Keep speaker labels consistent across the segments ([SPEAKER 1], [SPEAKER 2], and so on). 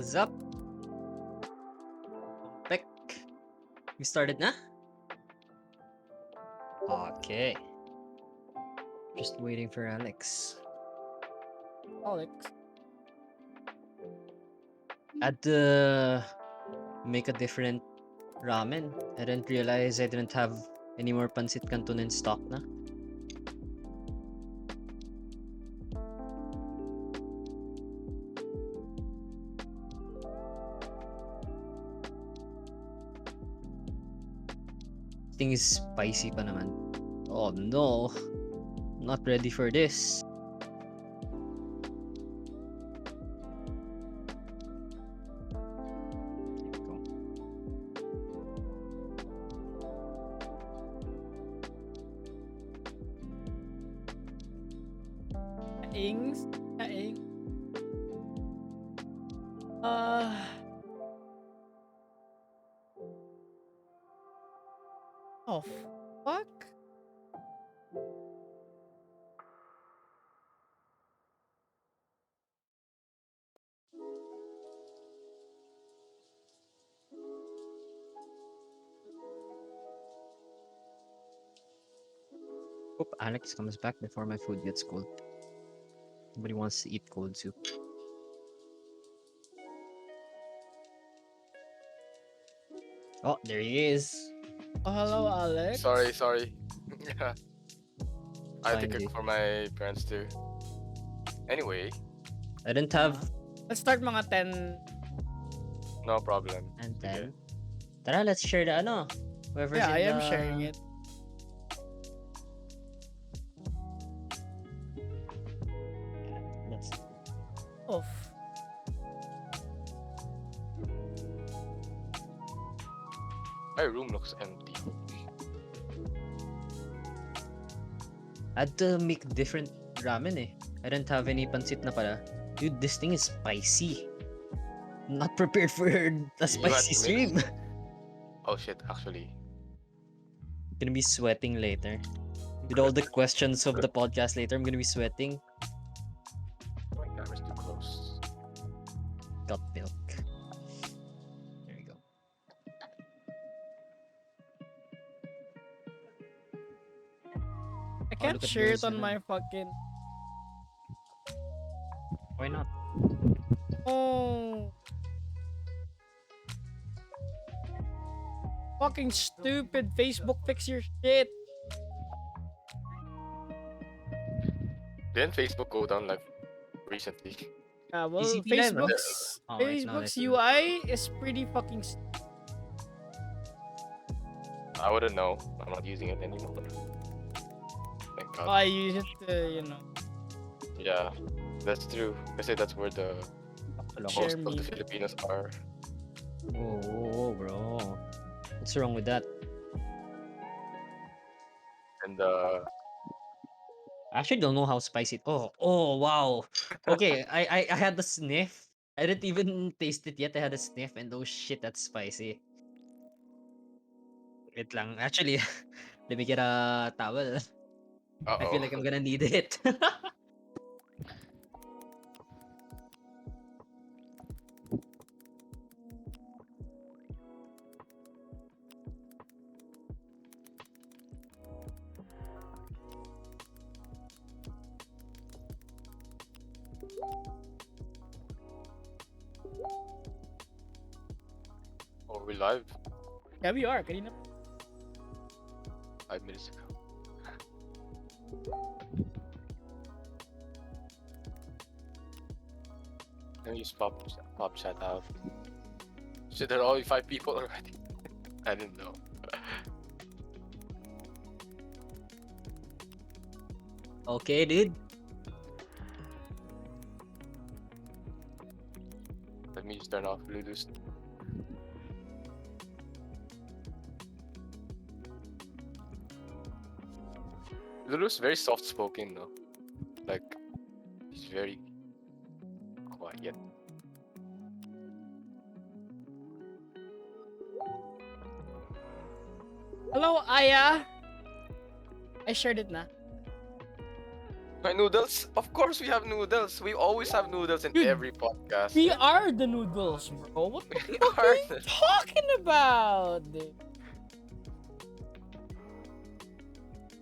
[SPEAKER 1] What's up? Back. We started na? Okay. Just waiting for Alex.
[SPEAKER 2] Alex.
[SPEAKER 1] I had to make a different ramen. I didn't realize I didn't have any more Pancit Canton in stock na. Thing is spicy pa naman. Oh no. Not ready for this. There we go.
[SPEAKER 2] Ings. Ing. Oh, fuck?
[SPEAKER 1] Hope Alex comes back before my food gets cold. Nobody wants to eat cold soup. Oh, there he is.
[SPEAKER 2] Oh, hello, Alex.
[SPEAKER 3] Sorry. Yeah, I had to
[SPEAKER 1] Fine,
[SPEAKER 3] cook
[SPEAKER 1] dude.
[SPEAKER 3] for my parents too. Anyway,
[SPEAKER 1] I didn't have
[SPEAKER 2] Let's start mga 10.
[SPEAKER 3] no problem.
[SPEAKER 1] and
[SPEAKER 3] Sige.
[SPEAKER 1] 10. Tara, let's share the ano. Whoever's
[SPEAKER 2] Yeah,
[SPEAKER 1] in
[SPEAKER 2] I am
[SPEAKER 1] the...
[SPEAKER 2] sharing it.
[SPEAKER 1] Let's...
[SPEAKER 2] Off.
[SPEAKER 3] My room looks empty.
[SPEAKER 1] I had to make different ramen eh. I didn't have any pancit na pala. Dude, this thing is spicy. I'm not prepared for a
[SPEAKER 3] You had
[SPEAKER 1] spicy
[SPEAKER 3] to mix.
[SPEAKER 1] stream.
[SPEAKER 3] Oh shit, actually.
[SPEAKER 1] Gonna be sweating later. With all the questions of the podcast later, I'm gonna be sweating.
[SPEAKER 3] My camera's too close.
[SPEAKER 1] Got milk. There you go.
[SPEAKER 2] I can't
[SPEAKER 1] look at
[SPEAKER 2] share it
[SPEAKER 1] those,
[SPEAKER 2] on my fucking.
[SPEAKER 1] Why not?
[SPEAKER 2] Oh. Fucking stupid Facebook, fix your shit.
[SPEAKER 3] Didn't Facebook go down like recently?
[SPEAKER 2] Yeah, well,
[SPEAKER 1] PCP Live, ah?
[SPEAKER 2] Facebook's
[SPEAKER 1] Oh, wait, no,
[SPEAKER 2] Facebook's
[SPEAKER 1] that's-
[SPEAKER 2] UI is pretty fucking.
[SPEAKER 3] I wouldn't know. I'm not using it anymore. Thank God.
[SPEAKER 2] I use it to,
[SPEAKER 3] Yeah, that's true. Kasi that's where the
[SPEAKER 2] share
[SPEAKER 3] most of the
[SPEAKER 2] me.
[SPEAKER 3] Filipinos are.
[SPEAKER 1] Whoa, bro. What's wrong with that?
[SPEAKER 3] And
[SPEAKER 1] I actually don't know how spicy. Oh, wow. Okay, I had the sniff. I didn't even taste it yet. I had a sniff, and oh shit, that's spicy. Wait lang. Actually, let me get a towel. I feel like I'm gonna need it.
[SPEAKER 3] oh, we're live
[SPEAKER 2] Yeah, we are. Kanina.
[SPEAKER 3] 5 minutes ago. Let me just pop chat out. Shit, there are only 5 people already. I didn't know.
[SPEAKER 1] Okay, dude.
[SPEAKER 3] Let me just turn off Bluetooth. Lulu's very soft spoken though. Like he's very quiet.
[SPEAKER 2] Hello, Aya. I shared it na.
[SPEAKER 3] My noodles? Of course we have noodles. We always have noodles in
[SPEAKER 2] Dude,
[SPEAKER 3] every podcast.
[SPEAKER 2] We are the noodles, bro. What the
[SPEAKER 3] We
[SPEAKER 2] fuck are
[SPEAKER 3] are
[SPEAKER 2] you talking about, dude?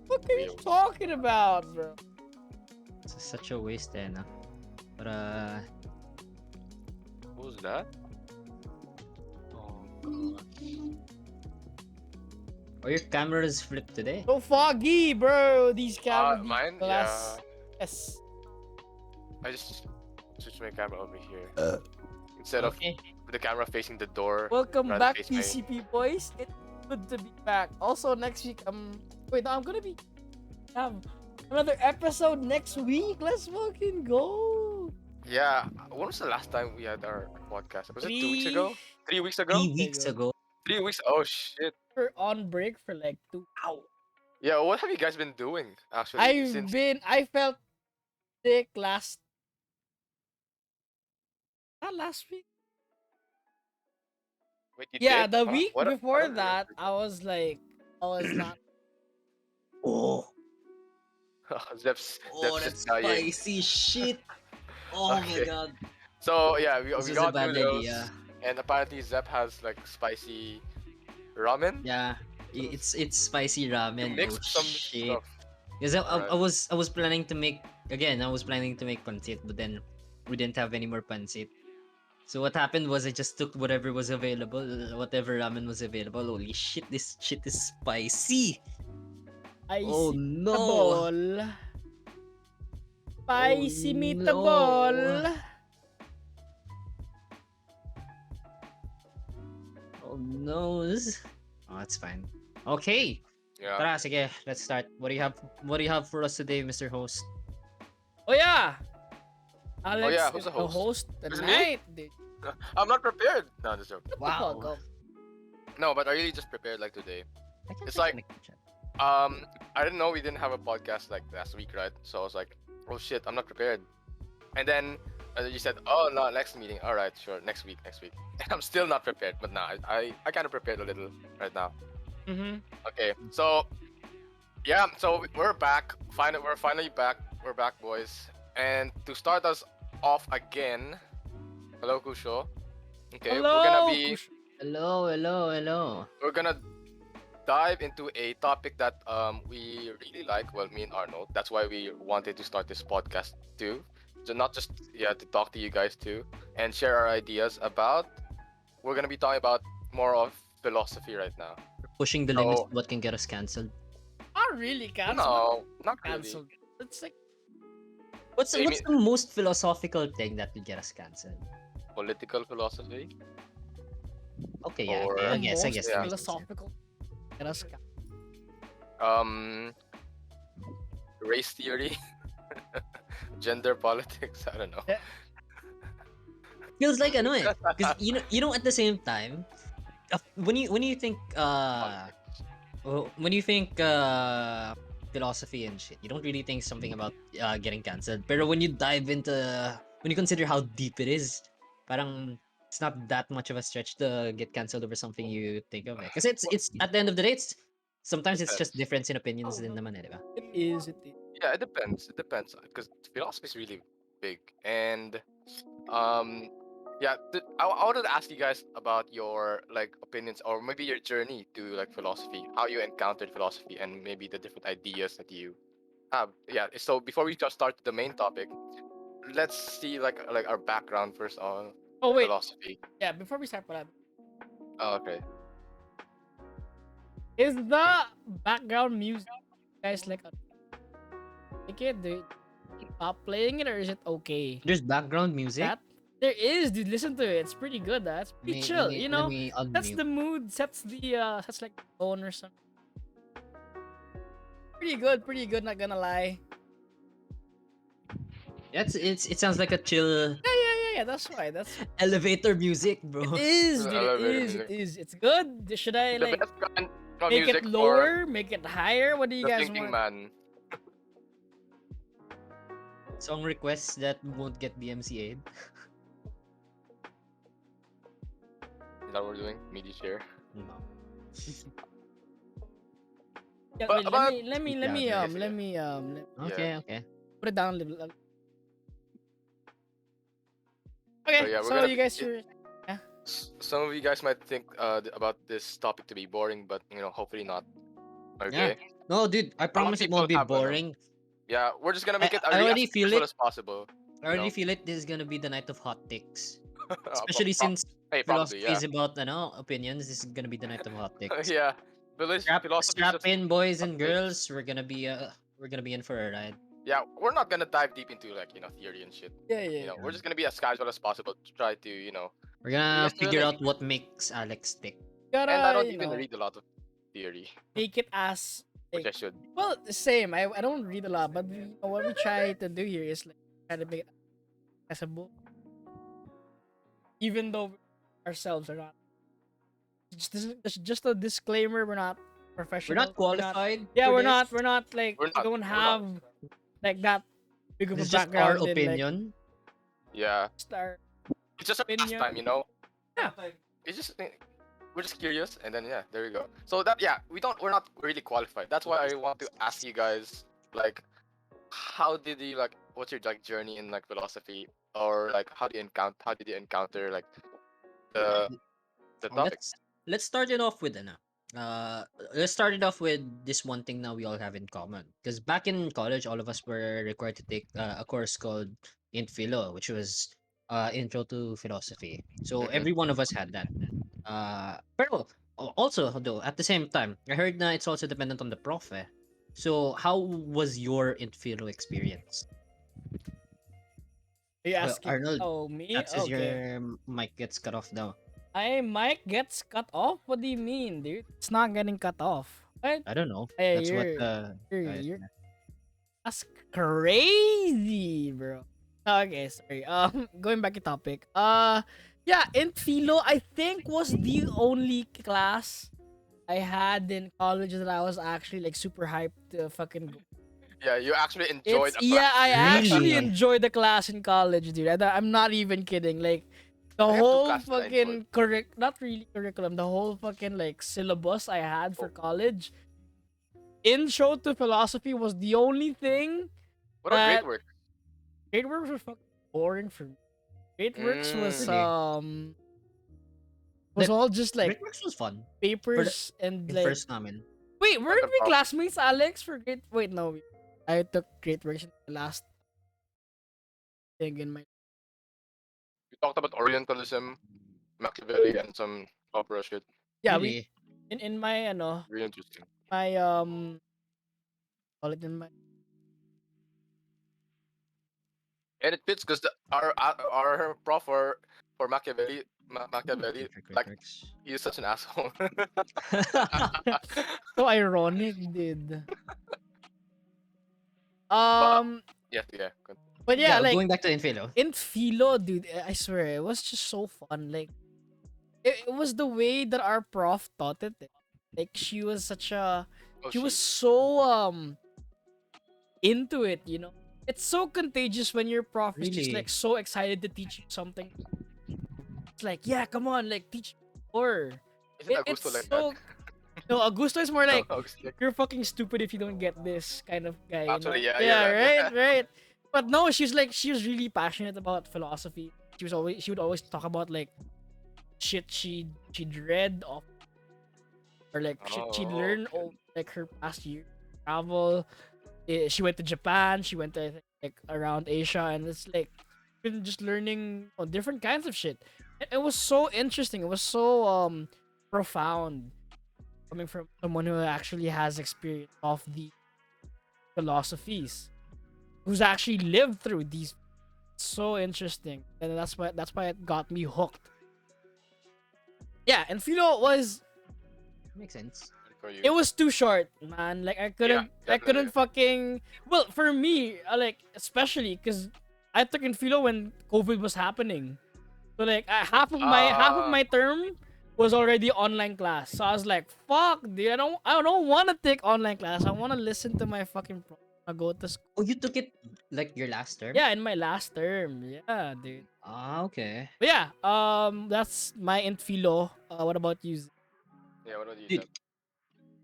[SPEAKER 2] What are you
[SPEAKER 3] Wheels.
[SPEAKER 2] talking about, bro?
[SPEAKER 1] It's such a waste, eh, no? But
[SPEAKER 3] Who's that? Oh,
[SPEAKER 1] or your camera is flipped today.
[SPEAKER 2] So foggy, bro. These cameras, these
[SPEAKER 3] mine?
[SPEAKER 2] glass.
[SPEAKER 3] Yeah.
[SPEAKER 2] Yes.
[SPEAKER 3] I just switched my camera over here. Instead of
[SPEAKER 1] Okay.
[SPEAKER 3] the camera facing the door.
[SPEAKER 2] Welcome
[SPEAKER 3] rather
[SPEAKER 2] back,
[SPEAKER 3] face my-
[SPEAKER 2] PCP boys. It's good to be back. Also, next week, wait, no, I'm gonna be have another episode next week. Let's fucking go.
[SPEAKER 3] Yeah. When was the last time we had our podcast? Was it 2 weeks ago? 3 weeks ago?
[SPEAKER 1] 3 weeks ago.
[SPEAKER 3] 3 weeks? Oh shit.
[SPEAKER 2] We're on break for like 2 hours.
[SPEAKER 3] Yeah. What have you guys been doing actually since?
[SPEAKER 2] I felt sick not last week.
[SPEAKER 3] Wait, you
[SPEAKER 2] Yeah,
[SPEAKER 3] did?
[SPEAKER 2] the
[SPEAKER 3] Huh?
[SPEAKER 2] week
[SPEAKER 3] What a-
[SPEAKER 2] before
[SPEAKER 3] what a-
[SPEAKER 2] that, I was not.
[SPEAKER 1] Oh,
[SPEAKER 3] Zeps
[SPEAKER 1] that's
[SPEAKER 3] is dying.
[SPEAKER 1] spicy shit. Oh my
[SPEAKER 3] Okay.
[SPEAKER 1] god.
[SPEAKER 3] So yeah, we
[SPEAKER 1] This was a
[SPEAKER 3] got
[SPEAKER 1] bad
[SPEAKER 3] noodles,
[SPEAKER 1] idea.
[SPEAKER 3] and apparently Zep has like spicy ramen.
[SPEAKER 1] Yeah, it's spicy ramen.
[SPEAKER 3] Mix
[SPEAKER 1] Oh
[SPEAKER 3] some
[SPEAKER 1] shit.
[SPEAKER 3] stuff.
[SPEAKER 1] Because
[SPEAKER 3] Alright.
[SPEAKER 1] I was planning to make again. I was planning to make pancit, but then we didn't have any more pancit. So what happened was I just took whatever was available, whatever ramen was available. Holy shit, this shit is spicy.
[SPEAKER 2] I
[SPEAKER 1] Oh
[SPEAKER 2] see
[SPEAKER 1] no.
[SPEAKER 2] meatball. Spicy
[SPEAKER 1] no.
[SPEAKER 2] meatball.
[SPEAKER 1] Oh no. Oh, it's fine. Okay.
[SPEAKER 3] Yeah.
[SPEAKER 1] Tara, sige, let's start. What do you have for us today, Mr. Host?
[SPEAKER 2] Oh yeah. Alex
[SPEAKER 3] yeah,
[SPEAKER 2] is
[SPEAKER 3] who's the
[SPEAKER 2] the
[SPEAKER 3] host?
[SPEAKER 2] host
[SPEAKER 3] Is it me?
[SPEAKER 2] tonight, dude.
[SPEAKER 3] I'm not prepared. No, just joke.
[SPEAKER 2] Shut the
[SPEAKER 1] Wow.
[SPEAKER 2] fuck up.
[SPEAKER 3] No, but I really just prepared like today.
[SPEAKER 1] I can
[SPEAKER 3] It's
[SPEAKER 1] check
[SPEAKER 3] like-
[SPEAKER 1] the chat.
[SPEAKER 3] I didn't know we didn't have a podcast like last week, right? So I was like, oh shit, I'm not prepared. And then you said, oh no, next meeting. All right, sure, next week. And I'm still not prepared, but now I kind of prepared a little right now.
[SPEAKER 2] Mm-hmm.
[SPEAKER 3] Okay, so yeah, so we're back. We're finally back. We're back, boys. And to start us off again, hello, Kusho. Okay,
[SPEAKER 2] Hello.
[SPEAKER 1] Hello.
[SPEAKER 3] we're gonna dive into a topic that we really like. Well, me and Arnold. That's why we wanted to start this podcast too. So not just to talk to you guys too and share our ideas about. We're gonna be talking about more of philosophy right now.
[SPEAKER 1] Pushing the limits
[SPEAKER 3] So-
[SPEAKER 1] of what can get us cancelled.
[SPEAKER 2] Not really canceled.
[SPEAKER 3] No, not really.
[SPEAKER 2] Cancelled. It's like
[SPEAKER 1] What's
[SPEAKER 3] I
[SPEAKER 1] the most philosophical thing that would get us cancelled?
[SPEAKER 3] Political philosophy.
[SPEAKER 1] Okay, yeah,
[SPEAKER 3] Or-
[SPEAKER 1] okay, I
[SPEAKER 2] the
[SPEAKER 1] guess,
[SPEAKER 2] most
[SPEAKER 1] that makes sense, yeah.
[SPEAKER 2] philosophical. Get us
[SPEAKER 3] Race theory, gender politics. I don't know.
[SPEAKER 1] Feels like ano eh, because you know at the same time, when you think
[SPEAKER 3] Politics.
[SPEAKER 1] when you think philosophy and shit, you don't really think something about getting cancelled. Pero when you dive into when you consider how deep it is, parang it's not that much of a stretch to get cancelled over something you think of it. Because it's at the end of the day, sometimes it's just difference in opinions din naman eh, di ba?
[SPEAKER 2] It is.
[SPEAKER 3] Yeah, it depends. Because philosophy is really big, and I wanted to ask you guys about your like opinions or maybe your journey to like philosophy, how you encountered philosophy, and maybe the different ideas that you have. Yeah. So before we just start the main topic, let's see like our background first on
[SPEAKER 2] Oh wait.
[SPEAKER 3] philosophy.
[SPEAKER 2] Yeah. Before we start,
[SPEAKER 3] Oh, okay.
[SPEAKER 2] is the background music guys like it? Do you stop playing it or is it okay?
[SPEAKER 1] There's background music.
[SPEAKER 2] That there is, dude. Listen to it. It's pretty good. That's pretty chill.
[SPEAKER 1] Let me-
[SPEAKER 2] You
[SPEAKER 1] let
[SPEAKER 2] know,
[SPEAKER 1] me
[SPEAKER 2] that's
[SPEAKER 1] unmute.
[SPEAKER 2] the mood. Sets like the tone or something. Pretty good. Not gonna lie.
[SPEAKER 1] It sounds like a chill
[SPEAKER 2] Yeah. That's why. That's
[SPEAKER 1] elevator music, bro.
[SPEAKER 2] it is, dude. It
[SPEAKER 3] Elevator
[SPEAKER 2] is.
[SPEAKER 3] music.
[SPEAKER 2] It is. It's good. Should I
[SPEAKER 3] The
[SPEAKER 2] like
[SPEAKER 3] best kind of
[SPEAKER 2] make
[SPEAKER 3] music
[SPEAKER 2] it
[SPEAKER 3] for
[SPEAKER 2] lower? Make it higher? What do you
[SPEAKER 3] the
[SPEAKER 2] guys
[SPEAKER 3] thinking
[SPEAKER 2] want?
[SPEAKER 3] man.
[SPEAKER 1] Song requests that won't get DMCA'd.
[SPEAKER 3] Is that what we're doing? MIDI share.
[SPEAKER 1] No.
[SPEAKER 2] Yeah,
[SPEAKER 3] But-
[SPEAKER 2] wait,
[SPEAKER 3] but-
[SPEAKER 2] let me
[SPEAKER 1] Yeah,
[SPEAKER 2] let me
[SPEAKER 1] there
[SPEAKER 3] is,
[SPEAKER 2] let me
[SPEAKER 1] Okay.
[SPEAKER 2] Put it down a little.
[SPEAKER 3] So
[SPEAKER 2] Okay,
[SPEAKER 3] yeah, we're
[SPEAKER 2] so
[SPEAKER 3] gonna
[SPEAKER 2] you
[SPEAKER 3] be.
[SPEAKER 2] guys are.
[SPEAKER 3] Some of you guys might think about this topic to be boring, but hopefully not.
[SPEAKER 1] Yeah.
[SPEAKER 3] Okay.
[SPEAKER 1] No, dude, I
[SPEAKER 3] A lot of
[SPEAKER 1] promise it
[SPEAKER 3] people
[SPEAKER 1] won't be
[SPEAKER 3] have
[SPEAKER 1] boring.
[SPEAKER 3] yeah, we're just gonna make it
[SPEAKER 1] I
[SPEAKER 3] really as
[SPEAKER 1] already feel
[SPEAKER 3] casual
[SPEAKER 1] it.
[SPEAKER 3] as possible.
[SPEAKER 1] I already feel it. This is gonna be the night of hot takes.
[SPEAKER 3] Pro-
[SPEAKER 1] Especially
[SPEAKER 3] pro-
[SPEAKER 1] since
[SPEAKER 3] hey, probably
[SPEAKER 1] philosophy
[SPEAKER 3] yeah.
[SPEAKER 1] is about opinions. This is gonna be the night of hot takes.
[SPEAKER 3] Yeah. Philosophy is
[SPEAKER 1] Strap
[SPEAKER 3] just
[SPEAKER 1] in, boys
[SPEAKER 3] hot
[SPEAKER 1] and
[SPEAKER 3] takes.
[SPEAKER 1] girls. We're gonna be in for a ride.
[SPEAKER 3] Yeah, we're not gonna dive deep into theory and shit.
[SPEAKER 2] Yeah, yeah.
[SPEAKER 3] We're just gonna be as casual as possible to try to
[SPEAKER 1] We're gonna figure
[SPEAKER 3] listen,
[SPEAKER 1] out what makes Alex tick.
[SPEAKER 3] and I
[SPEAKER 2] Gotta,
[SPEAKER 3] don't even read a lot of theory,
[SPEAKER 2] make it as
[SPEAKER 3] which
[SPEAKER 2] like.
[SPEAKER 3] I should.
[SPEAKER 2] Well, the same. I don't read a lot, but what we try to do here is like try to make it accessible, even though we ourselves are not. Just a disclaimer: we're not
[SPEAKER 1] We're
[SPEAKER 2] professional.
[SPEAKER 1] not qualified.
[SPEAKER 2] Yeah,
[SPEAKER 1] for
[SPEAKER 2] we're
[SPEAKER 1] this.
[SPEAKER 2] not. We're not like
[SPEAKER 3] We're
[SPEAKER 2] we
[SPEAKER 3] not.
[SPEAKER 2] don't
[SPEAKER 3] We're not.
[SPEAKER 2] have like that big of a
[SPEAKER 1] This is just our
[SPEAKER 2] background in like
[SPEAKER 1] opinion.
[SPEAKER 3] Yeah,
[SPEAKER 2] star.
[SPEAKER 3] it's just a
[SPEAKER 2] Opinion.
[SPEAKER 3] pastime.
[SPEAKER 2] Yeah.
[SPEAKER 3] It's just we're just curious, and then yeah, there we go. So we're not really qualified. That's why I want to ask you guys like, how did you like? What's your like journey in like philosophy, or like how did you encounter like the the
[SPEAKER 1] Oh,
[SPEAKER 3] topic?
[SPEAKER 1] let's start it off with uh let's start it off with this one thing now we all have in common. Because back in college, all of us were required to take a course called Int Philo, which was intro to philosophy. So
[SPEAKER 3] Mhm.
[SPEAKER 1] every one of us had that. Pero also though at the same time, I heard na it's also dependent on the prof. Eh. So how was your Int Philo experience?
[SPEAKER 2] Are you asking?
[SPEAKER 1] Arnold,
[SPEAKER 2] Oh, me?
[SPEAKER 1] that says
[SPEAKER 2] Okay.
[SPEAKER 1] your mic gets cut off now.
[SPEAKER 2] My mic gets cut off. What do you mean, dude? It's not getting cut off. What?
[SPEAKER 1] I don't know.
[SPEAKER 2] Hey,
[SPEAKER 1] That's what guys.
[SPEAKER 2] you're that's crazy, bro. Okay, sorry. Going back to topic. Yeah, in philo, I think was the only class I had in college that I was actually like super hyped to fucking go.
[SPEAKER 3] Yeah, you actually enjoyed
[SPEAKER 2] It's
[SPEAKER 3] a
[SPEAKER 2] yeah,
[SPEAKER 3] class.
[SPEAKER 2] I actually
[SPEAKER 1] Really?
[SPEAKER 2] enjoyed the class in college, dude. I'm not even kidding. Like the
[SPEAKER 3] I have two
[SPEAKER 2] whole
[SPEAKER 3] classes I enjoyed.
[SPEAKER 2] fucking not really curriculum, the whole fucking like syllabus I had for college. Intro to philosophy was the only thing
[SPEAKER 3] What about
[SPEAKER 2] that
[SPEAKER 3] grade work?
[SPEAKER 2] grade works were fucking boring for me. Grade works was
[SPEAKER 3] Mm.
[SPEAKER 1] Really?
[SPEAKER 2] was
[SPEAKER 1] Like,
[SPEAKER 2] all just like
[SPEAKER 1] Great was fun.
[SPEAKER 2] papers and
[SPEAKER 1] In
[SPEAKER 2] like
[SPEAKER 1] first namin.
[SPEAKER 2] wait, weren't
[SPEAKER 3] Other
[SPEAKER 2] we
[SPEAKER 3] prof-
[SPEAKER 2] classmates, Alex, for grade? Wait, no, I took grade works in the last thing in my
[SPEAKER 3] We talked about Orientalism, Machiavelli, and some opera shit.
[SPEAKER 2] yeah we
[SPEAKER 1] Really?
[SPEAKER 2] in my
[SPEAKER 3] Really interesting.
[SPEAKER 2] my call it in my
[SPEAKER 3] And it fits because our prof for Machiavelli, Machiavelli, like he's such an asshole.
[SPEAKER 2] so ironic, dude.
[SPEAKER 3] But
[SPEAKER 2] Um,
[SPEAKER 3] yeah.
[SPEAKER 2] but yeah,
[SPEAKER 1] Yeah,
[SPEAKER 2] like
[SPEAKER 1] going back to Infilo.
[SPEAKER 2] in philo, dude, I swear it was just so fun. Like it was the way that our prof taught it. Like she was such a
[SPEAKER 3] Oh,
[SPEAKER 2] she was
[SPEAKER 3] shit.
[SPEAKER 2] so into it, you know. It's so contagious when your prof is just
[SPEAKER 1] Really?
[SPEAKER 2] like so excited to teach you something. It's like, yeah, come on, like teach me more.
[SPEAKER 3] Isn't
[SPEAKER 2] It's
[SPEAKER 3] Augusto like
[SPEAKER 2] so
[SPEAKER 3] that?
[SPEAKER 2] no, Augusto is more like
[SPEAKER 3] No, Augusto-
[SPEAKER 2] you're fucking stupid if you don't get this kind of guy. You
[SPEAKER 3] Actually,
[SPEAKER 2] know?
[SPEAKER 3] yeah, you're right,
[SPEAKER 2] right, right. But no, she was really passionate about philosophy. She would always talk about like shit she'd read of or like shit she'd
[SPEAKER 3] Oh,
[SPEAKER 2] learned
[SPEAKER 3] okay.
[SPEAKER 2] like her past year travel. She went to Japan. She went to I think, like around Asia, and it's like been just learning on different kinds of shit. It was so interesting. It was so profound coming from someone who actually has experience of the philosophies, who's actually lived through these. So interesting, and that's why it got me hooked. Yeah, and philo was
[SPEAKER 1] Makes sense.
[SPEAKER 3] For you.
[SPEAKER 2] it was too short, man. Like I couldn't
[SPEAKER 3] definitely.
[SPEAKER 2] fucking well for me, like especially because I took in philo when COVID was happening. So like half of
[SPEAKER 3] Ah,
[SPEAKER 2] my term was already online class. So I was like, fuck, dude, I don't want to take online class. I want to listen to my fucking pro. I go to school.
[SPEAKER 1] Oh, you took it like your last term?
[SPEAKER 2] Yeah, in my last term. Yeah, dude.
[SPEAKER 1] Ah, okay.
[SPEAKER 2] But yeah, that's my int philo. What about you?
[SPEAKER 3] yeah. What about you,
[SPEAKER 1] Dude,
[SPEAKER 3] Seb?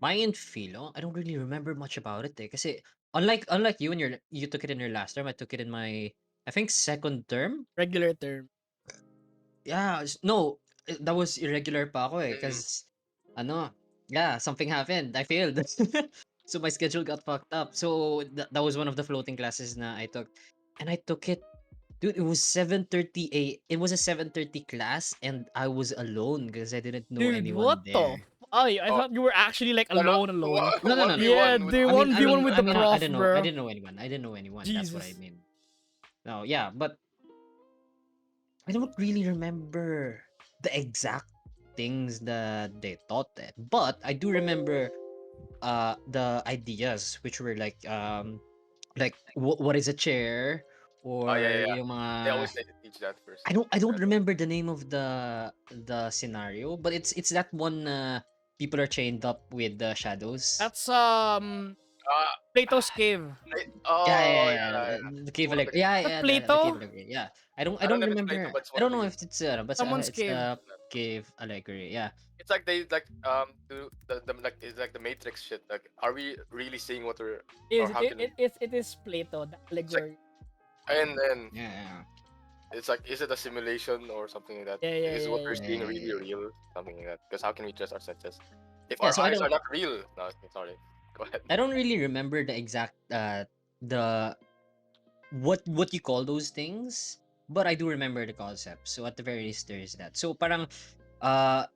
[SPEAKER 1] my Infilo, I don't really remember much about it eh. Kasi unlike you, you took it in your last term, I took it in my, I think, second term.
[SPEAKER 2] Regular term.
[SPEAKER 1] Yeah, no, that was irregular pa ako
[SPEAKER 3] Mm.
[SPEAKER 1] cause ano, yeah, something happened. I failed. So my schedule got fucked up. So that was one of the floating classes na I took. And I took it, dude, it was 7:30 it was a 7:30 class and I was alone because I didn't know
[SPEAKER 2] Dude, what
[SPEAKER 1] anyone
[SPEAKER 2] the?
[SPEAKER 1] there.
[SPEAKER 2] I
[SPEAKER 3] Oh,
[SPEAKER 2] thought you were actually like
[SPEAKER 3] no, no,
[SPEAKER 2] alone.
[SPEAKER 1] No, no, no, no.
[SPEAKER 2] Yeah,
[SPEAKER 3] 1v1 with
[SPEAKER 2] the
[SPEAKER 3] the
[SPEAKER 1] I
[SPEAKER 2] 1v1
[SPEAKER 1] mean,
[SPEAKER 2] with the
[SPEAKER 1] I
[SPEAKER 2] prof,
[SPEAKER 1] didn't know. I
[SPEAKER 2] bro.
[SPEAKER 1] didn't know anyone. I didn't know anyone. That's what I
[SPEAKER 2] Jesus.
[SPEAKER 1] mean. No, yeah, but I don't really remember the exact things that they taught it. But I do remember the ideas which were like what is a chair
[SPEAKER 3] Oh yeah,
[SPEAKER 1] or
[SPEAKER 3] yeah, yeah.
[SPEAKER 1] yung
[SPEAKER 3] They
[SPEAKER 1] mga
[SPEAKER 3] always say to teach that first.
[SPEAKER 1] I don't
[SPEAKER 3] Yeah.
[SPEAKER 1] remember the name of the scenario, but it's that one people are chained up with the shadows.
[SPEAKER 2] That's
[SPEAKER 3] Ah,
[SPEAKER 2] Plato's cave.
[SPEAKER 1] Yeah, yeah,
[SPEAKER 3] oh
[SPEAKER 1] yeah,
[SPEAKER 3] yeah, yeah, yeah.
[SPEAKER 1] the
[SPEAKER 3] It's
[SPEAKER 1] cave
[SPEAKER 3] one of the.
[SPEAKER 1] yeah,
[SPEAKER 2] That
[SPEAKER 1] yeah, the cave
[SPEAKER 2] Plato?
[SPEAKER 1] allegory. Yeah, I
[SPEAKER 3] I don't
[SPEAKER 1] don't
[SPEAKER 3] know if it's Plato,
[SPEAKER 1] remember.
[SPEAKER 3] but it's
[SPEAKER 1] I
[SPEAKER 3] one of
[SPEAKER 1] don't
[SPEAKER 3] the.
[SPEAKER 1] know if it's but
[SPEAKER 2] Someone's
[SPEAKER 1] it's
[SPEAKER 2] cave.
[SPEAKER 1] cave allegory. Yeah,
[SPEAKER 3] It's like they like do the like it's like the Matrix shit. Like, are we really seeing what we're or
[SPEAKER 2] Is
[SPEAKER 3] how can we?
[SPEAKER 2] it is Plato, the
[SPEAKER 3] It's like
[SPEAKER 2] allegory.
[SPEAKER 3] and then
[SPEAKER 1] yeah, yeah,
[SPEAKER 3] it's like, is it a simulation or something like that?
[SPEAKER 2] Yeah, yeah,
[SPEAKER 3] Is
[SPEAKER 2] yeah,
[SPEAKER 3] what we're
[SPEAKER 2] yeah.
[SPEAKER 3] seeing
[SPEAKER 1] yeah,
[SPEAKER 3] really
[SPEAKER 1] yeah.
[SPEAKER 3] real? Something like that. Because how can we trust our senses if
[SPEAKER 1] Yeah,
[SPEAKER 3] our
[SPEAKER 1] so
[SPEAKER 3] eyes are not real? No, okay, sorry. Go ahead.
[SPEAKER 1] I don't really remember the exact the what you call those things, but I do remember the concept. So at the very least there is that. So parang I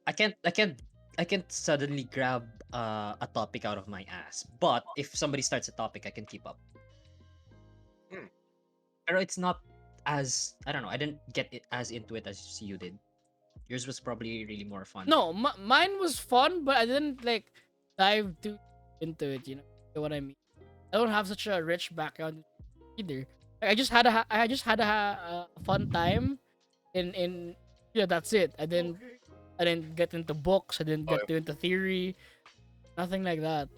[SPEAKER 1] can't suddenly grab a topic out of my ass. But if somebody starts a topic, I can keep up.
[SPEAKER 3] Hmm.
[SPEAKER 1] Pero it's not as I don't know, I didn't get it as into it as you did. Yours was probably really more fun.
[SPEAKER 2] No, mine was fun, but I didn't like dive too into it. You know what I mean? I don't have such a rich background either. Like, I just had a fun time in yeah. That's it. I didn't get into books. I didn't
[SPEAKER 3] Oh,
[SPEAKER 2] get into theory. Nothing like that.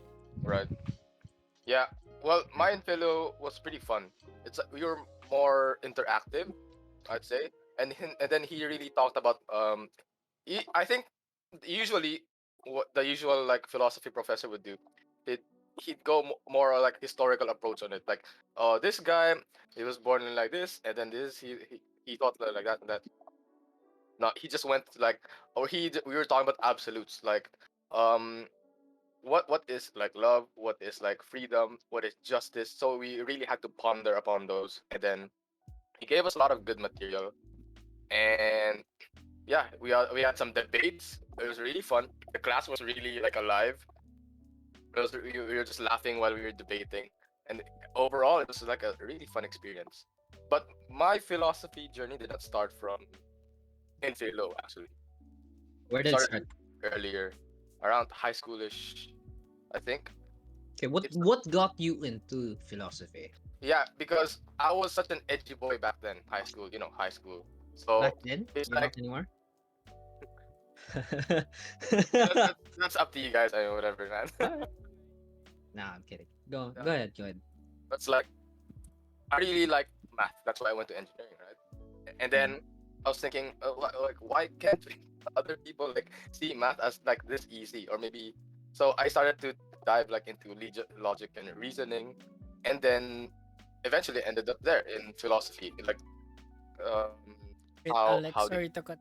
[SPEAKER 3] right. Yeah. Well, mine fellow was pretty fun. It's we were more interactive, I'd say, and then he really talked about I think usually what the usual like philosophy professor would do, it he'd go more like historical approach on it. Like, oh, this guy he was born in like this, and then this he thought like that and that. No, he just went like, or we were talking about absolutes like, um, what is like love, what is like freedom, what is justice. So we really had to ponder upon those, and then he gave us a lot of good material, and yeah, we had some debates. It was really fun. The class was really like alive. We were just laughing while we were debating, and overall, it was like a really fun experience. But my philosophy journey did not start from in philo. Actually,
[SPEAKER 1] Where
[SPEAKER 3] it
[SPEAKER 1] did it
[SPEAKER 3] started
[SPEAKER 1] start?
[SPEAKER 3] earlier, around high schoolish, I think.
[SPEAKER 1] Okay,
[SPEAKER 3] It's
[SPEAKER 1] what got you into philosophy?
[SPEAKER 3] yeah, because I was such an edgy boy back then, high school. You know, high school.
[SPEAKER 1] Back
[SPEAKER 3] So
[SPEAKER 1] then?
[SPEAKER 3] it's
[SPEAKER 1] You're
[SPEAKER 3] like
[SPEAKER 1] not anymore?
[SPEAKER 3] that's up to you guys. I mean, whatever, man.
[SPEAKER 1] Alright. Nah, I'm kidding.
[SPEAKER 3] Yeah.
[SPEAKER 1] Go ahead, go ahead.
[SPEAKER 3] That's like I really like math. That's why I went to engineering, right? And then I was thinking, like, why can't other people like see math as like this easy, or maybe? So I started to dive like into logic and reasoning, and then eventually ended up there in philosophy. Like, um,
[SPEAKER 2] Wait,
[SPEAKER 3] how
[SPEAKER 2] Alex,
[SPEAKER 3] did?
[SPEAKER 2] sorry to cut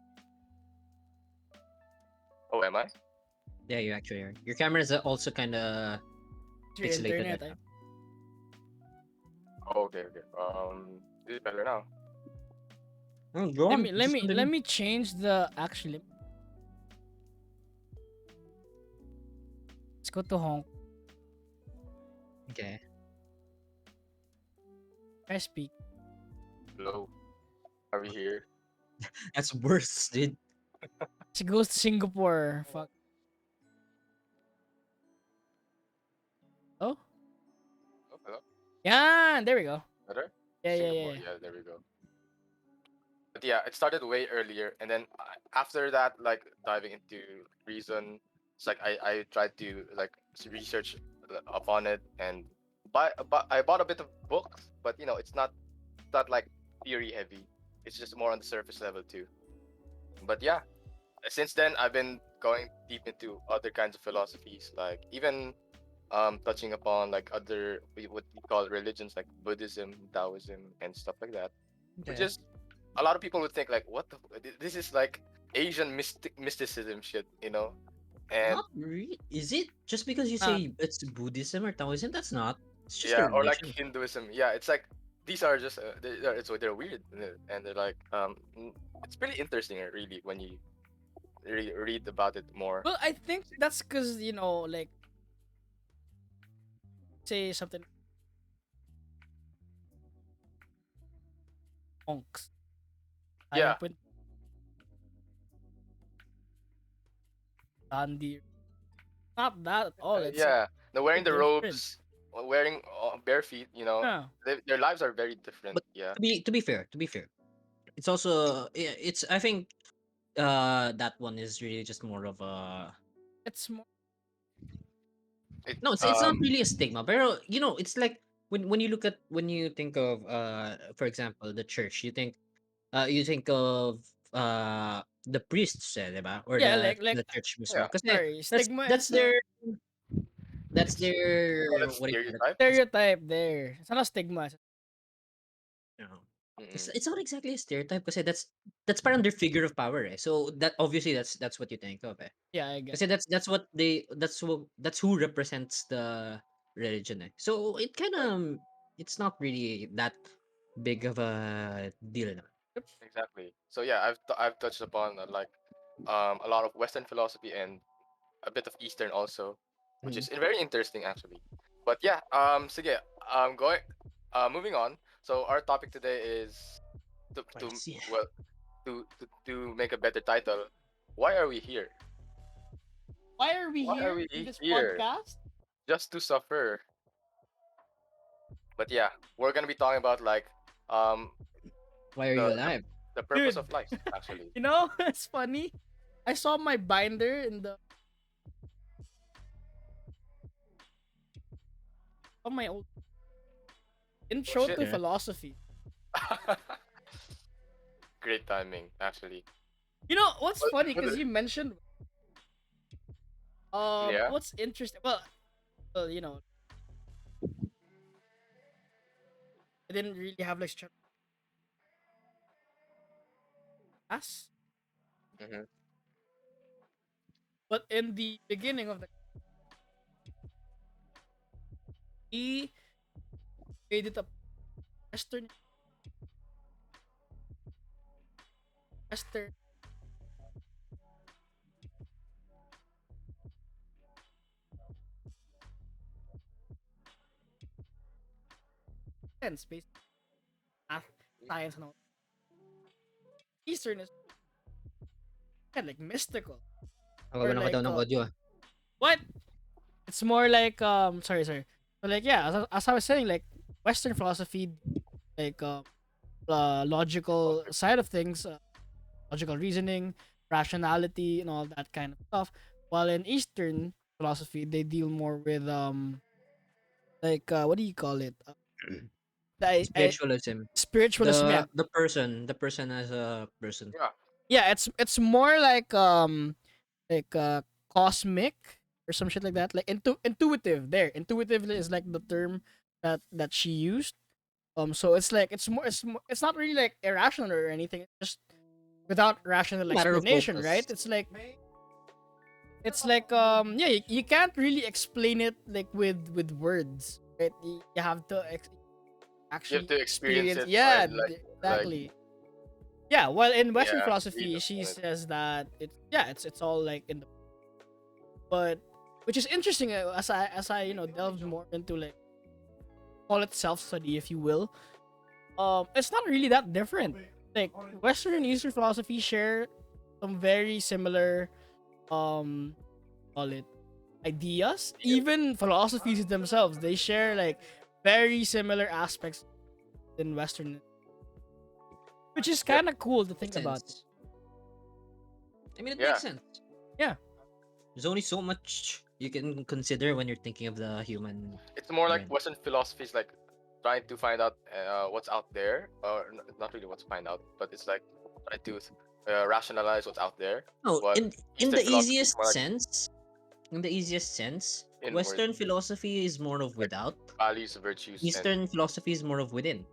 [SPEAKER 3] Oh, am I?
[SPEAKER 1] Yeah, you actually are. Your camera is also kind of
[SPEAKER 2] your
[SPEAKER 1] pixelated
[SPEAKER 2] internet.
[SPEAKER 1] right now.
[SPEAKER 3] Oh, okay, okay. Is it better now?
[SPEAKER 1] Oh, go on. Just
[SPEAKER 2] Let
[SPEAKER 1] continue.
[SPEAKER 2] me change the actually. Let's go to Hong.
[SPEAKER 1] Okay.
[SPEAKER 2] I speak.
[SPEAKER 3] Hello, are we here?
[SPEAKER 1] That's worse, dude.
[SPEAKER 2] She goes to Singapore. Fuck. Oh,
[SPEAKER 3] Oh, hello.
[SPEAKER 2] yeah. There we go.
[SPEAKER 3] Better?
[SPEAKER 2] Yeah, yeah,
[SPEAKER 3] Singapore.
[SPEAKER 2] yeah.
[SPEAKER 3] Yeah, there we go. But yeah, it started way earlier, and then after that, like diving into reason, it's like I tried to like research upon it, and but I bought a bit of books, but you know it's not like theory heavy. It's just more on the surface level too. But yeah, since then I've been going deep into other kinds of philosophies, like even touching upon like other what we call religions like Buddhism, Taoism, and stuff like that, which
[SPEAKER 1] Okay.
[SPEAKER 3] is a lot of people would think like, what the this is like Asian mysticism shit, you know? And
[SPEAKER 1] Not really. Is it just because you
[SPEAKER 2] Not
[SPEAKER 1] say it's Buddhism or Taoism? That's not. It's just a
[SPEAKER 3] yeah, or like
[SPEAKER 1] religion.
[SPEAKER 3] Hinduism. Yeah, it's like these are just they're weird and they're like it's pretty interesting really when you read about it more.
[SPEAKER 2] well. I think that's because like say something monks tie
[SPEAKER 3] Yeah,
[SPEAKER 2] up with Gandhi. Not that at all. It's
[SPEAKER 3] yeah. They're wearing the
[SPEAKER 2] different.
[SPEAKER 3] robes, wearing bare feet. You know,
[SPEAKER 2] Yeah,
[SPEAKER 3] their lives are very different.
[SPEAKER 1] But
[SPEAKER 3] Yeah,
[SPEAKER 1] to be fair, it's also it's I think that one is really just more of a
[SPEAKER 2] it's more.
[SPEAKER 3] it
[SPEAKER 1] no, it's not really a stigma, pero it's like when you look at when you think of for example the church, you think of the priests, diba? Or
[SPEAKER 2] Yeah,
[SPEAKER 1] the
[SPEAKER 2] like
[SPEAKER 1] church mismo.
[SPEAKER 3] yeah.
[SPEAKER 1] Kasi
[SPEAKER 2] sorry, stigma
[SPEAKER 1] that's
[SPEAKER 2] is
[SPEAKER 3] Call it
[SPEAKER 1] their what do you call it?
[SPEAKER 3] stereotype.
[SPEAKER 2] stereotype there. It's not a stigma.
[SPEAKER 1] No. It's
[SPEAKER 3] Mm-mm.
[SPEAKER 1] it's not exactly a stereotype kasi that's parang their figure of power eh. So that obviously that's what you think of eh.
[SPEAKER 2] Yeah, I get.
[SPEAKER 1] Kasi that's who represents the religion eh. So
[SPEAKER 3] Right.
[SPEAKER 1] it's not really that big of a deal naman.
[SPEAKER 2] Yep.
[SPEAKER 3] Exactly. So yeah, I've touched upon like a lot of Western philosophy and a bit of Eastern also, which
[SPEAKER 1] Mm.
[SPEAKER 3] is very interesting actually. But yeah, so yeah, going moving on. So our topic today is to
[SPEAKER 1] Let's see.
[SPEAKER 3] well to make a better title. Why are we here?
[SPEAKER 2] Why are we
[SPEAKER 3] Why are
[SPEAKER 2] here
[SPEAKER 3] we
[SPEAKER 2] in this
[SPEAKER 3] here?
[SPEAKER 2] podcast?
[SPEAKER 3] Just to suffer. But yeah, we're gonna be talking about like um
[SPEAKER 1] Why are
[SPEAKER 3] the
[SPEAKER 1] you
[SPEAKER 3] the,
[SPEAKER 1] alive?
[SPEAKER 3] the purpose
[SPEAKER 2] Dude,
[SPEAKER 3] of life actually.
[SPEAKER 2] it's funny. I saw my binder in the on my old
[SPEAKER 3] Oh
[SPEAKER 2] intro
[SPEAKER 3] shit.
[SPEAKER 2] to
[SPEAKER 1] Okay.
[SPEAKER 2] philosophy.
[SPEAKER 3] Great timing actually.
[SPEAKER 2] You know what's
[SPEAKER 3] Well,
[SPEAKER 2] funny?
[SPEAKER 3] well,
[SPEAKER 2] Because you mentioned
[SPEAKER 3] yeah.
[SPEAKER 2] what's interesting. Well, I didn't really have like structure class,
[SPEAKER 3] Hmm.
[SPEAKER 2] but in the beginning of the he made it a Western Western sense, based math, science, and all. Eastern is like mystical or
[SPEAKER 1] Nakagawa na ka daw
[SPEAKER 2] like
[SPEAKER 1] ng audio ah.
[SPEAKER 2] what? It's more like sorry. So like yeah, as I was saying, like Western philosophy, like logical side of things, logical reasoning, rationality, and all that kind of stuff. While in Eastern philosophy, they deal more with like what do you call it? I
[SPEAKER 1] Spiritualism.
[SPEAKER 2] spiritualism. Yeah,
[SPEAKER 1] The person as a person.
[SPEAKER 3] Yeah.
[SPEAKER 2] yeah. It's more like cosmic or some shit like that. Like intuitive. There, intuitive is like the term that she used. So it's like it's not really like irrational or anything. It's just without rational
[SPEAKER 1] Matter of
[SPEAKER 2] explanation,
[SPEAKER 1] focus.
[SPEAKER 2] right? It's like yeah, you can't really explain it like with words, right? You have to
[SPEAKER 3] You have
[SPEAKER 2] actually
[SPEAKER 3] to experience
[SPEAKER 2] experience.
[SPEAKER 3] it
[SPEAKER 2] Yeah,
[SPEAKER 3] and like
[SPEAKER 2] exactly. Yeah, well, in Western
[SPEAKER 3] yeah, read
[SPEAKER 2] philosophy, she
[SPEAKER 3] upon it.
[SPEAKER 2] says that it's all like in the but which is interesting as I delve more into like call it self study if you will. It's not really that different. Like Western and Eastern philosophy share some very similar um call it ideas.
[SPEAKER 3] Yes.
[SPEAKER 2] Even philosophies themselves, they share like very similar aspects in Western, which is
[SPEAKER 3] Yeah.
[SPEAKER 2] kind of cool to think
[SPEAKER 1] Makes
[SPEAKER 2] about.
[SPEAKER 1] sense. I mean, it
[SPEAKER 3] Yeah.
[SPEAKER 1] makes sense.
[SPEAKER 2] Yeah,
[SPEAKER 1] There's only so much you can consider when you're thinking of the human
[SPEAKER 3] It's more like
[SPEAKER 1] brain.
[SPEAKER 3] Western philosophy is like trying to find out what's out there, or not really what's find out, but it's like trying to rationalize what's out there.
[SPEAKER 1] No,
[SPEAKER 3] While
[SPEAKER 1] in
[SPEAKER 3] Eastern
[SPEAKER 1] the
[SPEAKER 3] philosophy is
[SPEAKER 1] easiest
[SPEAKER 3] more like
[SPEAKER 1] sense, in the easiest sense,
[SPEAKER 3] Inward,
[SPEAKER 1] Western philosophy is more of
[SPEAKER 3] like
[SPEAKER 1] without.
[SPEAKER 3] values, virtues, and
[SPEAKER 1] Eastern philosophy is more of within.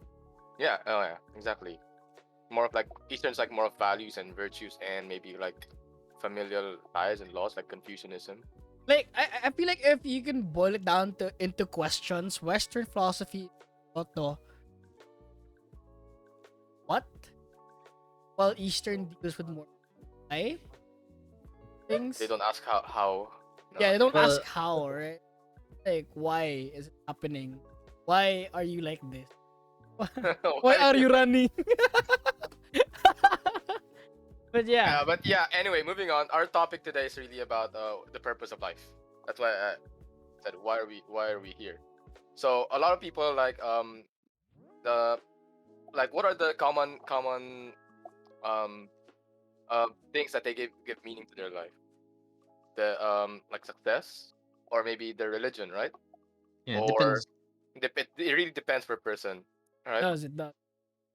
[SPEAKER 3] yeah, oh yeah, exactly. More of like Eastern's like more of values and virtues, and maybe like familial ties and laws, like Confucianism.
[SPEAKER 2] Like I feel like if you can boil it down to into questions, Western philosophy to what? While Eastern deals with more why
[SPEAKER 3] They
[SPEAKER 2] things.
[SPEAKER 3] don't ask how.
[SPEAKER 2] Yeah,
[SPEAKER 3] No,
[SPEAKER 2] they
[SPEAKER 3] they
[SPEAKER 2] don't
[SPEAKER 3] don't.
[SPEAKER 2] ask
[SPEAKER 1] Well,
[SPEAKER 2] how, right? Like why is it happening? Why are you like this? Why
[SPEAKER 3] Why
[SPEAKER 2] are
[SPEAKER 3] you
[SPEAKER 2] you
[SPEAKER 3] like?
[SPEAKER 2] running? But yeah,
[SPEAKER 3] But yeah. Anyway, moving on. Our topic today is really about the purpose of life. That's why I said why are we here? So a lot of people like the like what are the common um things that they give meaning to their life? The like success, or maybe the religion, right?
[SPEAKER 1] yeah,
[SPEAKER 3] Or
[SPEAKER 1] depends.
[SPEAKER 3] it really depends per person, right?
[SPEAKER 2] does it does.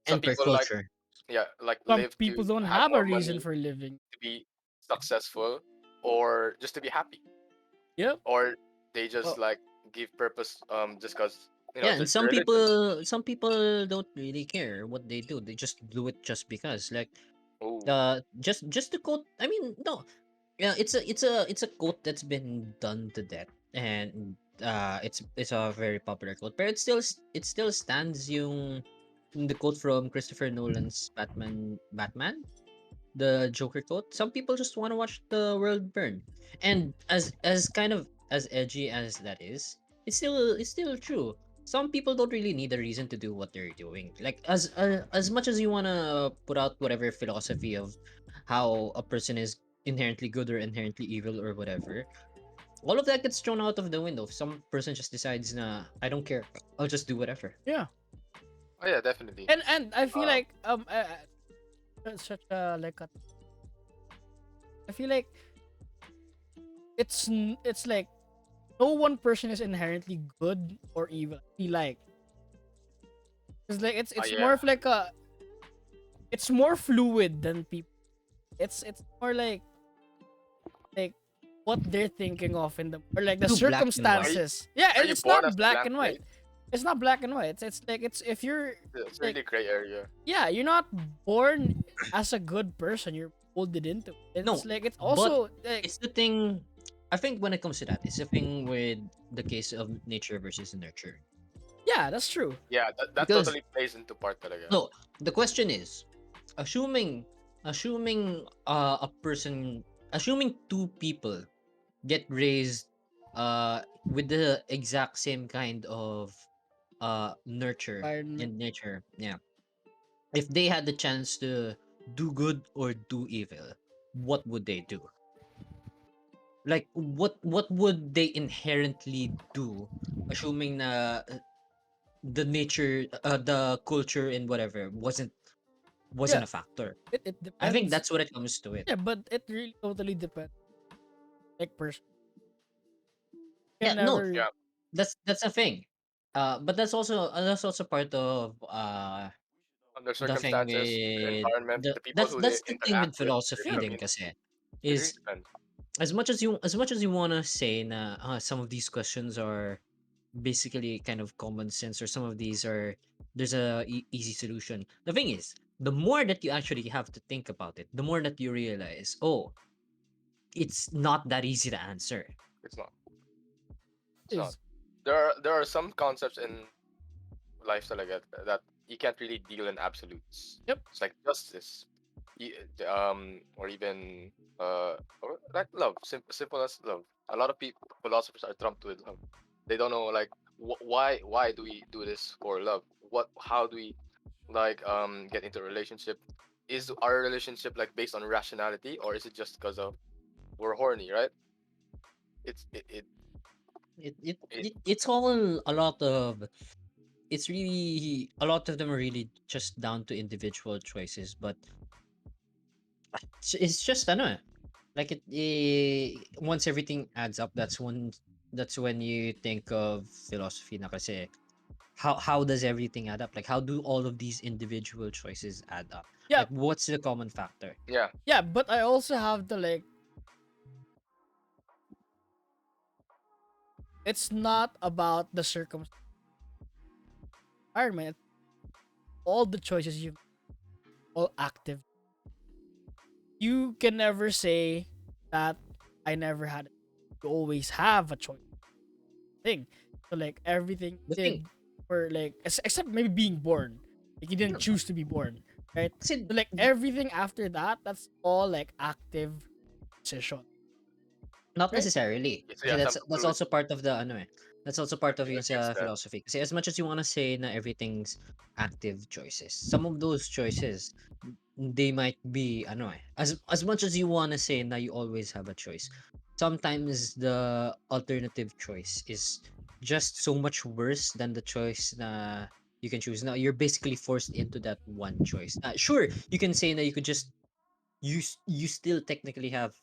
[SPEAKER 3] Some
[SPEAKER 1] And per
[SPEAKER 3] people like,
[SPEAKER 1] culture.
[SPEAKER 3] yeah, like
[SPEAKER 2] Some
[SPEAKER 3] live
[SPEAKER 2] people
[SPEAKER 3] to
[SPEAKER 2] don't
[SPEAKER 3] have
[SPEAKER 2] have a
[SPEAKER 3] more
[SPEAKER 2] reason
[SPEAKER 3] money,
[SPEAKER 2] for living.
[SPEAKER 3] to be successful, or just to be happy,
[SPEAKER 2] Yep.
[SPEAKER 3] or they just
[SPEAKER 2] Well,
[SPEAKER 3] like give purpose just because
[SPEAKER 1] Yeah, and
[SPEAKER 3] just the religion.
[SPEAKER 1] some people don't really care what they do. They just do it just because. Like,
[SPEAKER 3] Oh,
[SPEAKER 1] just to quote. I mean, no, yeah, it's a quote that's been done to death, and it's a very popular quote, but it still stands. Yung the quote from Christopher Nolan's Batman, the Joker quote. Some people just want to watch the world burn, and as kind of as edgy as that is, it's still true. Some people don't really need a reason to do what they're doing. Like as much as you want to put out whatever philosophy of how a person is inherently good or inherently evil or whatever, all of that gets thrown out of the window. If some person just decides, "Nah, I don't care. I'll just do whatever."
[SPEAKER 2] yeah.
[SPEAKER 3] oh yeah, definitely.
[SPEAKER 2] And I feel
[SPEAKER 3] Um,
[SPEAKER 2] like such a like a, I feel like it's like no one person is inherently good or evil. I feel like it's like
[SPEAKER 3] oh
[SPEAKER 2] it's more
[SPEAKER 3] yeah,
[SPEAKER 2] of like a it's more fluid than people. It's more like what they're thinking of in the or like the
[SPEAKER 1] Too black and
[SPEAKER 3] are
[SPEAKER 1] white.
[SPEAKER 3] you
[SPEAKER 2] circumstances. Yeah,
[SPEAKER 3] are you
[SPEAKER 2] it's
[SPEAKER 3] born as
[SPEAKER 2] not
[SPEAKER 3] a
[SPEAKER 2] black
[SPEAKER 3] blank
[SPEAKER 2] and white.
[SPEAKER 3] slate?
[SPEAKER 2] It's not black and white. It's like it's if you're
[SPEAKER 3] It's
[SPEAKER 2] like
[SPEAKER 3] really gray area.
[SPEAKER 2] yeah, you're not born as a good person. You're molded into it. It's
[SPEAKER 1] No,
[SPEAKER 2] like it's
[SPEAKER 1] but
[SPEAKER 2] also like
[SPEAKER 1] it's the thing. I think when it comes to that, it's the thing with the case of nature versus nurture.
[SPEAKER 2] yeah, that's true.
[SPEAKER 3] Yeah, that
[SPEAKER 1] Because
[SPEAKER 3] totally plays into part talaga.
[SPEAKER 1] no, the question is, assuming a person, assuming two people get raised with the exact same kind of nurture
[SPEAKER 2] Environment.
[SPEAKER 1] and nature, yeah. If they had the chance to do good or do evil, what would they do? Like what would they inherently do, assuming na the nature, the culture and whatever wasn't
[SPEAKER 2] Yeah,
[SPEAKER 1] a factor.
[SPEAKER 2] it
[SPEAKER 1] I think
[SPEAKER 2] depends.
[SPEAKER 1] that's what it comes to it.
[SPEAKER 2] Yeah, but it really totally depends. Like person can
[SPEAKER 1] Yeah, no,
[SPEAKER 2] never.
[SPEAKER 3] Yeah,
[SPEAKER 1] that's a thing. But that's also part of
[SPEAKER 3] under
[SPEAKER 1] the thing
[SPEAKER 3] circumstances, the
[SPEAKER 1] with
[SPEAKER 3] environment, the people who they
[SPEAKER 1] that's the thing with
[SPEAKER 3] interact with, their
[SPEAKER 1] philosophy
[SPEAKER 2] Yeah,
[SPEAKER 1] din
[SPEAKER 3] community.
[SPEAKER 1] kasi
[SPEAKER 3] It really
[SPEAKER 1] is
[SPEAKER 3] depends.
[SPEAKER 1] as much as you want to say na some of these questions are basically kind of common sense, or some of these are there's a easy solution. The thing is, the more that you actually have to think about it, the more that you realize, oh, it's not that easy to answer.
[SPEAKER 3] It's not. It's not.
[SPEAKER 2] is
[SPEAKER 3] There are some concepts in life talaga that you can't really deal in absolutes.
[SPEAKER 2] yep.
[SPEAKER 3] It's like justice, or even or like love. Simple as love. A lot of people, philosophers are trumped with love. They don't know like why do we do this for love? How do we like get into a relationship? Is our relationship like based on rationality, or is it just because of we're horny, right? It's it
[SPEAKER 1] It's all a lot of it's really a lot of them are really just down to individual choices, but it's just ano, like once everything adds up, that's when you think of philosophy na kasi how does everything add up? Like how do all of these individual choices add up?
[SPEAKER 2] Yeah,
[SPEAKER 1] Like what's the common factor?
[SPEAKER 3] yeah.
[SPEAKER 2] yeah. But I also have to like it's not about the circumstance environment. All the choices you all active. You can never say that I never had it. You always have a choice thing. So like everything
[SPEAKER 1] The
[SPEAKER 2] you did
[SPEAKER 1] thing,
[SPEAKER 2] for like except maybe being born. Like you didn't
[SPEAKER 1] no,
[SPEAKER 2] choose to be born, right?
[SPEAKER 1] kasi
[SPEAKER 2] So like everything after that, that's all like active decision,
[SPEAKER 1] not
[SPEAKER 2] right?
[SPEAKER 1] necessarily.
[SPEAKER 3] It's,
[SPEAKER 1] Kasi
[SPEAKER 3] yeah, some
[SPEAKER 1] that's
[SPEAKER 3] people would
[SPEAKER 1] also part of the ano eh. That's also part of
[SPEAKER 3] argue
[SPEAKER 1] yung
[SPEAKER 3] against
[SPEAKER 1] sa
[SPEAKER 3] that.
[SPEAKER 1] philosophy. Kasi as much as you wanna say na everything's active choices, some of those choices they might be ano eh. As much as you wanna say na you always have a choice, sometimes the alternative choice is just so much worse than the choice na you can choose. Now you're basically forced into that one choice. Sure, you can say that you could just you still technically have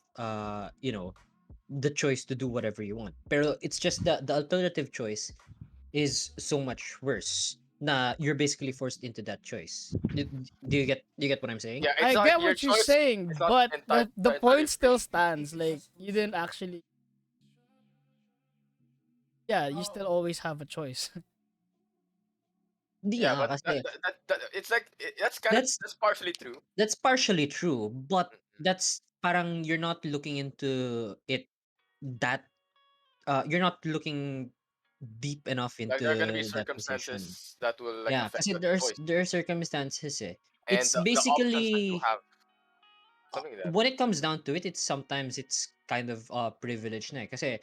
[SPEAKER 1] you know the choice to do whatever you want. Pero it's just that the alternative choice is so much worse. Na you're basically forced into that choice. Do you get what I'm saying?
[SPEAKER 3] Yeah, it's
[SPEAKER 2] I
[SPEAKER 3] not
[SPEAKER 2] get
[SPEAKER 3] your
[SPEAKER 2] what you're
[SPEAKER 3] choice.
[SPEAKER 2] saying,
[SPEAKER 3] It's not
[SPEAKER 2] but the
[SPEAKER 3] entirely
[SPEAKER 2] point
[SPEAKER 3] free.
[SPEAKER 2] still stands. Like you didn't actually, yeah, you still always have a choice.
[SPEAKER 3] Yeah,
[SPEAKER 1] Yeah,
[SPEAKER 3] but
[SPEAKER 1] kasi
[SPEAKER 3] it's like that's kind of
[SPEAKER 1] that's
[SPEAKER 3] that's partially true.
[SPEAKER 1] that's partially true, but
[SPEAKER 3] Mhm.
[SPEAKER 1] that's parang you're not looking into it that you're not looking deep enough
[SPEAKER 3] Like there are gonna be
[SPEAKER 1] into that position.
[SPEAKER 3] circumstances that will like
[SPEAKER 1] Yeah,
[SPEAKER 3] affect
[SPEAKER 1] kasi
[SPEAKER 3] the choice,
[SPEAKER 1] there are circumstances eh.
[SPEAKER 3] and
[SPEAKER 1] It's
[SPEAKER 3] the options that you
[SPEAKER 1] basically
[SPEAKER 3] have, something like that.
[SPEAKER 1] when it comes down to it, it's sometimes it's kind of privilege na eh. Kasi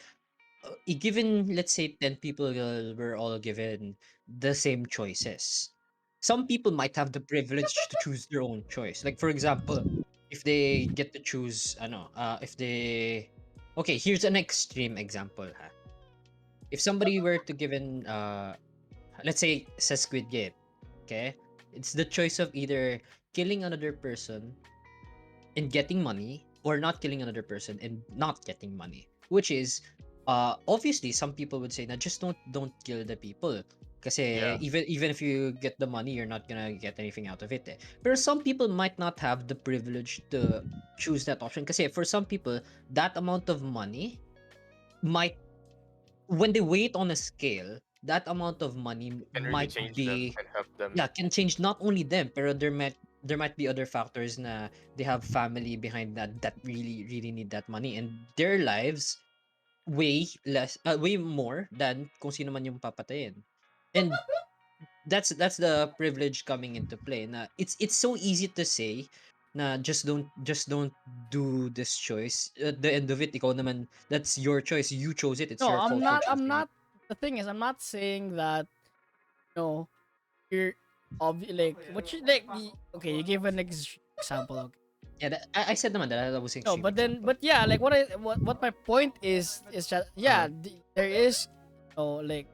[SPEAKER 1] given let's say 10 people were all given the same choices. Some people might have the privilege to choose their own choice. Like for example, if they get to choose ano, if they okay, here's an extreme example ha. If somebody were to given let's say sa Squid Game, okay? It's the choice of either killing another person and getting money or not killing another person and not getting money, which is obviously some people would say that just don't kill the people kasi
[SPEAKER 3] Yeah,
[SPEAKER 1] even if you get the money you're not gonna get anything out of it eh. But some people might not have the privilege to choose that option kasi for some people that amount of money might when they weigh it on a scale that amount of money
[SPEAKER 3] it can really
[SPEAKER 1] might
[SPEAKER 3] change them
[SPEAKER 1] be
[SPEAKER 3] and help them.
[SPEAKER 1] yeah, can change not only them, pero there might be other factors na they have family behind that really need that money and their lives way more than kung sino man yung papatayin. And that's the privilege coming into play na it's so easy to say na just don't do this choice. At the end of it, ikaw naman, that's your choice. You chose it. It's
[SPEAKER 2] No,
[SPEAKER 1] your
[SPEAKER 2] I'm
[SPEAKER 1] fault for
[SPEAKER 2] not. I'm
[SPEAKER 1] choosing it.
[SPEAKER 2] not. The thing is, I'm not saying that. No, you're like what you like. Okay, you gave an example. Okay.
[SPEAKER 1] Yeah, I said naman that was an
[SPEAKER 2] No,
[SPEAKER 1] extreme
[SPEAKER 2] but then,
[SPEAKER 1] example.
[SPEAKER 2] but yeah, like what my point is that
[SPEAKER 1] Uh,
[SPEAKER 2] yeah, there is, like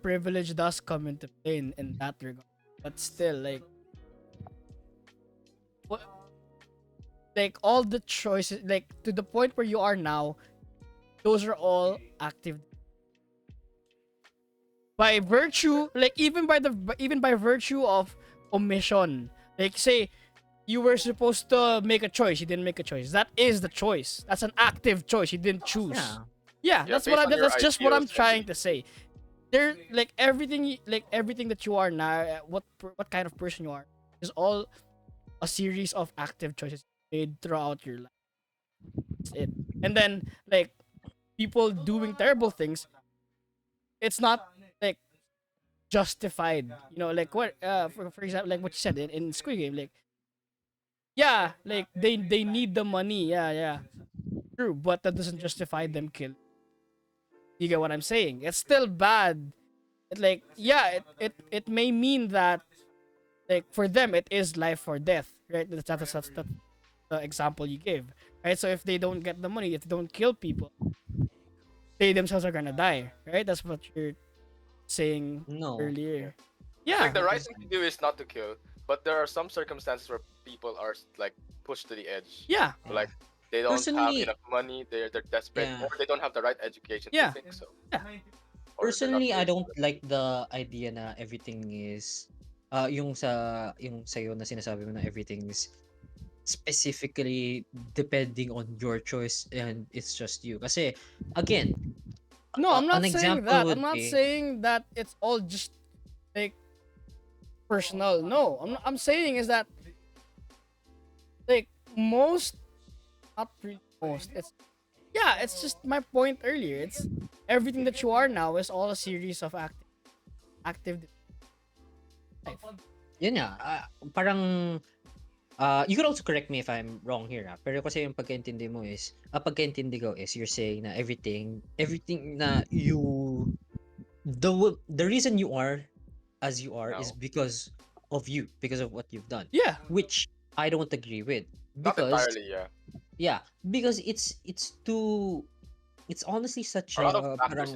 [SPEAKER 2] privilege does come into play in that regard, but still, like what, like all the choices, like to the point where you are now, those are all active by virtue, like even by virtue of omission. Like say you were supposed to make a choice, you didn't make a choice. That is the choice. That's an active choice. You didn't choose.
[SPEAKER 1] yeah.
[SPEAKER 2] Yeah,
[SPEAKER 3] Yeah, based on your
[SPEAKER 2] that's just what
[SPEAKER 3] ideals
[SPEAKER 2] I'm
[SPEAKER 3] and
[SPEAKER 2] trying to
[SPEAKER 3] beliefs.
[SPEAKER 2] say. There, like everything, like everything that you are now, what kind of person you are, is all a series of active choices made throughout your life. That's it. And then like people doing terrible things, it's not like justified. Like what for example, like what you said in Squid Game, like yeah, like they need the money. Yeah, yeah. True, but that doesn't justify them kill. You get what I'm saying? It's still bad. Like yeah, it may mean that like for them it is life or death, right? That's the example you gave, right? So if they don't get the money, if they don't kill people, they themselves are gonna die, right? That's what you're saying
[SPEAKER 1] No.
[SPEAKER 2] earlier.
[SPEAKER 3] It's like
[SPEAKER 2] Yeah,
[SPEAKER 3] the
[SPEAKER 1] Not
[SPEAKER 3] right thing to
[SPEAKER 1] necessarily.
[SPEAKER 3] do is not to kill, but there are some circumstances where people are like pushed to the edge.
[SPEAKER 2] yeah,
[SPEAKER 3] So,
[SPEAKER 1] Yeah.
[SPEAKER 3] like they don't have
[SPEAKER 1] Personally,
[SPEAKER 3] enough money, they're desperate,
[SPEAKER 1] yeah.
[SPEAKER 3] or they don't have the right education to
[SPEAKER 2] yeah,
[SPEAKER 3] think so,
[SPEAKER 2] yeah.
[SPEAKER 3] or they're not
[SPEAKER 1] Personally, I
[SPEAKER 3] willing to
[SPEAKER 1] don't
[SPEAKER 3] do it.
[SPEAKER 1] like the idea na everything is yung sa'yo na sinasabi mo na everything is specifically depending on your choice and it's just you. Kasi again,
[SPEAKER 2] No, I'm
[SPEAKER 1] an
[SPEAKER 2] not saying
[SPEAKER 1] example
[SPEAKER 2] that. I'm
[SPEAKER 1] would
[SPEAKER 2] not
[SPEAKER 1] be
[SPEAKER 2] saying that it's all just like personal. No, I'm saying is that like most, not really most. It's yeah. It's just my point earlier. It's everything that you are now is all a series of active life.
[SPEAKER 1] yun nga, parang you could also correct me if I'm wrong here, pero kasi yung pagkaintindi mo is, pagkaintindi ko is you're saying na everything na the reason you are as you are is
[SPEAKER 3] No,
[SPEAKER 1] because of what you've done,
[SPEAKER 2] Yeah.
[SPEAKER 1] which I don't agree with
[SPEAKER 3] not
[SPEAKER 1] because
[SPEAKER 3] entirely. Yeah,
[SPEAKER 1] yeah, because it's honestly such
[SPEAKER 3] a lot of
[SPEAKER 1] a
[SPEAKER 3] factors
[SPEAKER 1] parang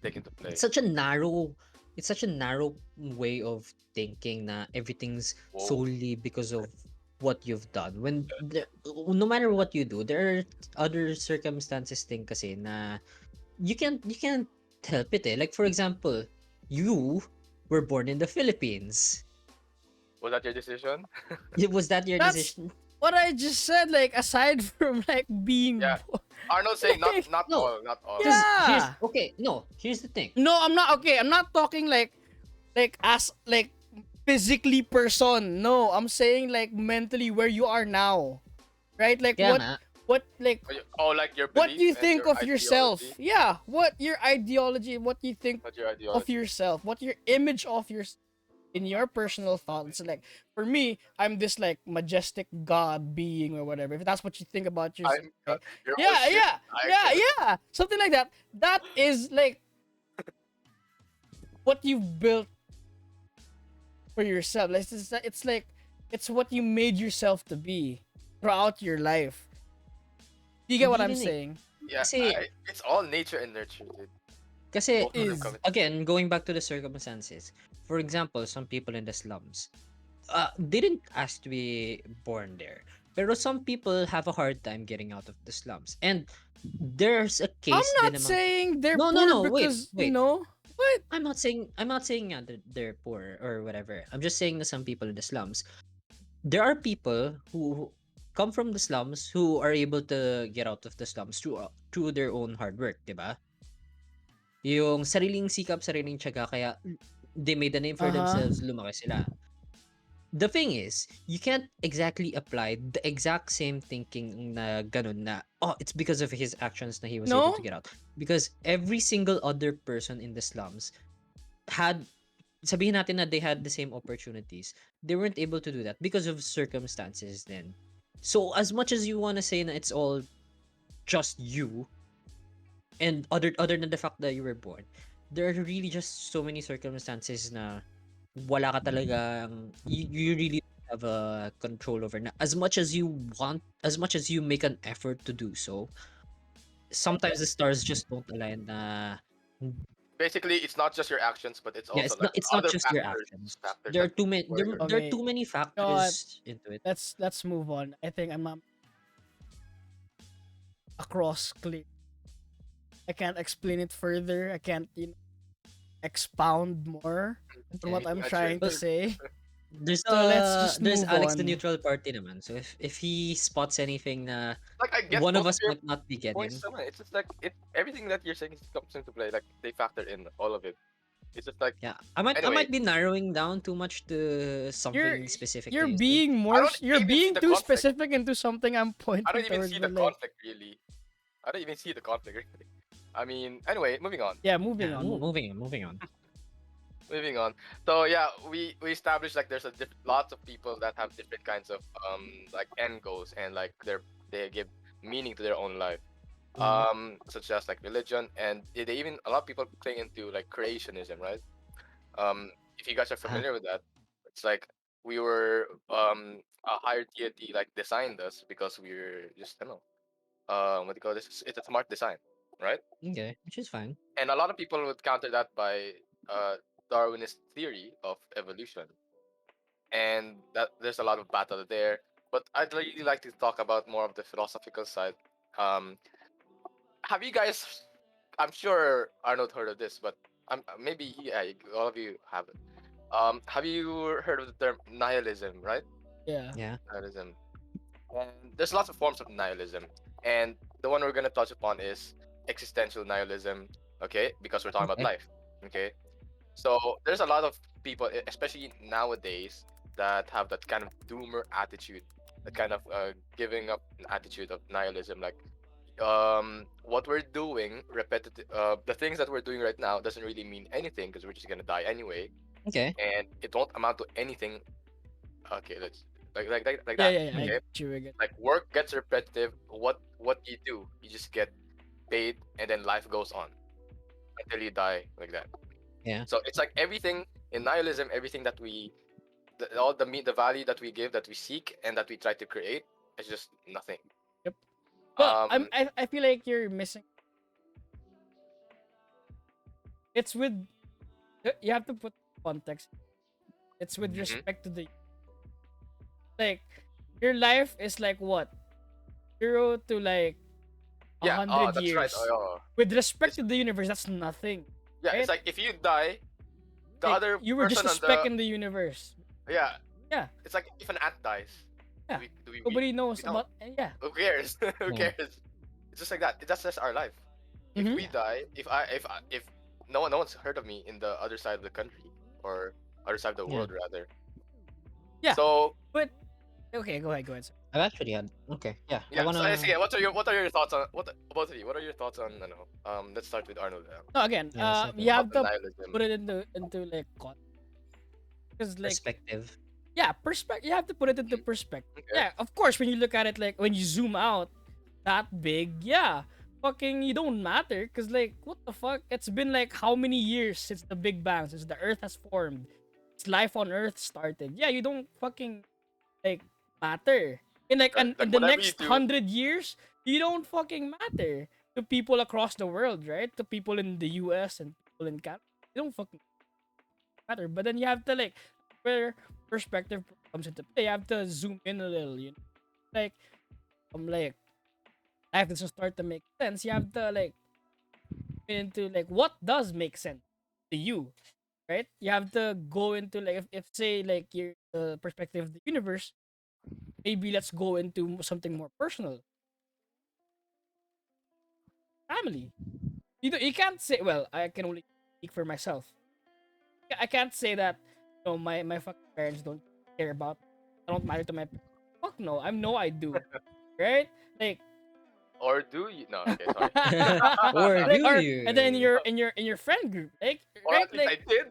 [SPEAKER 3] take into
[SPEAKER 1] it's
[SPEAKER 3] play.
[SPEAKER 1] such a narrow it's such a narrow way of thinking na everything's
[SPEAKER 3] Whoa.
[SPEAKER 1] solely because of what you've done when no matter what you do there are other circumstances din kasi na you can't help it, like for example you were born in the Philippines.
[SPEAKER 3] Was that your decision?
[SPEAKER 1] Was that your
[SPEAKER 2] That's
[SPEAKER 1] decision?
[SPEAKER 2] what I just said. Like aside from like being,
[SPEAKER 3] Yeah, Arnold saying not
[SPEAKER 2] like,
[SPEAKER 3] not
[SPEAKER 1] No,
[SPEAKER 3] all, not all.
[SPEAKER 1] because here's
[SPEAKER 2] yeah.
[SPEAKER 1] okay, no, here's the thing.
[SPEAKER 2] No, I'm not okay. I'm not talking like as like physically person. No, I'm saying like mentally where you are now. Right? Like
[SPEAKER 1] Kaya nga
[SPEAKER 2] what like
[SPEAKER 3] Oh, like your
[SPEAKER 2] what
[SPEAKER 3] belief
[SPEAKER 2] you
[SPEAKER 3] and
[SPEAKER 2] think
[SPEAKER 3] your
[SPEAKER 2] of yourself.
[SPEAKER 3] ideology,
[SPEAKER 2] Yeah, what your ideology, what you think
[SPEAKER 3] not your
[SPEAKER 2] of
[SPEAKER 3] ideology.
[SPEAKER 2] yourself, what your image of your in your personal thoughts. Like for me, I'm this like majestic god being or whatever. If that's what you think about yourself,
[SPEAKER 3] I'm
[SPEAKER 2] right?
[SPEAKER 3] you're all
[SPEAKER 2] Yeah,
[SPEAKER 3] shit.
[SPEAKER 2] yeah,
[SPEAKER 3] I
[SPEAKER 2] yeah, yeah. Something like that. That is like what you've built for yourself. Like, it's like it's what you made yourself to be throughout your life. Do you get what
[SPEAKER 1] hindi
[SPEAKER 2] I'm
[SPEAKER 1] rin eh.
[SPEAKER 2] saying?
[SPEAKER 3] yeah.
[SPEAKER 1] Kasi
[SPEAKER 3] It's all nature and nurture, dude.
[SPEAKER 1] Kasi
[SPEAKER 3] Both of them
[SPEAKER 2] Is
[SPEAKER 3] come into play.
[SPEAKER 1] again, going back to the circumstances. For example, some people in the slums didn't ask to be born there. Pero some people have a hard time getting out of the slums. And there's a
[SPEAKER 2] I'm
[SPEAKER 1] case din
[SPEAKER 2] not
[SPEAKER 1] among
[SPEAKER 2] saying they're
[SPEAKER 1] No, no,
[SPEAKER 2] poor
[SPEAKER 1] no, wait,
[SPEAKER 2] because
[SPEAKER 1] wait.
[SPEAKER 2] what?
[SPEAKER 1] I'm not saying nga that they're poor or whatever. I'm just saying that some people in the slums. There are people who come from the slums who are able to get out of the slums through their own hard work, 'di ba? Yung sariling sikap, sariling tiyaga kaya they made a name for
[SPEAKER 2] Uh huh.
[SPEAKER 1] themselves, lumaki sila. The thing is, you can't exactly apply the exact same thinking na ganun na, oh, it's because of his actions na he was able to
[SPEAKER 2] No,
[SPEAKER 1] get out. Because every single other person in the slums had, sabihin natin na they had the same opportunities. They weren't able to do that because of circumstances then. So as much as you want to say na it's all just you, and other than the fact that you were born, there are really just so many circumstances na wala ka talagang you really have a control over na as much as you want, as much as you make an effort to do so, sometimes the stars just don't align na
[SPEAKER 3] Basically, it's not just your actions, but it's
[SPEAKER 1] yeah,
[SPEAKER 3] also
[SPEAKER 1] it's
[SPEAKER 3] like
[SPEAKER 1] not it's not
[SPEAKER 3] other
[SPEAKER 1] just your actions.
[SPEAKER 3] factors
[SPEAKER 1] There are
[SPEAKER 3] that
[SPEAKER 1] too many
[SPEAKER 3] work on
[SPEAKER 1] there
[SPEAKER 3] you.
[SPEAKER 1] are
[SPEAKER 2] okay.
[SPEAKER 1] too many
[SPEAKER 2] You know what?
[SPEAKER 1] factors into it.
[SPEAKER 2] Let's move on. I think I'm across clear. I can't explain it further. I can't expound more on what
[SPEAKER 1] Okay.
[SPEAKER 2] I'm
[SPEAKER 3] Yeah,
[SPEAKER 2] trying to
[SPEAKER 1] Well,
[SPEAKER 2] say.
[SPEAKER 1] there's
[SPEAKER 2] So let's just
[SPEAKER 1] there's
[SPEAKER 2] move
[SPEAKER 1] Alex the
[SPEAKER 2] on.
[SPEAKER 1] neutral party naman. So if he spots anything na
[SPEAKER 3] like I get
[SPEAKER 1] one of
[SPEAKER 3] both of
[SPEAKER 1] us
[SPEAKER 3] your
[SPEAKER 1] might not be
[SPEAKER 3] points.
[SPEAKER 1] getting,
[SPEAKER 3] Naman. It's just like everything that you're saying comes into play. Like they factor in all of it. It's just like
[SPEAKER 1] yeah, I might
[SPEAKER 3] anyway.
[SPEAKER 1] be narrowing down too much to
[SPEAKER 2] You're
[SPEAKER 1] something specific
[SPEAKER 2] you're
[SPEAKER 1] that you said.
[SPEAKER 2] being
[SPEAKER 3] I
[SPEAKER 2] more
[SPEAKER 3] don't
[SPEAKER 2] you're
[SPEAKER 3] even see
[SPEAKER 2] being
[SPEAKER 3] the
[SPEAKER 2] too
[SPEAKER 3] conflict.
[SPEAKER 2] specific into something I'm
[SPEAKER 3] I don't
[SPEAKER 2] pointing
[SPEAKER 3] even
[SPEAKER 2] towards,
[SPEAKER 3] see the
[SPEAKER 2] but like
[SPEAKER 3] conflict really. I don't even see the conflict really. I mean, anyway, moving on.
[SPEAKER 2] yeah, moving
[SPEAKER 1] Yeah,
[SPEAKER 2] on.
[SPEAKER 1] moving on.
[SPEAKER 3] Moving on. So yeah, we established like there's lots of people that have different kinds of like end goals and like they give meaning to their own life.
[SPEAKER 1] Mhm.
[SPEAKER 3] Such as like religion and they even a lot of people cling into like creationism, right? If you guys are
[SPEAKER 1] Uh-huh.
[SPEAKER 3] familiar with that, it's like we were a higher deity like designed us because we're just I don't know what do you call this? It's a smart design, right?
[SPEAKER 1] Okay, which is fine.
[SPEAKER 3] And a lot of people would counter that by Darwinist theory of evolution, and that there's a lot of battle there. But I'd really like to talk about more of the philosophical side. Um, have you guys? I'm sure Arnold heard of this, but maybe yeah, all of you have it. Have you heard of the term nihilism? Right,
[SPEAKER 2] Yeah.
[SPEAKER 1] Yeah.
[SPEAKER 3] nihilism. And there's lots of forms of nihilism, and the one we're gonna touch upon is existential nihilism. Okay, because we're talking about
[SPEAKER 1] Okay.
[SPEAKER 3] life. Okay, so there's a lot of people, especially nowadays, that have that kind of doomer attitude, that kind of giving up an attitude of nihilism. Like, what we're doing, repetitive, the things that we're doing right now doesn't really mean anything because we're just gonna die anyway,
[SPEAKER 1] Okay.
[SPEAKER 3] and it won't amount to anything. Okay, let's like
[SPEAKER 2] Yeah,
[SPEAKER 3] that.
[SPEAKER 2] yeah, yeah. I
[SPEAKER 1] Mm.
[SPEAKER 3] Okay,
[SPEAKER 2] get you. I get.
[SPEAKER 3] like work gets repetitive. What you do, you just get paid, and then life goes on until you die, like that.
[SPEAKER 1] Yeah.
[SPEAKER 3] So it's like everything in nihilism, everything that all the value that we give, that we seek, and that we try to create, is just nothing.
[SPEAKER 2] Yep. Well,
[SPEAKER 3] Um,
[SPEAKER 2] I feel like you're missing. It's with you have to put context. It's with
[SPEAKER 3] mhm.
[SPEAKER 2] respect to the like your life is like what 0 to like a
[SPEAKER 3] Yeah. Oh,
[SPEAKER 2] hundred
[SPEAKER 3] that's right.
[SPEAKER 2] years.
[SPEAKER 3] Oh,
[SPEAKER 2] With respect
[SPEAKER 3] it's
[SPEAKER 2] to the universe, that's nothing,
[SPEAKER 3] yeah. It's
[SPEAKER 2] right?
[SPEAKER 3] like if you die, the
[SPEAKER 2] Like
[SPEAKER 3] other
[SPEAKER 2] you were just
[SPEAKER 3] person
[SPEAKER 2] a
[SPEAKER 3] on
[SPEAKER 2] speck
[SPEAKER 3] the
[SPEAKER 2] in the universe.
[SPEAKER 3] yeah.
[SPEAKER 2] Yeah,
[SPEAKER 3] It's like if an ant dies,
[SPEAKER 2] yeah.
[SPEAKER 3] do we
[SPEAKER 2] Nobody
[SPEAKER 3] we
[SPEAKER 2] knows
[SPEAKER 3] don't.
[SPEAKER 2] about. Yeah.
[SPEAKER 3] Who cares? Who
[SPEAKER 1] Yeah.
[SPEAKER 3] cares? It's just like that. That's just our life. If
[SPEAKER 2] Mm-hmm.
[SPEAKER 3] we die, if no one's heard of me in the other side of the country, or other side of the
[SPEAKER 1] Yeah.
[SPEAKER 3] world rather.
[SPEAKER 2] Yeah.
[SPEAKER 3] So
[SPEAKER 2] But okay, go ahead. Go ahead. Sir.
[SPEAKER 1] I've actually had. Okay. Yeah. I
[SPEAKER 3] yeah. So
[SPEAKER 1] wanna.
[SPEAKER 3] yeah, what are your thoughts on both of you? What are your thoughts on let's start with Arnold
[SPEAKER 2] No, again,
[SPEAKER 1] Yeah.
[SPEAKER 2] you
[SPEAKER 1] Second.
[SPEAKER 2] have
[SPEAKER 3] about the
[SPEAKER 2] to
[SPEAKER 3] nihilism.
[SPEAKER 2] put it into like because like
[SPEAKER 1] Perspective.
[SPEAKER 2] yeah, perspective. You have to put it into perspective.
[SPEAKER 3] Okay.
[SPEAKER 2] Yeah, of course, when you look at it, like when you zoom out that big, yeah, fucking, you don't matter. Cause like, what the fuck? It's been like how many years since the Big Bang, since the Earth has formed, since life on Earth started. Yeah, you don't fucking like matter. In like, and in
[SPEAKER 3] Like
[SPEAKER 2] the
[SPEAKER 3] whatever you
[SPEAKER 2] next
[SPEAKER 3] do,
[SPEAKER 2] 100 years, you don't fucking matter to people across the world, right? To people in the U.S. and people in Canada, you don't fucking matter. But then you have to like where perspective comes into play. You have to zoom in a little, you know. Like like life doesn't start to make sense. You have to like into like what does make sense to you, right? You have to go into like if say like your perspective of the universe, maybe let's go into something more personal. Family. You can't say well, I can only speak for myself. I can't say that my fucking parents don't care about I don't matter to my fuck no. I do. Right? Like
[SPEAKER 3] or do you? No, okay, sorry.
[SPEAKER 1] Or
[SPEAKER 2] like,
[SPEAKER 1] do
[SPEAKER 2] or and then
[SPEAKER 1] you?
[SPEAKER 2] in your friend group, like
[SPEAKER 3] Or
[SPEAKER 2] right,
[SPEAKER 3] at least I
[SPEAKER 2] like
[SPEAKER 3] did.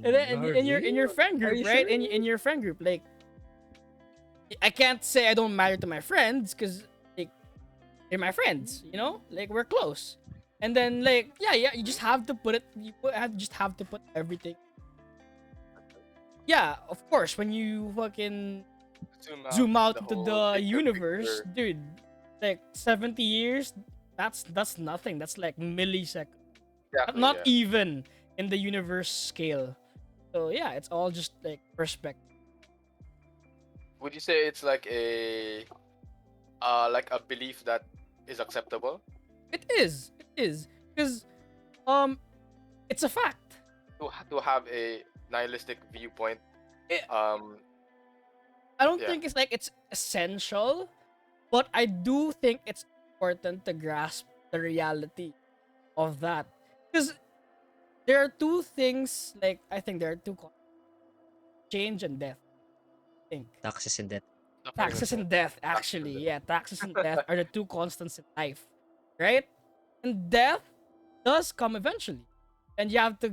[SPEAKER 2] and then in your friend
[SPEAKER 1] Are
[SPEAKER 2] group,
[SPEAKER 1] you
[SPEAKER 2] right?
[SPEAKER 1] sure?
[SPEAKER 2] In your friend group, like I can't say I don't matter to my friends because like they're my friends, you know, like we're close. And then like yeah, you just have to put it. Just have to put everything. Yeah, of course. When you fucking zoom out
[SPEAKER 3] the
[SPEAKER 2] into
[SPEAKER 3] whole
[SPEAKER 2] the
[SPEAKER 3] bigger
[SPEAKER 2] universe,
[SPEAKER 3] picture.
[SPEAKER 2] dude, like 70 years, that's nothing. That's like milliseconds.
[SPEAKER 3] Exactly,
[SPEAKER 2] Not
[SPEAKER 3] yeah.
[SPEAKER 2] even in the universe scale. So yeah, it's all just like perspective.
[SPEAKER 3] Would you say it's like a belief that is acceptable
[SPEAKER 2] It is. It is. Because um it's a fact.
[SPEAKER 3] to have a nihilistic viewpoint?
[SPEAKER 2] It,
[SPEAKER 3] Um,
[SPEAKER 2] I don't
[SPEAKER 3] yeah.
[SPEAKER 2] think it's like it's essential, but I do think it's important to grasp the reality of that. Because there are two things, like I think there are two change and death. I think
[SPEAKER 1] Taxes and debt.
[SPEAKER 2] taxes and death actually, yeah, taxes and death are the two constants in life, right? And death does come eventually, and you have to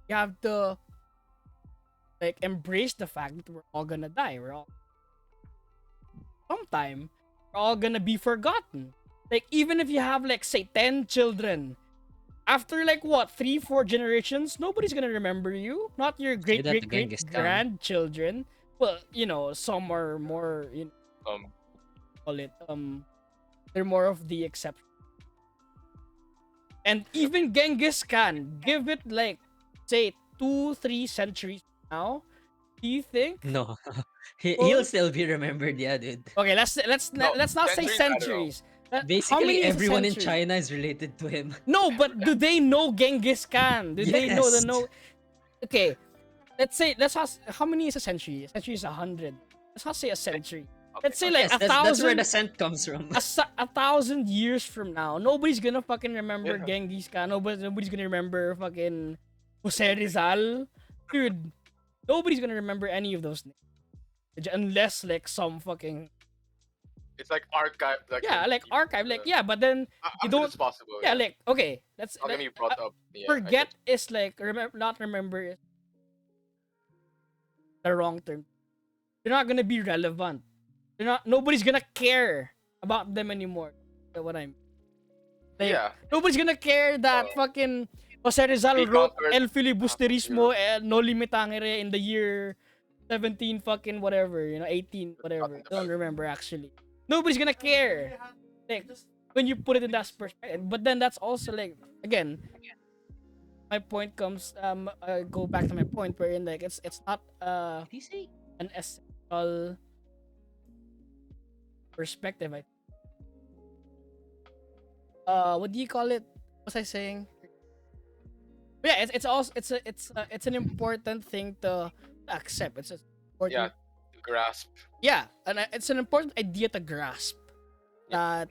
[SPEAKER 2] you have to like embrace the fact that we're all gonna die. We're all sometime we're all gonna be forgotten. Like even if you have like say 10 children, after like what 3-4 generations, nobody's gonna remember you. Not your
[SPEAKER 1] Say
[SPEAKER 2] great
[SPEAKER 1] that to
[SPEAKER 2] great great
[SPEAKER 1] Genghis Khan.
[SPEAKER 2] grandchildren. Well, some are more
[SPEAKER 3] Um,
[SPEAKER 2] call it they're more of the exception. And even Genghis Khan, give it like say 2-3 centuries now. Do you think?
[SPEAKER 1] No. He'll
[SPEAKER 2] Well,
[SPEAKER 1] still be remembered, yeah, dude.
[SPEAKER 2] okay,
[SPEAKER 3] no,
[SPEAKER 2] let's not say
[SPEAKER 3] centuries, I don't know.
[SPEAKER 2] centuries. How
[SPEAKER 1] Basically,
[SPEAKER 2] many is a
[SPEAKER 1] everyone in
[SPEAKER 2] century?
[SPEAKER 1] China is related to him.
[SPEAKER 2] No, but do they know Genghis Khan? Do they know the
[SPEAKER 1] Yes.
[SPEAKER 2] no? Okay, let's say how many is a century? A century is 100. Let's not say a century. let's say
[SPEAKER 3] Okay.
[SPEAKER 2] like
[SPEAKER 1] Yes, that's where the
[SPEAKER 2] 1,000
[SPEAKER 1] scent comes from.
[SPEAKER 2] 1,000 years from now, nobody's gonna fucking remember
[SPEAKER 3] Yeah.
[SPEAKER 2] Genghis Khan. Nobody's gonna remember fucking Jose Rizal, dude. Nobody's gonna remember any of those names unless like some fucking
[SPEAKER 3] It's like archive, like
[SPEAKER 2] yeah, like archive, like yeah. But then you
[SPEAKER 3] as much
[SPEAKER 2] don't
[SPEAKER 3] as possible.
[SPEAKER 2] yeah,
[SPEAKER 3] Yeah.
[SPEAKER 2] like okay, let's
[SPEAKER 3] How can
[SPEAKER 2] like,
[SPEAKER 3] you brought up? Yeah, I
[SPEAKER 2] forget
[SPEAKER 3] get.
[SPEAKER 2] is like remember not remember is the wrong term. They're not gonna be relevant. They're not. Nobody's gonna care about them anymore. You know what I mean? Like
[SPEAKER 3] Yeah.
[SPEAKER 2] nobody's gonna care that fucking Jose Rizal
[SPEAKER 3] He
[SPEAKER 2] wrote
[SPEAKER 3] conquered
[SPEAKER 2] El
[SPEAKER 3] half of
[SPEAKER 2] Filibusterismo
[SPEAKER 3] Europe.
[SPEAKER 2] No Limitangere in the year 17 fucking whatever, 18 whatever.
[SPEAKER 3] Nothing
[SPEAKER 2] Don't
[SPEAKER 3] about it.
[SPEAKER 2] remember actually. Nobody's gonna care. Like when you put it in that perspective. But then that's also like again, my point comes go back to my point wherein like it's not
[SPEAKER 1] Did you say?
[SPEAKER 2] an essential perspective. What do you call it? What was I saying? But yeah, it's also it's an important thing to accept. It's
[SPEAKER 3] Yeah.
[SPEAKER 2] important.
[SPEAKER 3] To grasp.
[SPEAKER 2] Yeah, and it's an important idea to grasp that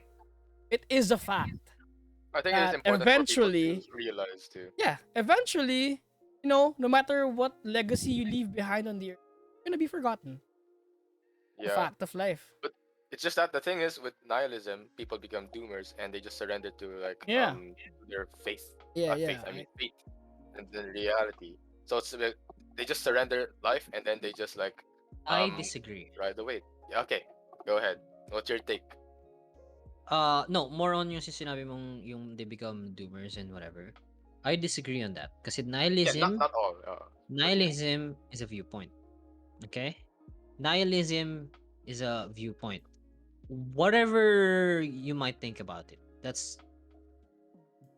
[SPEAKER 2] it is a fact
[SPEAKER 3] I think it is
[SPEAKER 2] that
[SPEAKER 3] important for people
[SPEAKER 2] eventually,
[SPEAKER 3] to realize too.
[SPEAKER 2] yeah, eventually, no matter what legacy you leave behind on the earth, you're gonna be forgotten. A
[SPEAKER 3] Yeah.
[SPEAKER 2] fact of life.
[SPEAKER 3] But it's just that the thing is with nihilism, people become doomers and they just surrender to like
[SPEAKER 2] Yeah.
[SPEAKER 3] their faith.
[SPEAKER 2] Yeah,
[SPEAKER 3] Faith.
[SPEAKER 2] yeah.
[SPEAKER 3] I mean faith and then reality. So it's like they just surrender life and then they just like
[SPEAKER 1] I disagree.
[SPEAKER 3] ride the wave. Yeah, okay, go ahead. What's your take?
[SPEAKER 1] No, more on yung sinabi mong yung they become doomers and whatever. I disagree on that. Kasi
[SPEAKER 3] Yeah, not all.
[SPEAKER 1] nihilism is a viewpoint. Okay? Nihilism is a viewpoint. Whatever you might think about it, that's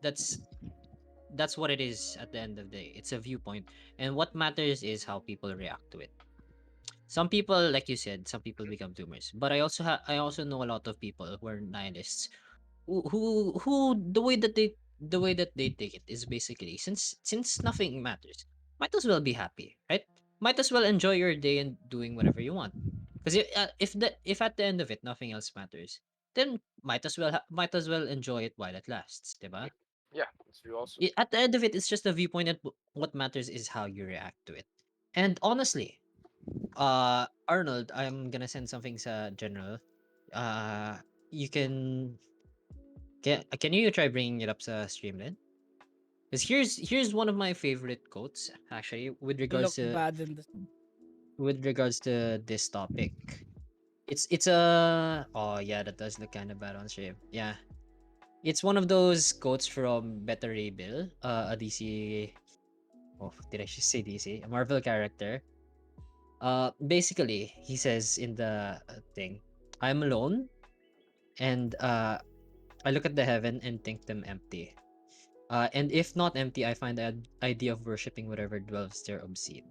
[SPEAKER 1] that's what it is at the end of the day. It's a viewpoint, and what matters is how people react to it. Some people, like you said, some people become doomers, but I also know a lot of people who are nihilists who the way that they take it is basically since nothing matters, might as well be happy, right? Might as well enjoy your day and doing whatever you want. Because if at the end of it nothing else matters, then might as well enjoy it while it lasts, diba?
[SPEAKER 3] Yeah, it's true also.
[SPEAKER 1] At the end of it, it's just a viewpoint, and what matters is how you react to it. And honestly, Arnold, I'm gonna send something sa general. Uh, you can you try bringing it up sa Streamlit? Because here's one of my favorite quotes actually
[SPEAKER 2] Look bad in this.
[SPEAKER 1] with regards to this topic. It's a oh yeah, that does look kind of bad on stream. Yeah, it's one of those quotes from Beta Ray Bill, a DC. Oh, did I just say DC? A Marvel character. Basically, he says in the thing, "I'm alone, and I look at the heaven and think them empty. And if not empty, I find the idea of worshipping whatever dwells there obscene."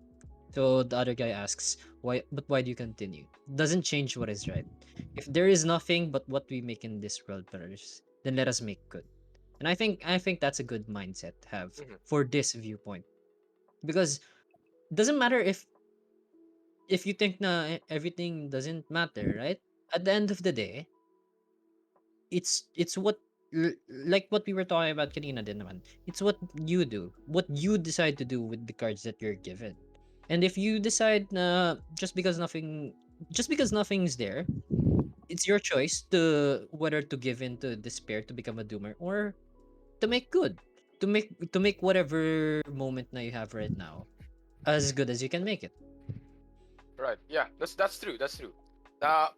[SPEAKER 1] So the other guy asks, "Why? But why do you continue? Doesn't change what is right. If there is nothing but what we make in this world matters, then let us make good." And I think that's a good mindset to have
[SPEAKER 3] Mhm.
[SPEAKER 1] for this viewpoint, because it doesn't matter if you think na everything doesn't matter, right? At the end of the day, it's what like what we were talking about kanina din naman. It's what you do, what you decide to do with the cards that you're given. And if you decide na just because nothing's there, it's your choice to whether to give in to despair to become a doomer or to make good, to make whatever moment na you have right now as good as you can make it.
[SPEAKER 3] Right. Yeah, that's true. That's true. Now,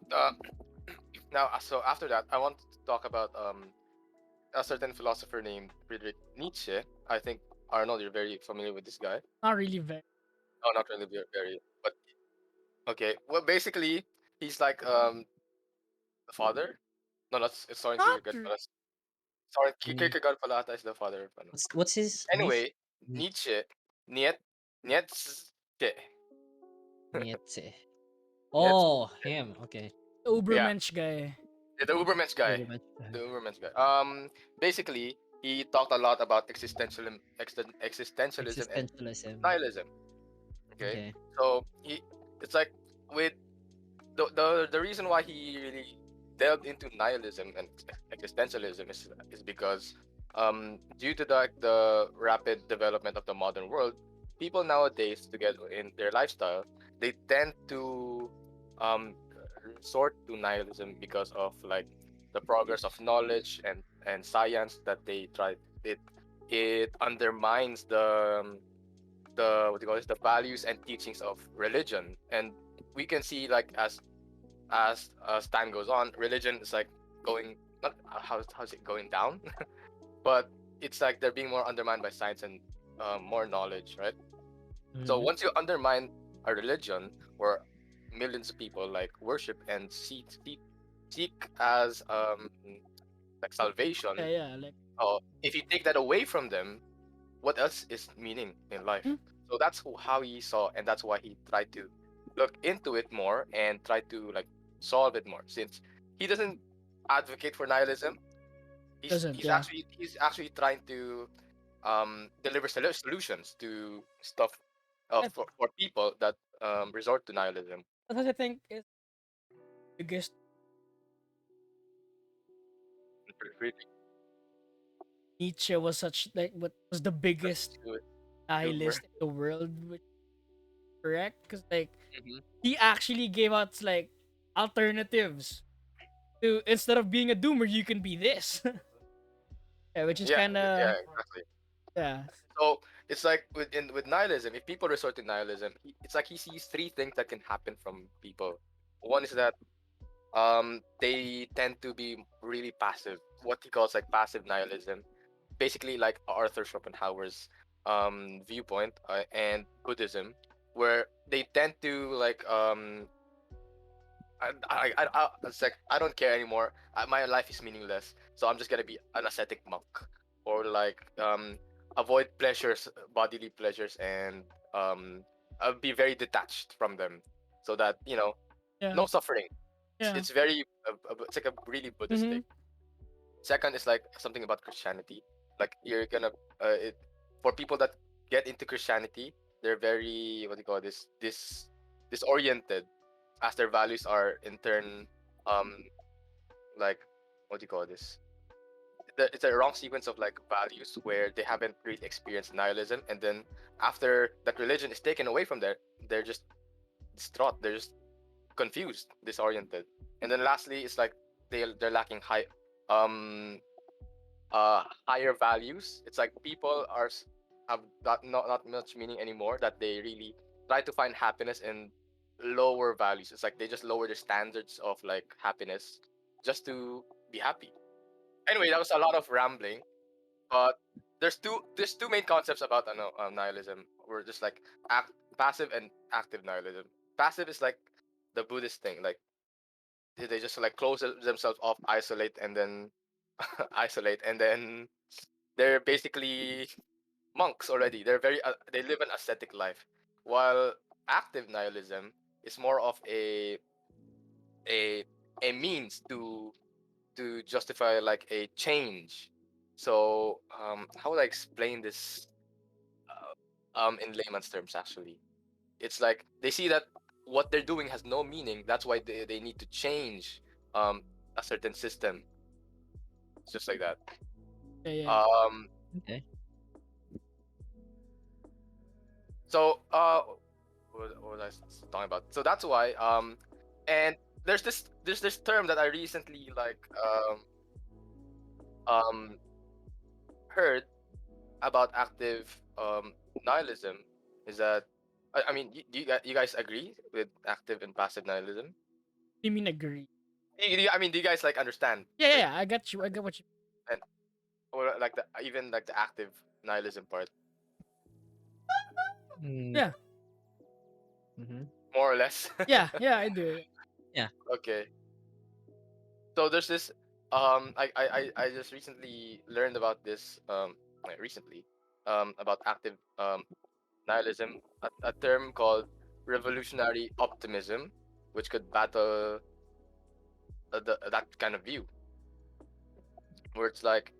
[SPEAKER 3] so after that, I want to talk about a certain philosopher named Friedrich Nietzsche. I think Arnold, you're very familiar with this guy.
[SPEAKER 2] Not really very.
[SPEAKER 3] Oh, not really very, but okay. Well, basically, he's like the father. No, that's it's starting to
[SPEAKER 2] Not
[SPEAKER 3] get.
[SPEAKER 2] r-
[SPEAKER 3] Sorry,
[SPEAKER 1] Mm,
[SPEAKER 3] Kierkegaard pala is the father of ano.
[SPEAKER 1] what's his niche?
[SPEAKER 3] Anyway, Nietzsche, Nietzsche.
[SPEAKER 1] Nietzsche.
[SPEAKER 3] Nietzsche.
[SPEAKER 1] Oh, him. Okay.
[SPEAKER 2] the
[SPEAKER 3] Yeah,
[SPEAKER 2] Ubermensch guy.
[SPEAKER 3] the Ubermensch guy.
[SPEAKER 1] Very much.
[SPEAKER 3] The Ubermensch guy. Basically, he talked a lot about existentialism and
[SPEAKER 1] Existentialism.
[SPEAKER 3] nihilism. Okay,
[SPEAKER 1] Okay.
[SPEAKER 3] so it's like with the reason why he really delved into nihilism and existentialism is because due to the rapid development of the modern world, people nowadays to get in their lifestyle, they tend to um resort to nihilism because of like the progress of knowledge and science that they try. It undermines the what do you call this, the values and teachings of religion. And we can see like as time goes on, religion is like going, not how's it going down, but it's like they're being more undermined by science and more knowledge, right? So
[SPEAKER 1] Mhm.
[SPEAKER 3] once you undermine a religion where millions of people like worship and seek as like
[SPEAKER 2] Yeah,
[SPEAKER 3] salvation,
[SPEAKER 2] yeah. Like,
[SPEAKER 3] if you take that away from them, what else is meaning in life?
[SPEAKER 2] hmm,
[SPEAKER 3] So that's how he saw, and that's why he tried to look into it more and try to like solve it more. Since he doesn't advocate for nihilism,
[SPEAKER 2] doesn't. Yeah,
[SPEAKER 3] he's actually trying to deliver solutions to stuff
[SPEAKER 2] that's
[SPEAKER 3] for people that resort to nihilism.
[SPEAKER 2] what I think is the biggest.
[SPEAKER 3] Really,
[SPEAKER 2] Nietzsche was such like what was the biggest
[SPEAKER 3] to it, humor.
[SPEAKER 2] nihilist in the world, which is correct because like
[SPEAKER 3] Hmm.
[SPEAKER 2] he actually gave out like alternatives to instead of being a doomer, you can be this. Yeah, which is
[SPEAKER 3] Yeah,
[SPEAKER 2] kind
[SPEAKER 3] yeah,
[SPEAKER 2] of
[SPEAKER 3] exactly.
[SPEAKER 2] yeah.
[SPEAKER 3] So it's like with nihilism, if people resort to nihilism, it's like he sees three things that can happen from people. One is that they tend to be really passive, what he calls like passive nihilism, basically like Arthur Schopenhauer's viewpoint, and Buddhism, where they tend to like it's like I don't care anymore. My life is meaningless, so I'm just gonna be an ascetic monk, or like avoid pleasures, bodily pleasures, and I'll be very detached from them, so that
[SPEAKER 2] Yeah,
[SPEAKER 3] no suffering.
[SPEAKER 2] yeah.
[SPEAKER 3] It's very it's like a really
[SPEAKER 2] Mm-hmm.
[SPEAKER 3] Buddhistic. Second is like something about Christianity. Like you're gonna it for people that get into Christianity, they're very what do you call this disoriented, as their values are in turn um like what do you call this? It's a wrong sequence of like values where they haven't really experienced nihilism, and then after that religion is taken away from there, they're just distraught. They're just confused, disoriented. And then lastly, it's like they're lacking um higher values. It's like people have not much meaning anymore, that they really try to find happiness in lower values. It's like they just lower their standards of like happiness just to be happy. Anyway, that was a lot of rambling, but there's two main concepts about nihilism. We're just like passive and active nihilism. Passive is like the Buddhist thing, like they just like close themselves off, isolate, and then isolate, and then they're basically monks already. They live an ascetic life, while active nihilism is more of a a means to justify like a change. So how would I explain this in layman's terms? Actually, it's like they see that what they're doing has no meaning. That's why they need to change um a certain system. It's just like that.
[SPEAKER 2] Yeah, yeah.
[SPEAKER 3] Um,
[SPEAKER 1] Okay.
[SPEAKER 3] so what was I talking about? So that's why and there's this term that I recently like um heard about active nihilism, is that I mean, do you guys agree with active and passive nihilism?
[SPEAKER 2] You mean agree?
[SPEAKER 3] I mean, do you guys like understand
[SPEAKER 2] Yeah, yeah,
[SPEAKER 3] like
[SPEAKER 2] yeah. I got you. I got what you.
[SPEAKER 3] and or like the even like the active nihilism part,
[SPEAKER 1] Mm,
[SPEAKER 2] Yeah,
[SPEAKER 1] mhm.
[SPEAKER 3] more or less?
[SPEAKER 2] yeah, yeah. I do.
[SPEAKER 1] Yeah.
[SPEAKER 3] Okay. So there's this I just recently learned about this recently about active nihilism, a term called revolutionary optimism, which could battle that kind of view, where it's like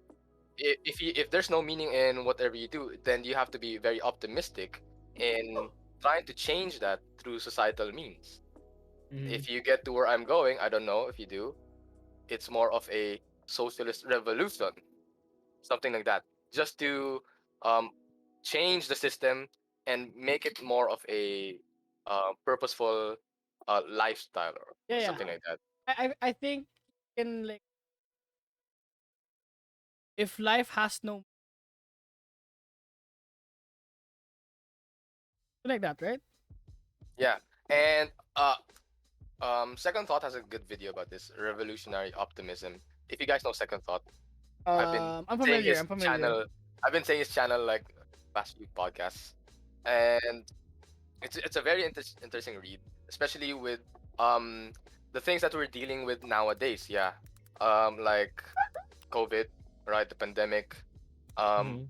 [SPEAKER 3] if there's no meaning in whatever you do, then you have to be very optimistic in trying to change that through societal means.
[SPEAKER 1] Mhm.
[SPEAKER 3] If you get to where I'm going, I don't know if you do. It's more of a socialist revolution, something like that, just to um, change the system and make it more of a purposeful lifestyle or
[SPEAKER 2] Yeah, yeah.
[SPEAKER 3] something like that.
[SPEAKER 2] I think in like if life has no like that, right?
[SPEAKER 3] Yeah, and Second Thought has a good video about this revolutionary optimism. If you guys know Second Thought, I've been
[SPEAKER 2] I'm
[SPEAKER 3] saying
[SPEAKER 2] familiar.
[SPEAKER 3] his
[SPEAKER 2] I'm familiar.
[SPEAKER 3] channel. I've been saying his channel like past few podcasts, and it's a very interesting read, especially with um the things that we're dealing with nowadays. Yeah, like COVID, right? The pandemic, um,
[SPEAKER 1] Mhm.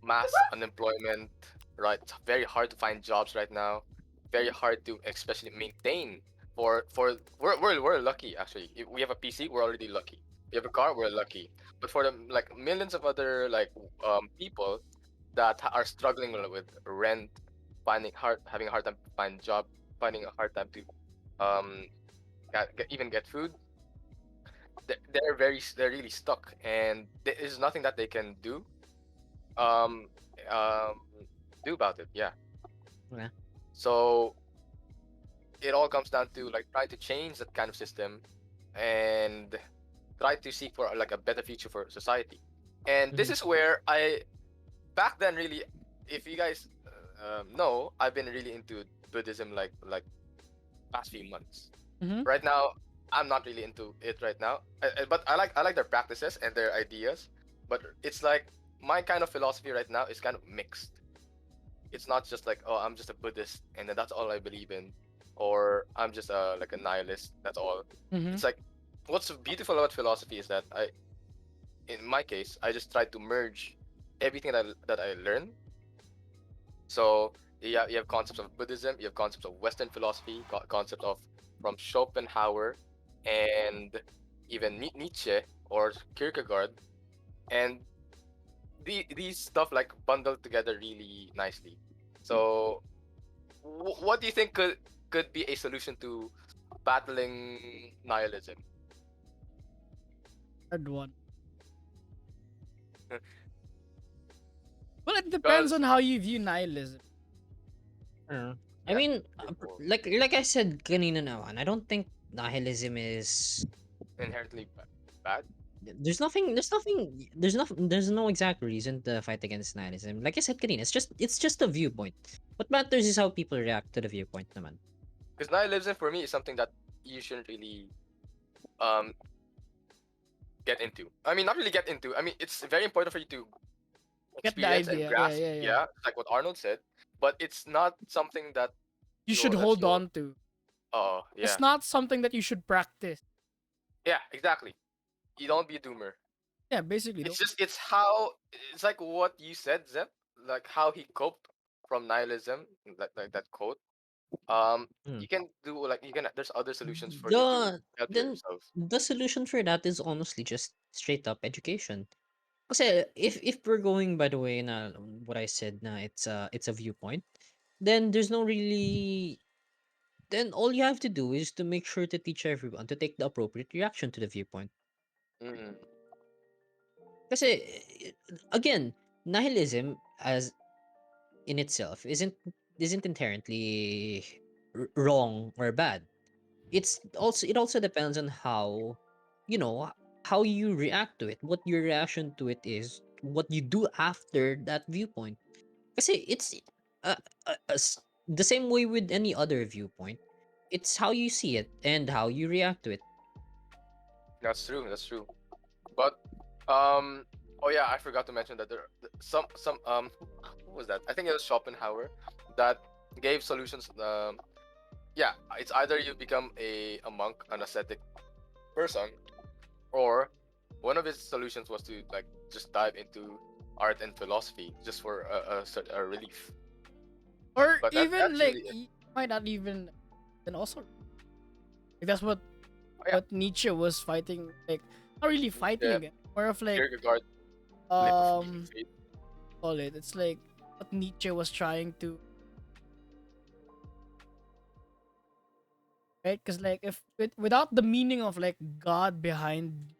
[SPEAKER 3] mass unemployment, right? It's very hard to find jobs right now. Very hard to especially maintain. We're lucky actually. If we have a PC, we're already lucky. We have a car, we're lucky. But for the like millions of other like people that are struggling with rent, having a hard time to find job, finding a hard time to um even get food. They're really stuck, and there is nothing that they can um um do about it. Yeah.
[SPEAKER 1] Yeah.
[SPEAKER 3] So it all comes down to like try to change that kind of system and try to seek for like a better future for society. And this
[SPEAKER 1] Mhm.
[SPEAKER 3] is where I back then really, if you guys know, I've been really into Buddhism like past few months.
[SPEAKER 2] Mm-hmm.
[SPEAKER 3] Right now, I'm not really into it right now, but I like their practices and their ideas. But it's like my kind of philosophy right now is kind of mixed. It's not just like, oh, I'm just a Buddhist and then that's all I believe in, or I'm just like a nihilist. That's all.
[SPEAKER 2] Mm-hmm.
[SPEAKER 3] It's like what's beautiful about philosophy is that in my case, I just try to merge everything that I learn. So you have concepts of Buddhism, you have concepts of Western philosophy, concepts of from Schopenhauer, and even Nietzsche or Kierkegaard, and these stuff like bundled together really nicely. So what do you think could be a solution to battling nihilism?
[SPEAKER 2] Hard one. Well, it depends
[SPEAKER 3] Because
[SPEAKER 2] on how you view nihilism.
[SPEAKER 1] Uh, I
[SPEAKER 3] yeah,
[SPEAKER 1] mean,
[SPEAKER 3] before
[SPEAKER 1] like I said kanina naman, I don't think nihilism is
[SPEAKER 3] inherently bad.
[SPEAKER 1] there's no exact reason to fight against nihilism. Like I said kanina, it's just a viewpoint. What matters is how people react to the viewpoint naman.
[SPEAKER 3] Because nihilism for me is something that you shouldn't really um get into. I mean, not really get into. I mean, it's very important for you to
[SPEAKER 2] Get the
[SPEAKER 3] experience and
[SPEAKER 2] idea. Yeah,
[SPEAKER 3] grasp.
[SPEAKER 2] yeah, yeah.
[SPEAKER 3] Yeah, like what Arnold said. But it's not something that
[SPEAKER 2] You should hold
[SPEAKER 3] you'll.
[SPEAKER 2] on to.
[SPEAKER 3] Oh
[SPEAKER 2] It's
[SPEAKER 3] yeah,
[SPEAKER 2] not something that you should practice.
[SPEAKER 3] yeah, exactly. You don't be a doomer.
[SPEAKER 2] Yeah, basically.
[SPEAKER 3] It's
[SPEAKER 2] Don't.
[SPEAKER 3] just it's like what you said, Zep. Like how he coped from nihilism, like that quote.
[SPEAKER 1] Hmm.
[SPEAKER 3] You can do like you can. There's other solutions for you to
[SPEAKER 1] The
[SPEAKER 3] help
[SPEAKER 1] then
[SPEAKER 3] yourself.
[SPEAKER 1] the solution for that is honestly just straight up education. Kasi if we're going by the way na what I said na it's a viewpoint, then there's no really then all you have to do is to make sure to teach everyone to take the appropriate reaction to the viewpoint.
[SPEAKER 3] Mm,
[SPEAKER 1] Kasi again, nihilism as in itself isn't inherently wrong or bad. It also depends on how you know how you react to it, what your reaction to it is, what you do after that viewpoint. Kasi it's the same way with any other viewpoint. It's how you see it and how you react to it.
[SPEAKER 3] that's true. That's true. But um, oh yeah, I forgot to mention that some what was that? I think it was Schopenhauer that gave solutions. Yeah, it's either you become a monk, an ascetic person, or one of his solutions was to like just dive into art and philosophy just for a relief.
[SPEAKER 2] Or
[SPEAKER 3] But
[SPEAKER 2] even
[SPEAKER 3] that's
[SPEAKER 2] like
[SPEAKER 3] really it.
[SPEAKER 2] might not even. And also, like, that's
[SPEAKER 3] Oh yeah,
[SPEAKER 2] what Nietzsche was fighting. Like, not really fighting
[SPEAKER 3] Nietzsche,
[SPEAKER 2] again. More of like
[SPEAKER 3] Kierkegaard, leap of
[SPEAKER 2] um,
[SPEAKER 3] faith.
[SPEAKER 2] call it. It's like what Nietzsche was trying to right? Because like if without the meaning of like God behind,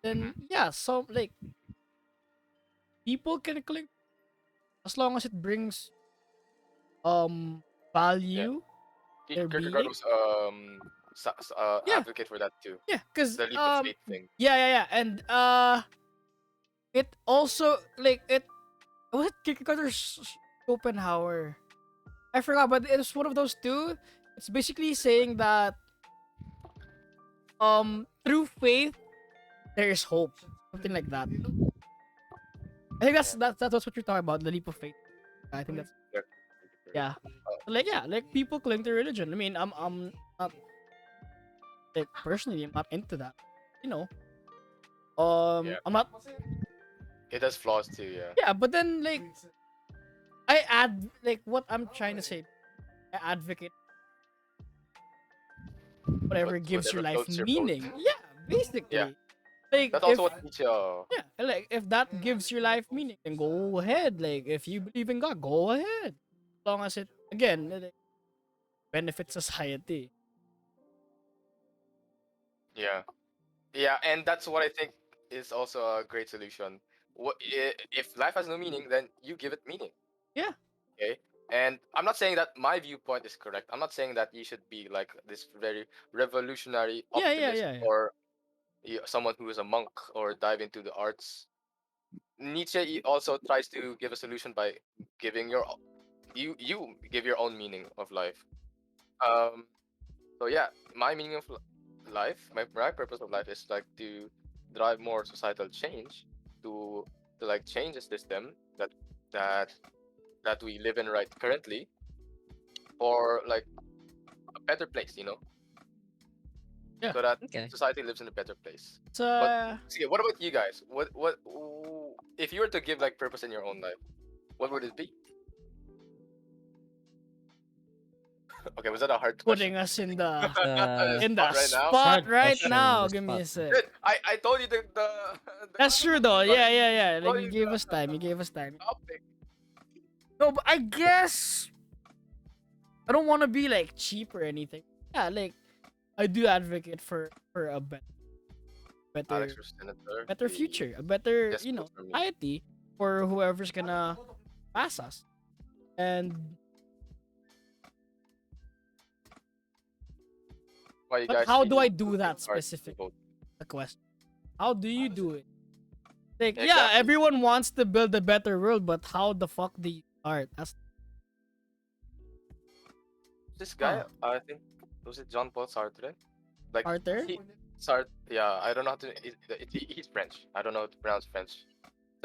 [SPEAKER 2] then
[SPEAKER 3] Mhm.
[SPEAKER 2] yeah, so like people can cling as long as it brings
[SPEAKER 3] Yeah.
[SPEAKER 2] value their
[SPEAKER 3] Kierkegaard
[SPEAKER 2] being.
[SPEAKER 3] was
[SPEAKER 2] Yeah,
[SPEAKER 3] advocate for that too.
[SPEAKER 2] yeah, because
[SPEAKER 3] The leap of faith thing.
[SPEAKER 2] yeah, and it also like it was it Kierkegaard or Schopenhauer? I forgot, but it's one of those two. It's basically saying that through faith there is hope, something like that. I think
[SPEAKER 3] Yeah.
[SPEAKER 2] that's what you're talking about, the leap of faith. I think that's
[SPEAKER 3] Yeah.
[SPEAKER 2] yeah. Like yeah, like people cling to religion. I mean, I'm not like personally, I'm not into that. You know,
[SPEAKER 3] Yeah.
[SPEAKER 2] I'm not.
[SPEAKER 3] It has flaws too. Yeah.
[SPEAKER 2] Yeah, but then like I add like what I'm trying to say. I advocate whatever gives your
[SPEAKER 3] Whatever
[SPEAKER 2] life
[SPEAKER 3] floats your boat.
[SPEAKER 2] meaning. Yeah,
[SPEAKER 3] Yeah.
[SPEAKER 2] basically. Like
[SPEAKER 3] That's
[SPEAKER 2] if
[SPEAKER 3] also what Nietzsche.
[SPEAKER 2] yeah, like if that gives your life meaning, then go ahead. Like if you believe in God, go ahead. As long as it again like, benefits society.
[SPEAKER 3] Yeah. Yeah, and that's what I think is also a great solution. If life has no meaning, then you give it meaning.
[SPEAKER 2] Yeah.
[SPEAKER 3] Okay. And I'm not saying that my viewpoint is correct. I'm not saying that you should be like this very revolutionary optimist
[SPEAKER 2] Yeah.
[SPEAKER 3] or someone who is a monk or dive into the arts. Nietzsche also tries to give a solution by giving you give your own meaning of life. Um. So yeah, my meaning of life, my purpose of life is like to drive more societal change, to like change the system that that we live in right currently, for like a better place,
[SPEAKER 2] Yeah.
[SPEAKER 3] so that
[SPEAKER 1] Okay.
[SPEAKER 3] society lives in a better place.
[SPEAKER 2] It's
[SPEAKER 3] But see, what about you guys? If you were to give like purpose in your own life, what would it be? Okay, was that a hard question?
[SPEAKER 2] putting us in the
[SPEAKER 3] The
[SPEAKER 1] Uh,
[SPEAKER 2] in the
[SPEAKER 3] spot right now.
[SPEAKER 2] spot
[SPEAKER 1] hard
[SPEAKER 2] right
[SPEAKER 1] question.
[SPEAKER 2] now.
[SPEAKER 1] The
[SPEAKER 2] Give me
[SPEAKER 1] spot.
[SPEAKER 2] a sec.
[SPEAKER 3] Dude, I told you the
[SPEAKER 2] That's true though. Yeah. Like
[SPEAKER 3] told
[SPEAKER 2] you
[SPEAKER 3] you
[SPEAKER 2] gave us time. You gave us time.
[SPEAKER 3] topic.
[SPEAKER 2] No, but I guess I don't want to be like cheap or anything. Yeah, like I do advocate for a
[SPEAKER 3] Alex
[SPEAKER 2] better
[SPEAKER 3] for senator.
[SPEAKER 2] better future, a better
[SPEAKER 3] Yes, vote for me.
[SPEAKER 2] society for whoever's gonna pass us. And
[SPEAKER 3] Why you
[SPEAKER 2] but
[SPEAKER 3] guys
[SPEAKER 2] how do
[SPEAKER 3] feel
[SPEAKER 2] I do that
[SPEAKER 3] it's hard to
[SPEAKER 2] specific?
[SPEAKER 3] vote?
[SPEAKER 2] The question. How do you do it? Like yeah,
[SPEAKER 3] Exactly.
[SPEAKER 2] everyone wants to build a better world, but how the fuck do you start? That's
[SPEAKER 3] This guy,
[SPEAKER 2] huh.
[SPEAKER 3] I think, was it John Paul Sartre? Like
[SPEAKER 2] Arthur?
[SPEAKER 3] he Sartre. Yeah, I don't know how to. He's French. I don't know how to pronounce French.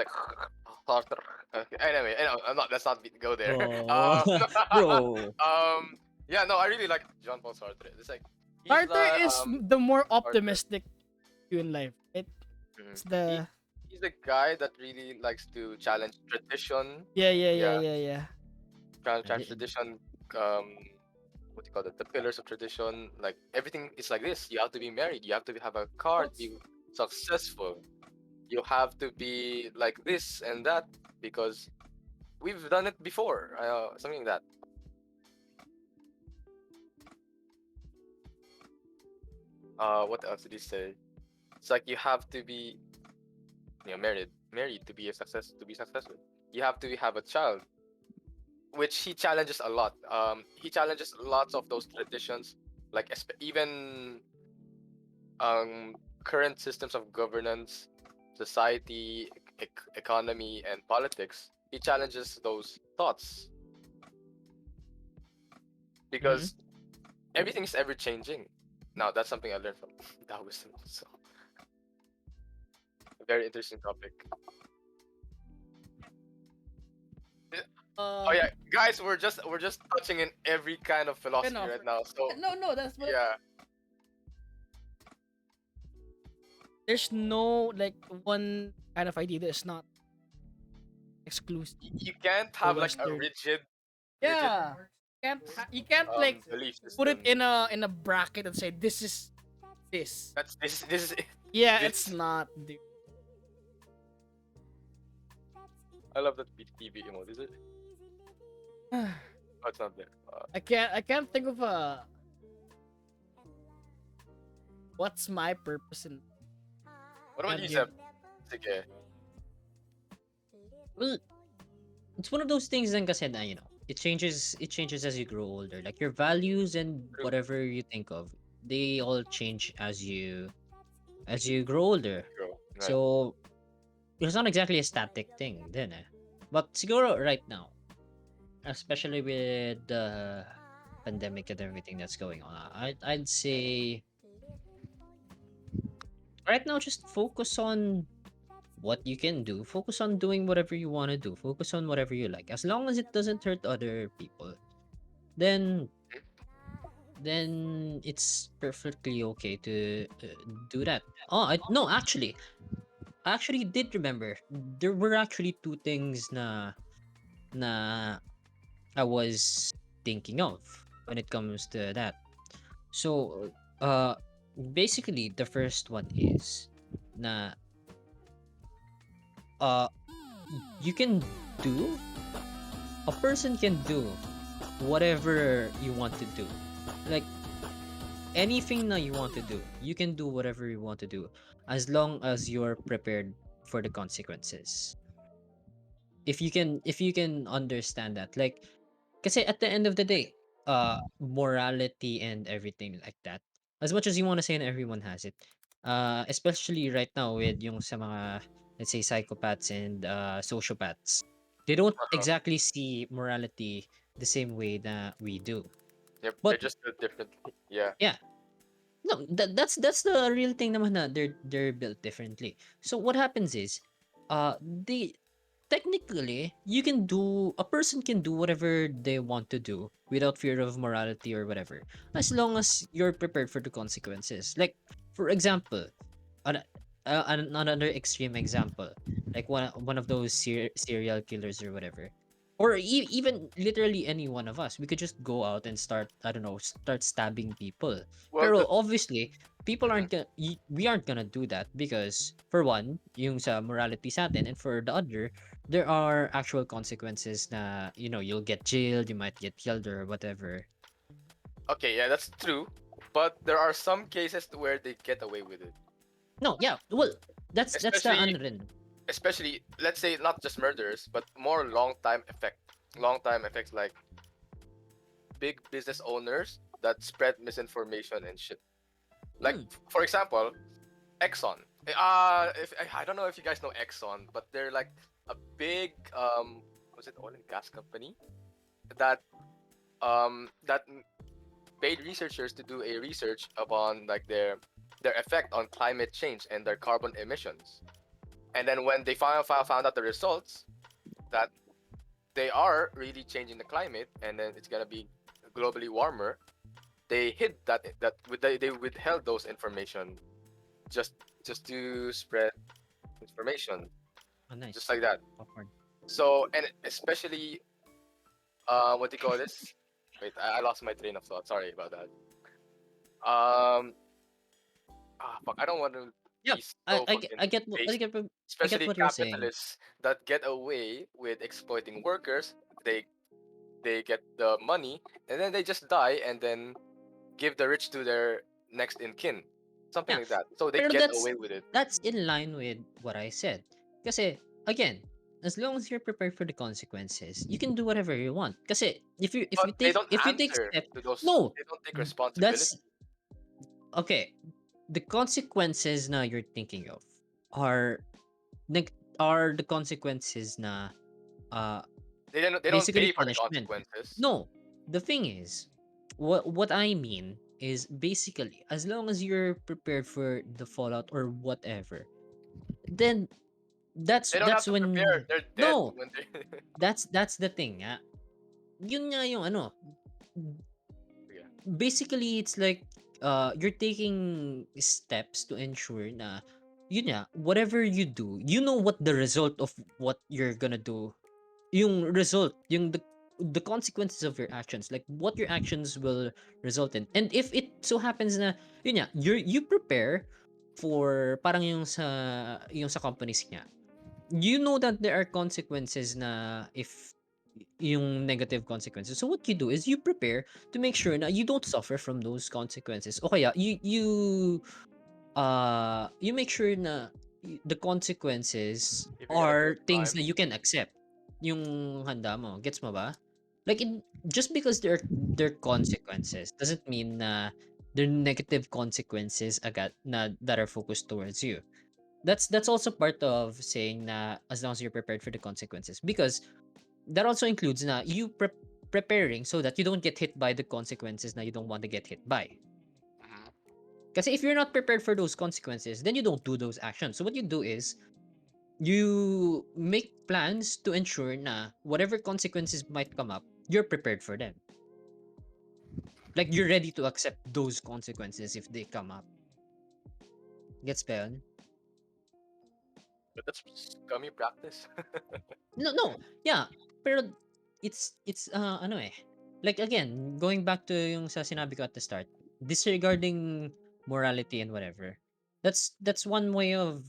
[SPEAKER 3] Like Sartre. Okay, anyway, I'm not. Let's not go there.
[SPEAKER 1] Bro. Bro.
[SPEAKER 3] Yeah, no, I really like John Paul Sartre. It's like he's
[SPEAKER 2] Arthur
[SPEAKER 3] the
[SPEAKER 2] is the more
[SPEAKER 3] Sartre.
[SPEAKER 2] optimistic you in life.
[SPEAKER 3] Mhm.
[SPEAKER 2] It's the
[SPEAKER 3] He's the guy that really likes to challenge tradition. Yeah,
[SPEAKER 2] yeah.
[SPEAKER 3] challenge tradition. What do you call it? The pillars of tradition. Like everything is like this. You have to be married. You have to have a car to be successful. You have to be like this and that because we've done it before. Something like that. What else did he say? It's like you have to be, married to be a success, to be successful. You have to have a child, which he challenges a lot. He challenges lots of those traditions, like even current systems of governance, society, economy, and politics. He challenges those thoughts because everything is ever changing. Now that's something I learned from Taoism. So a very interesting topic. Oh yeah, guys, we're just touching in every kind of philosophy
[SPEAKER 2] Enough.
[SPEAKER 3] right now. So
[SPEAKER 2] No, that's what
[SPEAKER 3] yeah,
[SPEAKER 2] there's no like one kind of idea that's not exclusive
[SPEAKER 3] you can't
[SPEAKER 2] or
[SPEAKER 3] have like a
[SPEAKER 2] Western.
[SPEAKER 3] rigid
[SPEAKER 2] Yeah. You can't like
[SPEAKER 3] belief
[SPEAKER 2] put it
[SPEAKER 3] system.
[SPEAKER 2] in a bracket and say this is this.
[SPEAKER 3] That's this is it.
[SPEAKER 2] Yeah,
[SPEAKER 3] This
[SPEAKER 2] it's not, dude.
[SPEAKER 3] I love that TV emote. Is it? Oh, it's not there.
[SPEAKER 2] I can't think of what's my purpose in.
[SPEAKER 3] What about
[SPEAKER 2] Can't
[SPEAKER 3] you,
[SPEAKER 2] give.
[SPEAKER 3] Seb? Sige.
[SPEAKER 1] Well, it's one of those things then kasi na, it changes as you grow older. Like your values and
[SPEAKER 3] True.
[SPEAKER 1] whatever you think of, they all change as you grow older.
[SPEAKER 3] True. Right.
[SPEAKER 1] So it's not exactly a static thing then eh. But siguro right now, especially with the pandemic and everything that's going on, I'd say right now just focus on what you can do. Focus on doing whatever you want to do. Focus on whatever you like. As long as it doesn't hurt other people, then it's perfectly okay to do that. Oh, no, I actually did remember. There were actually two things na I was thinking of when it comes to that. So, basically, the first one is na uh, you can do a person can do whatever you want to do. Like anything that you want to do, you can do whatever you want to do as long as you're prepared for the consequences. If you can understand that, like, kasi at the end of the day, morality and everything like that, as much as you want to say and everyone has it, especially right now with yung sa mga, let's say, psychopaths and sociopaths, they don't
[SPEAKER 3] Uh-huh.
[SPEAKER 1] exactly see morality the same way that we do.
[SPEAKER 3] Yep. They're
[SPEAKER 1] But
[SPEAKER 3] just built differently. Yeah.
[SPEAKER 1] yeah, no, that's the real thing naman na they're built differently. So what happens is, they technically you can do a person can do whatever they want to do without fear of morality or whatever, as long as you're prepared for the consequences. Like for example, an, another extreme example, like one of those serial killers or whatever, or even literally any one of us, we could just go out and start, I don't know, start stabbing people.
[SPEAKER 3] Well,
[SPEAKER 1] Pero
[SPEAKER 3] the
[SPEAKER 1] obviously people
[SPEAKER 3] Mhm.
[SPEAKER 1] aren't gonna we aren't gonna do that, because for one, yung sa morality sa atin, and for the other, there are actual consequences na, you'll get jailed, you might get killed or whatever.
[SPEAKER 3] Okay, yeah, that's true. But there are some cases where they get away with it.
[SPEAKER 1] No, yeah, well, that's the
[SPEAKER 3] Especially
[SPEAKER 1] ano rin.
[SPEAKER 3] especially let's say not just murders, but more long time effects like big business owners that spread misinformation and shit. Like
[SPEAKER 1] Mm,
[SPEAKER 3] for example, Exxon. If I don't know if you guys know Exxon, but they're like a big was it oil and gas company that that paid researchers to do a research upon like their effect on climate change and their carbon emissions. And then when they found out the results that they are really changing the climate and then it's gonna be globally warmer, they hid they withheld those information just just to spread information,
[SPEAKER 1] oh,
[SPEAKER 3] just
[SPEAKER 1] nice.
[SPEAKER 3] like that.
[SPEAKER 1] Popcorn.
[SPEAKER 3] So and especially what do you call this? Wait, I lost my train of thought. Sorry about that. Um, fuck, I don't want to
[SPEAKER 1] Yeah,
[SPEAKER 3] be
[SPEAKER 1] I
[SPEAKER 3] so
[SPEAKER 1] I get I
[SPEAKER 3] fucking
[SPEAKER 1] get what I
[SPEAKER 3] basic.
[SPEAKER 1] get what- I get
[SPEAKER 3] Especially
[SPEAKER 1] what you're saying.
[SPEAKER 3] capitalists that get away with exploiting workers. They get the money and then they just die and then give the rich to their next in kin, something
[SPEAKER 1] Yeah,
[SPEAKER 3] like that. So they
[SPEAKER 1] pero
[SPEAKER 3] get
[SPEAKER 1] that's
[SPEAKER 3] away with it.
[SPEAKER 1] that's in line with what I said. Kasi again, as long as you're prepared for the consequences, you can do whatever you want. Kasi if
[SPEAKER 3] But
[SPEAKER 1] you
[SPEAKER 3] they
[SPEAKER 1] take
[SPEAKER 3] don't
[SPEAKER 1] if you take
[SPEAKER 3] answer
[SPEAKER 1] steps,
[SPEAKER 3] to those.
[SPEAKER 1] no,
[SPEAKER 3] They don't take responsibility.
[SPEAKER 1] that's okay. The consequences na you're thinking of are are the consequences na uh
[SPEAKER 3] They don't
[SPEAKER 1] basically
[SPEAKER 3] pay for the
[SPEAKER 1] punishment.
[SPEAKER 3] consequences.
[SPEAKER 1] No, the thing is, what I mean is basically as long as you're prepared for the fallout or whatever, then that's
[SPEAKER 3] They don't have
[SPEAKER 1] that's
[SPEAKER 3] to prepare.
[SPEAKER 1] when
[SPEAKER 3] They're dead
[SPEAKER 1] no,
[SPEAKER 3] when they.
[SPEAKER 1] that's the thing. Yun nga yung ano.
[SPEAKER 3] Yeah.
[SPEAKER 1] Basically, it's like you're taking steps to ensure na yun nga, whatever you do, you know what the result of what you're gonna do, yung result, yung the consequences of your actions, like what your actions will result in. And if it so happens na yun nga, you prepare for parang yung sa companies niya, you know that there are consequences na if yung negative consequences. So what you do is you prepare to make sure na you don't suffer from those consequences. O kaya you make sure na the consequences
[SPEAKER 3] If you're gonna do a
[SPEAKER 1] are things
[SPEAKER 3] crime,
[SPEAKER 1] na you can accept. Yung handa mo, gets mo ba? Like just because they're consequences doesn't mean na they're negative consequences agad na that are focused towards you. That's also part of saying na as long as you're prepared for the consequences, because that also includes na you preparing so that you don't get hit by the consequences na you don't want to get hit by.
[SPEAKER 3] mhm,
[SPEAKER 1] Kasi if you're not prepared for those consequences, then you don't do those actions. So what you do is you make plans to ensure na whatever consequences might come up, you're prepared for them. Like you're ready to accept those consequences if they come up. Gets ba yun?
[SPEAKER 3] but that's scummy practice.
[SPEAKER 1] No. Yeah. Pero it's ano eh. Like again, going back to yung sa sinabi ko at the start, disregarding morality and whatever. That's one way of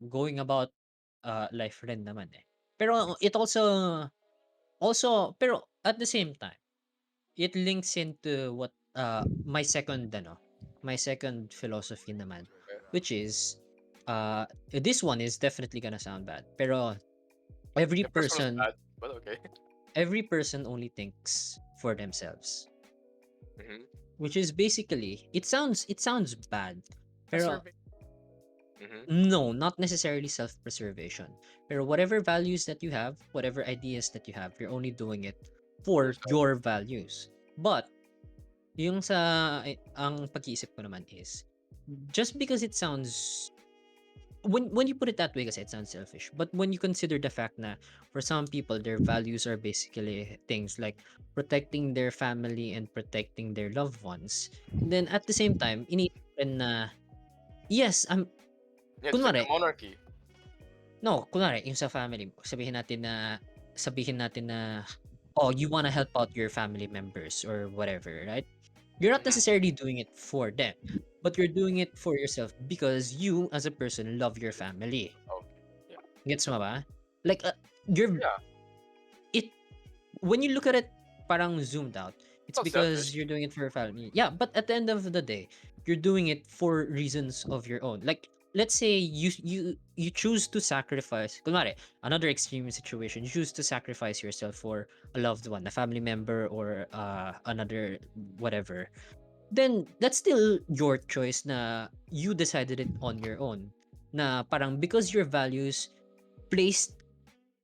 [SPEAKER 1] going about life rin naman eh. Pero it also pero at the same time, it links into what my second philosophy naman,
[SPEAKER 3] Okay.
[SPEAKER 1] which is this one is definitely gonna sound bad, pero every
[SPEAKER 3] The first one was
[SPEAKER 1] person
[SPEAKER 3] bad, but okay.
[SPEAKER 1] every person only thinks for themselves,
[SPEAKER 3] Mhm,
[SPEAKER 1] which is basically it sounds bad,
[SPEAKER 2] A
[SPEAKER 1] pero
[SPEAKER 2] survey.
[SPEAKER 3] mhm.
[SPEAKER 1] no, not necessarily self-preservation, pero whatever values that you have, whatever ideas that you have, you're only doing it
[SPEAKER 3] For
[SPEAKER 1] for
[SPEAKER 3] yourself.
[SPEAKER 1] your values. But yung ang pag-iisip ko naman is just because it sounds when you put it that way kasi it sounds selfish, but when you consider the fact na for some people their values are basically things like protecting their family and protecting their loved ones, then at the same time iniisip rin na yes,
[SPEAKER 3] Yeah, just like the
[SPEAKER 1] kunwari
[SPEAKER 3] monarchy.
[SPEAKER 1] no, kunwari yung sa family mo, sabihin natin na oh, you wanna help out your family members or whatever, right? You're not
[SPEAKER 3] Mhm.
[SPEAKER 1] necessarily doing it for them, but you're doing it for yourself because you as a person love your family.
[SPEAKER 3] Okay. Yeah.
[SPEAKER 1] Gets mo ba? Like you're
[SPEAKER 3] Yeah.
[SPEAKER 1] it when you look at it parang zoomed out, it's
[SPEAKER 3] Not
[SPEAKER 1] because
[SPEAKER 3] selfish.
[SPEAKER 1] you're doing it for your family. Yeah, but at the end of the day, you're doing it for reasons of your own. Like let's say you choose to sacrifice. Kunwari, another extreme situation, you choose to sacrifice yourself for a loved one, a family member, or another whatever. Then that's still your choice na you decided it on your own. Na parang because your values placed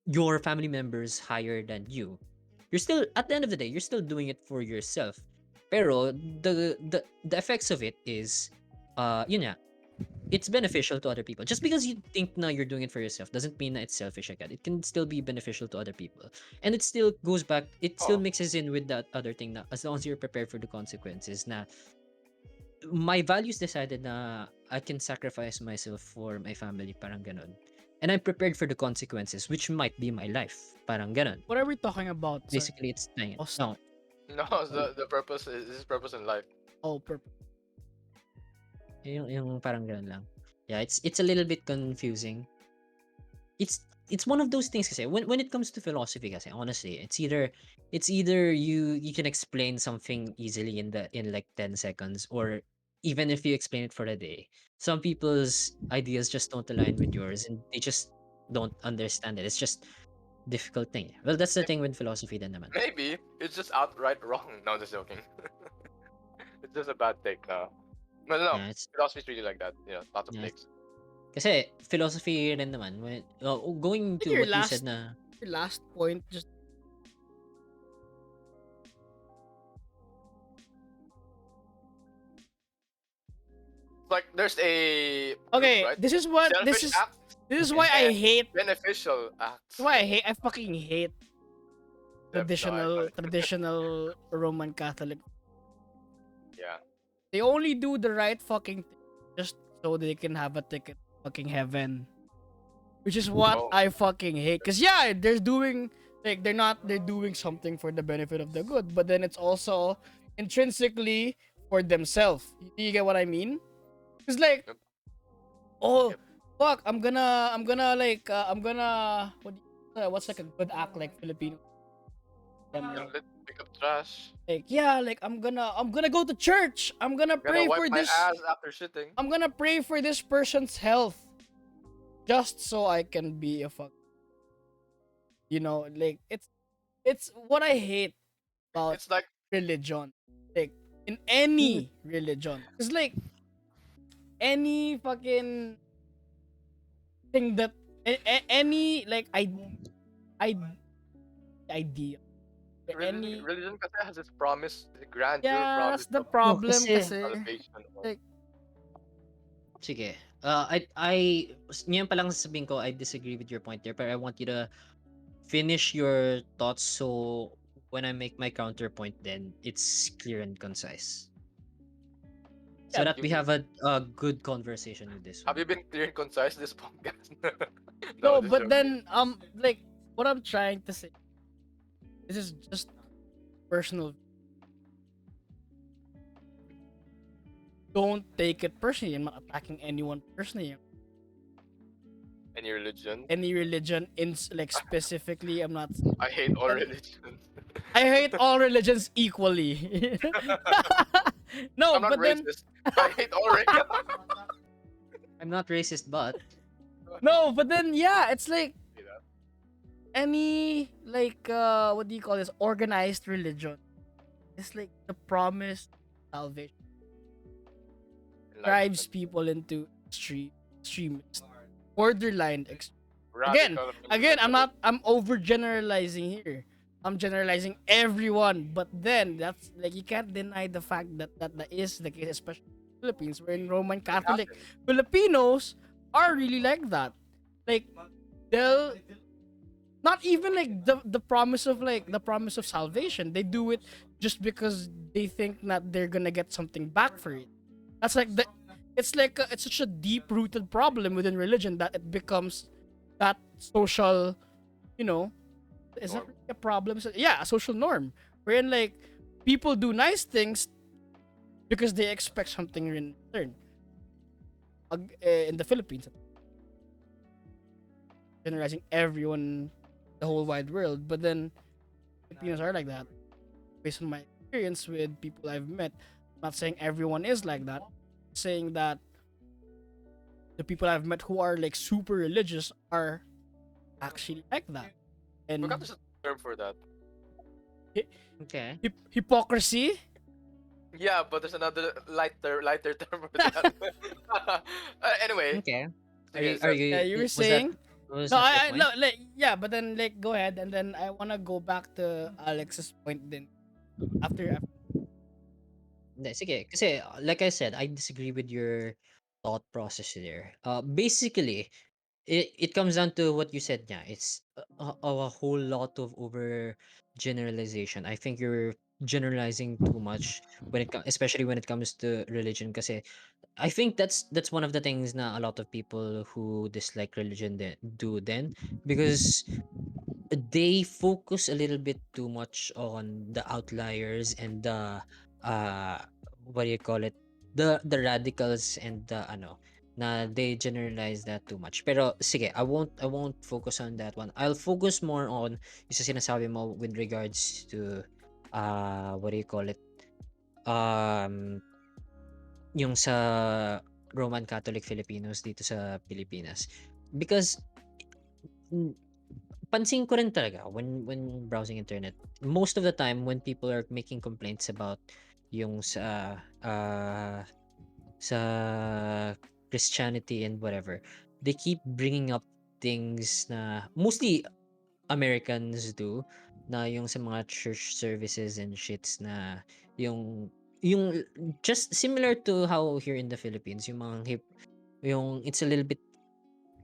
[SPEAKER 1] your family members higher than you. You're still at the end of the day, you're still doing it for yourself. Pero the effects of it is yun nga, it's beneficial to other people. Just because you think na you're doing it for yourself doesn't mean that it's selfish again. It can still be beneficial to other people. And it still goes back, it still
[SPEAKER 3] Oh.
[SPEAKER 1] mixes in with that other thing na as long as you're prepared for the consequences na my values decided na I can sacrifice myself for my family, parang ganon. And I'm prepared for the consequences, which might be my life, parang ganon.
[SPEAKER 2] What are we talking about, sir?
[SPEAKER 1] Basically, it's
[SPEAKER 2] Lost.
[SPEAKER 1] no,
[SPEAKER 3] No, the purpose is his purpose in life.
[SPEAKER 2] Oh, purpose.
[SPEAKER 1] yung parang ganon lang. Yeah, it's a little bit confusing. It's one of those things kasi when it comes to philosophy kasi honestly, it's either you can explain something easily in like 10 seconds, or even if you explain it for a day, some people's ideas just don't align with yours and they just don't understand it. It's just difficult thing. Well, that's the thing with philosophy then naman.
[SPEAKER 3] Maybe it's just outright wrong. No, just joking. It's just a bad take now. No.
[SPEAKER 1] Yeah, it's
[SPEAKER 3] Philosophy is really like that. Lots of
[SPEAKER 1] yeah,
[SPEAKER 3] takes.
[SPEAKER 1] kasi philosophy rin naman when going
[SPEAKER 2] I think
[SPEAKER 1] to what you said na
[SPEAKER 2] your last point just
[SPEAKER 3] Like there's a
[SPEAKER 2] okay.
[SPEAKER 3] right?
[SPEAKER 2] This is what
[SPEAKER 3] Selfish acts
[SPEAKER 2] this is why I
[SPEAKER 3] and
[SPEAKER 2] hate.
[SPEAKER 3] beneficial acts.
[SPEAKER 2] This is why I fucking hate
[SPEAKER 3] No, I-
[SPEAKER 2] traditional Roman Catholic.
[SPEAKER 3] yeah.
[SPEAKER 2] They only do the right fucking thing just so they can have a ticket to fucking heaven. Which is what
[SPEAKER 3] Oh.
[SPEAKER 2] I fucking hate. Cause yeah, they're doing they're doing something for the benefit of the good, but then it's also intrinsically for themselves. You get what I mean? It's like,
[SPEAKER 3] Yep.
[SPEAKER 2] oh
[SPEAKER 3] Yep.
[SPEAKER 2] fuck, I'm gonna what's like a good act like Filipino? them
[SPEAKER 3] Gonna
[SPEAKER 2] like,
[SPEAKER 3] pick up trash.
[SPEAKER 2] yeah, like I'm gonna go to church. I'm gonna
[SPEAKER 3] Gonna
[SPEAKER 2] pray
[SPEAKER 3] wipe
[SPEAKER 2] for
[SPEAKER 3] my
[SPEAKER 2] this.
[SPEAKER 3] ass after shitting.
[SPEAKER 2] I'm gonna pray for this person's health just so I can be a fuck. Like it's what I hate about
[SPEAKER 3] It's like
[SPEAKER 2] religion. Like in any religion. It's like any fucking thing that any like I idea.
[SPEAKER 3] religion.
[SPEAKER 2] Any
[SPEAKER 3] Religion kasi has its promise, the grandeur
[SPEAKER 2] Yeah, that's
[SPEAKER 3] promise
[SPEAKER 2] the
[SPEAKER 3] of
[SPEAKER 1] No,
[SPEAKER 2] problem
[SPEAKER 1] kasi
[SPEAKER 2] kasi.
[SPEAKER 3] salvation. Or
[SPEAKER 2] Like
[SPEAKER 1] sige. Ngayon pa lang sasabihin ko, I disagree with your point there, but I want you to finish your thoughts so when I make my counterpoint, then it's clear and concise. So
[SPEAKER 2] yeah,
[SPEAKER 1] that
[SPEAKER 3] you
[SPEAKER 1] we
[SPEAKER 3] mean,
[SPEAKER 1] have a good conversation with this
[SPEAKER 3] have
[SPEAKER 1] one.
[SPEAKER 3] you been clear and concise this podcast? No,
[SPEAKER 2] no,
[SPEAKER 3] just
[SPEAKER 2] but
[SPEAKER 3] joking.
[SPEAKER 2] then like what I'm trying to say, this is just personal. Don't take it personally. I'm not attacking anyone personally.
[SPEAKER 3] Any religion.
[SPEAKER 2] Any religion in like specifically. I'm not.
[SPEAKER 3] I hate all
[SPEAKER 2] And
[SPEAKER 3] religions.
[SPEAKER 2] I hate all religions equally. No,
[SPEAKER 3] I'm not
[SPEAKER 2] but then
[SPEAKER 3] racist. I hate all religions.
[SPEAKER 1] I'm not racist, but
[SPEAKER 2] no, but then yeah, it's like any like what do you call this organized religion. It's like the promised salvation drives
[SPEAKER 3] Enlightenment.
[SPEAKER 2] people into extremist, borderline again.
[SPEAKER 3] Radical
[SPEAKER 2] I'm
[SPEAKER 3] fundamentalism.
[SPEAKER 2] overgeneralizing here. I'm generalizing everyone, but then that's like you can't deny the fact that is the case, especially in the Philippines, where in Roman
[SPEAKER 3] It
[SPEAKER 2] Catholic
[SPEAKER 3] happened.
[SPEAKER 2] Filipinos are really like that. Like they'll not even like the promise of salvation. They do it just because they think that they're gonna get something back for it. That's like the it's like it's such a deep rooted problem within religion that it becomes that social, you know, is that
[SPEAKER 3] Norm.
[SPEAKER 2] really a problem? Yeah, a social norm wherein like people do nice things because they expect something in return. In the Philippines, generalizing everyone, the whole wide world, but then Filipinos are like that. Based on my experience with people I've met, I'm not saying everyone is like that. I'm saying that the people I've met who are like super religious are actually like that.
[SPEAKER 3] Forgot
[SPEAKER 2] And
[SPEAKER 3] there's a term for that.
[SPEAKER 1] okay.
[SPEAKER 2] hypocrisy.
[SPEAKER 3] Yeah, but there's another lighter term for that. Anyway,
[SPEAKER 1] Okay.
[SPEAKER 3] sige,
[SPEAKER 1] Are
[SPEAKER 3] so
[SPEAKER 2] Yeah,
[SPEAKER 1] you
[SPEAKER 2] you were
[SPEAKER 1] was that
[SPEAKER 2] saying.
[SPEAKER 1] was
[SPEAKER 2] No,
[SPEAKER 1] that your point?
[SPEAKER 2] no, like, yeah, but then like go ahead, and then I wanna go back to Alex's point. Then after
[SPEAKER 1] Hindi, sige. Kasi, like I said, I disagree with your thought process there. Basically, it comes down to what you said niya. It's a whole lot of over generalization. I think you're generalizing too much especially when it comes to religion. Kasi I think that's one of the things na a lot of people who dislike religion do then, because they focus a little bit too much on the outliers and the uh what do you call it, the radicals and the ano, na they generalize that too much. Pero sige, I won't focus on that one. I'll focus more on yung sa sinasabi mo with regards to what do you call it, um yung sa Roman Catholic Filipinos dito sa Pilipinas. Because mm, pansin ko rin talaga when browsing internet, most of the time when people are making complaints about yung sa Christianity and whatever, they keep bringing up things na mostly Americans do, na yung sa mga church services and shits na yung just similar to how here in the Philippines yung mga yung it's a little bit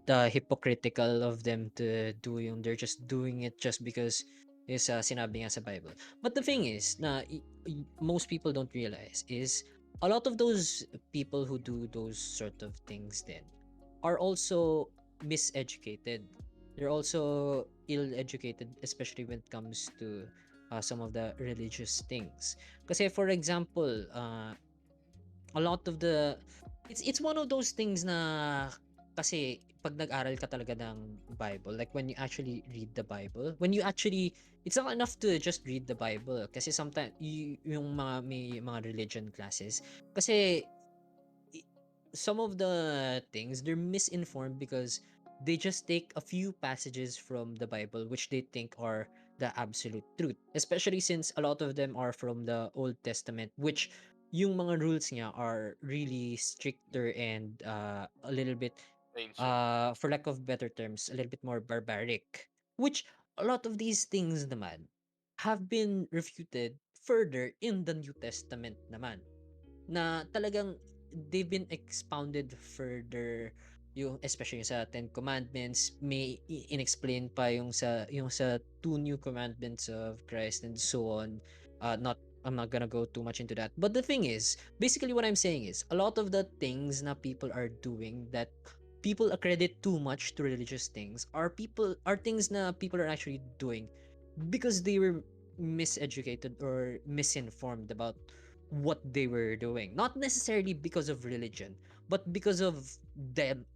[SPEAKER 1] hypocritical of them to do yung they're just doing it just because is sinabi nga sa Bible. But the thing is na most people don't realize is a lot of those people who do those sort of things then are also miseducated. They're also ill-educated, especially when it comes to some of the religious things. Kasi for example, a lot of the it's one of those things na kasi pag nag-aral ka talaga ng Bible, like when you actually read the Bible, when you actually, it's not enough to just read the Bible. Kasi sometimes, yung mga, may mga religion classes, kasi i- some of the things, they're misinformed because they just take a few passages from the Bible which they think are the absolute truth, especially since a lot of them are from the Old Testament, which yung mga rules niya are really stricter and a little bit,
[SPEAKER 3] Ancient.
[SPEAKER 1] for lack of better terms, a little bit more barbaric, which a lot of these things naman have been refuted further in the New Testament naman, na talagang they've been expounded further, yung especially yung sa Ten Commandments, may inexplain pa yung sa two new commandments of Christ and so on. Not, I'm not gonna go too much into that. But the thing is, basically what I'm saying is, a lot of the things na people are doing that people accredit too much to religious things are things na people are actually doing because they were miseducated or misinformed about what they were doing. Not necessarily because of religion, but because of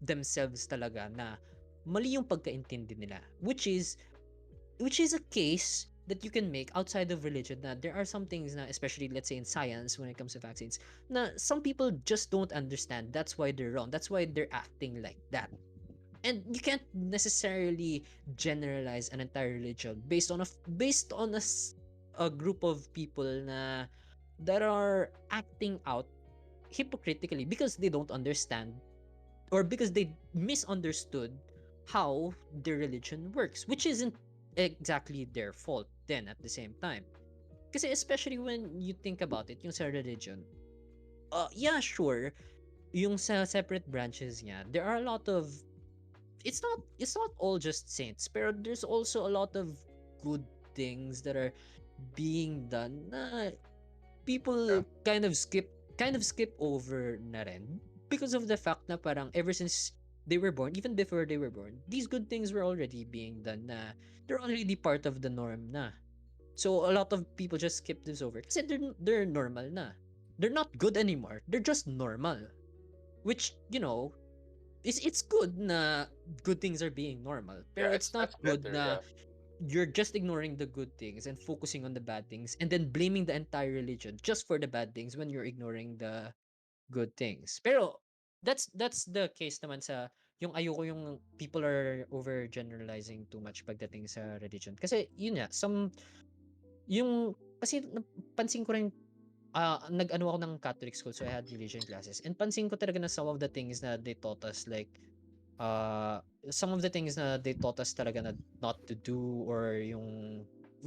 [SPEAKER 1] themselves talaga, na mali yung pagkaintindi nila. Which is a case that you can make outside of religion, na there are some things na, especially let's say in science when it comes to vaccines, na some people just don't understand. That's why they're wrong. That's why they're acting like that. And you can't necessarily generalize an entire religion based on a group of people na that are acting out hypocritically because they don't understand, or because they misunderstood how their religion works, which isn't exactly their fault then at the same time. Kasi especially when you think about it, yung sa religion, yeah, sure, yung sa separate branches niya, there are a lot of, it's not all just saints, pero there's also a lot of good things that are being done na
[SPEAKER 3] Yeah.
[SPEAKER 1] people kind of skip over na rin, because of the fact na parang ever since they were born, even before they were born, these good things were already being done, na they're already part of the norm na. So a lot of people just skip this over kasi they're normal na. They're not good anymore. They're just normal. Which, it's good na good things are being normal.
[SPEAKER 3] Yeah,
[SPEAKER 1] Pero
[SPEAKER 3] it's
[SPEAKER 1] it's not
[SPEAKER 3] that's
[SPEAKER 1] good
[SPEAKER 3] better.
[SPEAKER 1] na
[SPEAKER 3] Yeah.
[SPEAKER 1] you're just ignoring the good things and focusing on the bad things, and then blaming the entire religion just for the bad things when you're ignoring the good things. Pero that's the case naman sa yung ayoko yung people are overgeneralizing too much pagdating sa religion. Kasi yun nga, yung kasi pansin ko rin, nag-ano ako ng Catholic school, so I had religion classes, and pansin ko talaga na some of the things na they taught us, like uh some of the things na they taught us talaga na not to do, or yung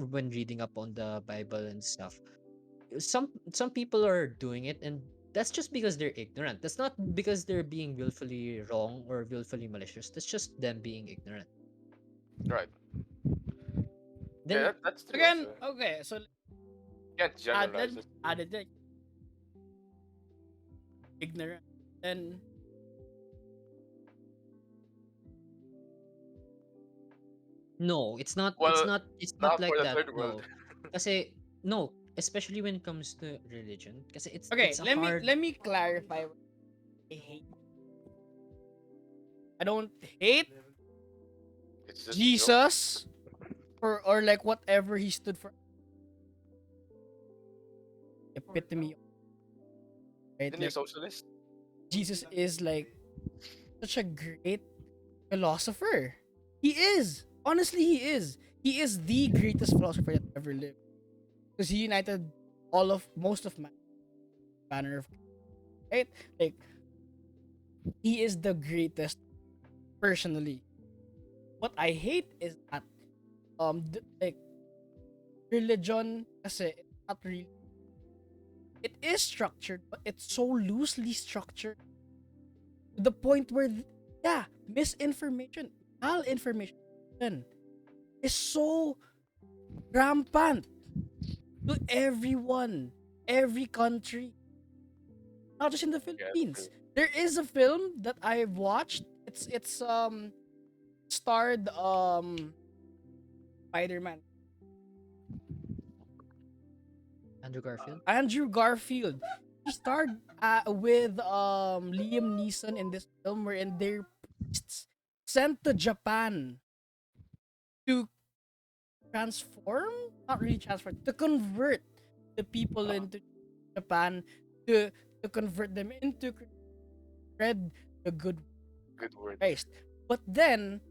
[SPEAKER 1] when reading up on the Bible and stuff, some people are doing it, and that's just because they're ignorant. That's not because they're being willfully wrong or willfully malicious. That's just them being ignorant.
[SPEAKER 3] Right. Yeah,
[SPEAKER 1] Then
[SPEAKER 3] that's true
[SPEAKER 2] Again,
[SPEAKER 3] also.
[SPEAKER 2] okay, so
[SPEAKER 3] You can't generalize
[SPEAKER 2] added
[SPEAKER 3] it.
[SPEAKER 2] added like ignorant. Then
[SPEAKER 1] no, it's
[SPEAKER 3] Well,
[SPEAKER 1] not it's not
[SPEAKER 3] not for
[SPEAKER 1] like
[SPEAKER 3] the
[SPEAKER 1] that.
[SPEAKER 3] third world.
[SPEAKER 1] No. Kasi no, especially when it comes to religion, kasi
[SPEAKER 2] okay,
[SPEAKER 1] it's a
[SPEAKER 2] let me
[SPEAKER 1] hard.
[SPEAKER 2] let me clarify. What I hate. I don't hate
[SPEAKER 3] It's just a joke.
[SPEAKER 2] Jesus or like whatever he stood for. Epitome, right?
[SPEAKER 3] Isn't he a
[SPEAKER 2] Like
[SPEAKER 3] socialist?
[SPEAKER 2] Jesus is like such a great philosopher. He is. Honestly, he is. He is the greatest philosopher that ever lived. Because he united most of manner of, right? Like he is the greatest personally. What I hate is that like religion kasi it's not really, it is structured, but it's so loosely structured to the point where yeah, misinformation, malinformation is so rampant to everyone, every country, not just in the
[SPEAKER 3] Yeah, true.
[SPEAKER 2] Philippines. There is a film that I've watched. It's starred Spider-Man,
[SPEAKER 1] Andrew Garfield.
[SPEAKER 2] Andrew Garfield. He starred with Liam Neeson in this film wherein they're priests sent to Japan to transform, not really transform, to convert the people into Japan, to convert them into spread the good
[SPEAKER 3] Good word.
[SPEAKER 2] Christ. But then,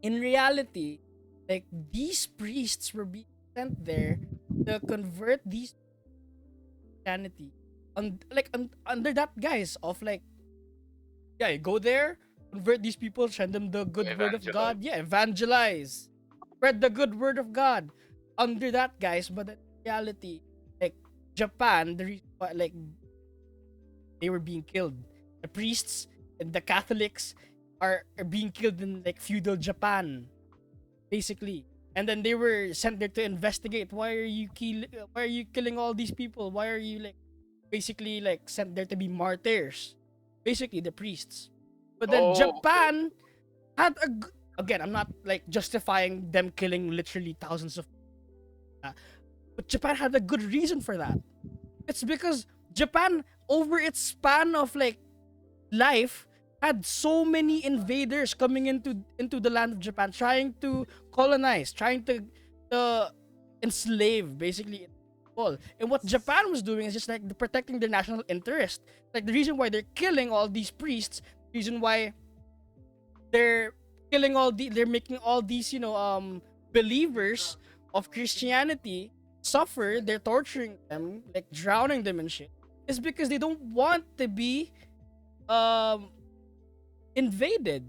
[SPEAKER 2] in reality, like these priests were being sent there to convert these Christianity, under that guise of like, yeah, go there, convert these people, send them the good word of
[SPEAKER 3] Evangelize.
[SPEAKER 2] God, yeah, evangelize, spread the good word of God, under that guise. But in reality, like Japan, the reason why, like, they were being killed, the priests and the Catholics are being killed in like feudal Japan, basically. And then they were sent there to investigate, why are you killing all these people? Why are you like basically like sent there to be martyrs? Basically the priests. But then
[SPEAKER 3] Oh, okay.
[SPEAKER 2] Japan had again, I'm not like justifying them killing literally thousands of but Japan had a good reason for that. It's because Japan, over its span of like life, had so many invaders coming into the land of Japan, trying to colonize, trying to enslave basically all. And what Japan was doing is just like protecting their national interest. Like the reason why they're killing all these priests, the reason why they're they're making all these believers of Christianity suffer, they're torturing them, like drowning them and shit, is because they don't want to be um invaded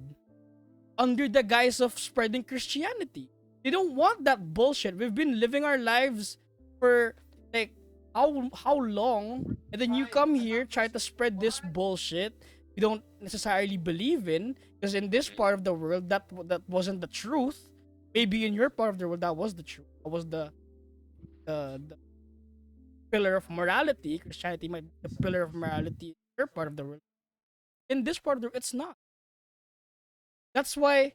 [SPEAKER 2] under the guise of spreading Christianity. They don't want that bullshit. We've been living our lives for like how long, and then you come here try to spread this bullshit you don't necessarily believe in, because in this part of the world that wasn't the truth. Maybe in your part of the world that was the truth. That was the pillar of morality. Christianity might be the pillar of morality in your part of the world. In this part of the world, it's not. That's why,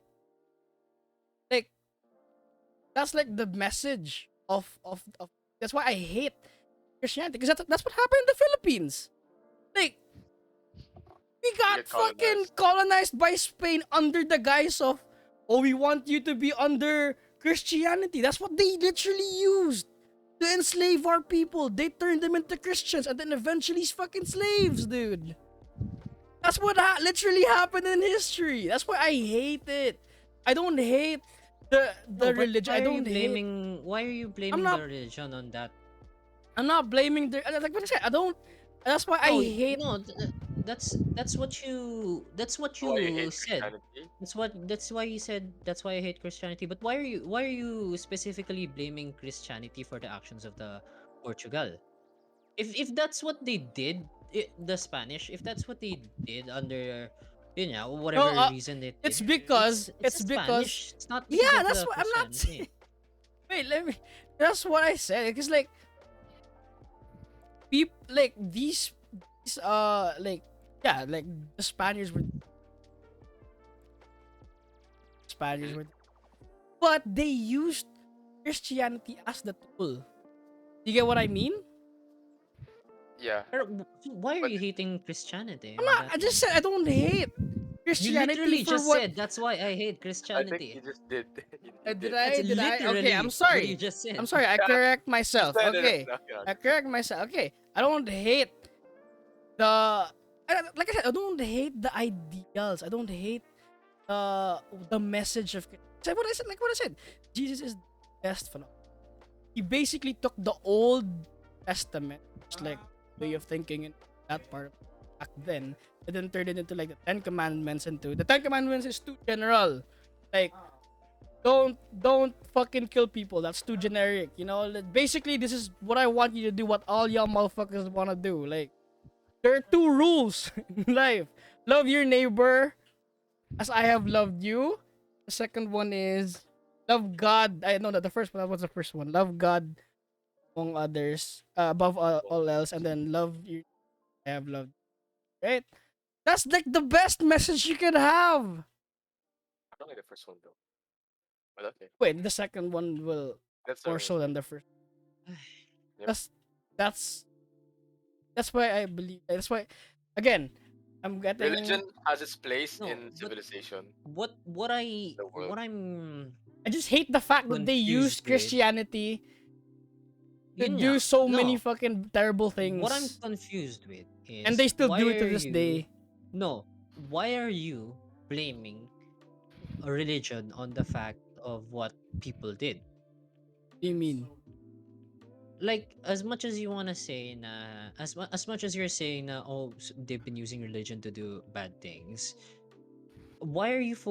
[SPEAKER 2] like, that's like the message of that's why I hate Christianity, because that's what happened in the Philippines. Like, we got
[SPEAKER 3] Get
[SPEAKER 2] fucking
[SPEAKER 3] colonized.
[SPEAKER 2] colonized by Spain under the guise of, oh, we want you to be under Christianity. That's what they literally used to enslave our people. They turned them into Christians and then eventually fucking slaves, dude. That's what literally happened in history. That's why I hate it. I don't hate the
[SPEAKER 1] No, but
[SPEAKER 2] religion.
[SPEAKER 1] why
[SPEAKER 2] I
[SPEAKER 1] are you
[SPEAKER 2] don't hate.
[SPEAKER 1] blaming? Why are you blaming
[SPEAKER 2] not-
[SPEAKER 1] the religion on that?
[SPEAKER 2] I'm not blaming the, like what I said. I don't. That's why I
[SPEAKER 1] No,
[SPEAKER 2] hate.
[SPEAKER 1] no, that's what
[SPEAKER 3] Why you
[SPEAKER 1] you
[SPEAKER 3] hate
[SPEAKER 1] said.
[SPEAKER 3] Christianity?
[SPEAKER 1] That's why you said that's why I hate Christianity. But why are you specifically blaming Christianity for the actions of the Portugal? If that's what they did, the Spanish, if that's what they did under,
[SPEAKER 2] No,
[SPEAKER 1] whatever reason they
[SPEAKER 2] it's
[SPEAKER 1] did,
[SPEAKER 2] because
[SPEAKER 1] it's the Spanish. It's not because
[SPEAKER 2] yeah.
[SPEAKER 1] of
[SPEAKER 2] That's
[SPEAKER 1] the
[SPEAKER 2] what I'm not saying.
[SPEAKER 1] Christianity.
[SPEAKER 2] Wait, let me. That's what I said. Because like people like these like yeah, like the Spaniards were, but they used Christianity as the tool. You get what I mean?
[SPEAKER 3] Yeah.
[SPEAKER 1] Why are
[SPEAKER 3] But
[SPEAKER 1] you hating Christianity
[SPEAKER 2] I'm
[SPEAKER 1] on
[SPEAKER 2] not.
[SPEAKER 1] that
[SPEAKER 2] I just
[SPEAKER 1] one?
[SPEAKER 2] said I don't hate
[SPEAKER 1] You
[SPEAKER 2] Christianity
[SPEAKER 1] literally
[SPEAKER 2] for
[SPEAKER 1] just
[SPEAKER 2] what.
[SPEAKER 1] said that's why I hate
[SPEAKER 3] I think you
[SPEAKER 1] Christianity.
[SPEAKER 3] just did. You
[SPEAKER 2] Did
[SPEAKER 3] did.
[SPEAKER 1] That's
[SPEAKER 2] I? Did I? Okay, I'm
[SPEAKER 1] literally what you
[SPEAKER 2] sorry.
[SPEAKER 1] just said.
[SPEAKER 2] I'm sorry. I
[SPEAKER 3] Yeah.
[SPEAKER 2] correct myself.
[SPEAKER 3] No, no, no,
[SPEAKER 2] Okay,
[SPEAKER 3] no, no.
[SPEAKER 2] I correct myself. Okay, I don't hate the. Like I said, I don't hate the ideals. I don't hate the message of. What I said, like what I said, Jesus is the best phenomenon. He basically took the Old Testament, just like way of thinking in that part back then, and then turned it into like the Ten Commandments. Into the Ten Commandments is too general, like don't fucking kill people. That's too generic. Like, basically this is what I want you to do. What all y'all motherfuckers wanna do. Like there are two rules in life: love your neighbor as I have loved you. The second one is love God. I know that the first one. That was the first one. Love God among others, above all else, and then love you. I have loved. Right? That's like the best message you can have.
[SPEAKER 3] I don't like the first one though. But okay.
[SPEAKER 2] Wait, the second one will
[SPEAKER 3] That's
[SPEAKER 2] more so than the first.
[SPEAKER 3] Yep.
[SPEAKER 2] That's that's why I believe. That's why, again, I'm getting.
[SPEAKER 3] Religion has its place
[SPEAKER 1] No,
[SPEAKER 3] in
[SPEAKER 1] but
[SPEAKER 3] civilization, the
[SPEAKER 1] what
[SPEAKER 3] world.
[SPEAKER 1] I'm
[SPEAKER 2] I just hate the fact that they use
[SPEAKER 1] confused with,
[SPEAKER 2] Christianity to
[SPEAKER 1] yun
[SPEAKER 2] do
[SPEAKER 1] nga,
[SPEAKER 2] so many
[SPEAKER 1] no.
[SPEAKER 2] fucking terrible
[SPEAKER 1] What I'm
[SPEAKER 2] things,
[SPEAKER 1] confused with
[SPEAKER 2] and
[SPEAKER 1] is
[SPEAKER 2] they still do it to this day.
[SPEAKER 1] why are you blaming a religion on the fact of what people did?
[SPEAKER 2] What do you mean?
[SPEAKER 1] Like, as much as you want to say na, as much as you're saying na, oh, they've been using religion to do bad things, why are you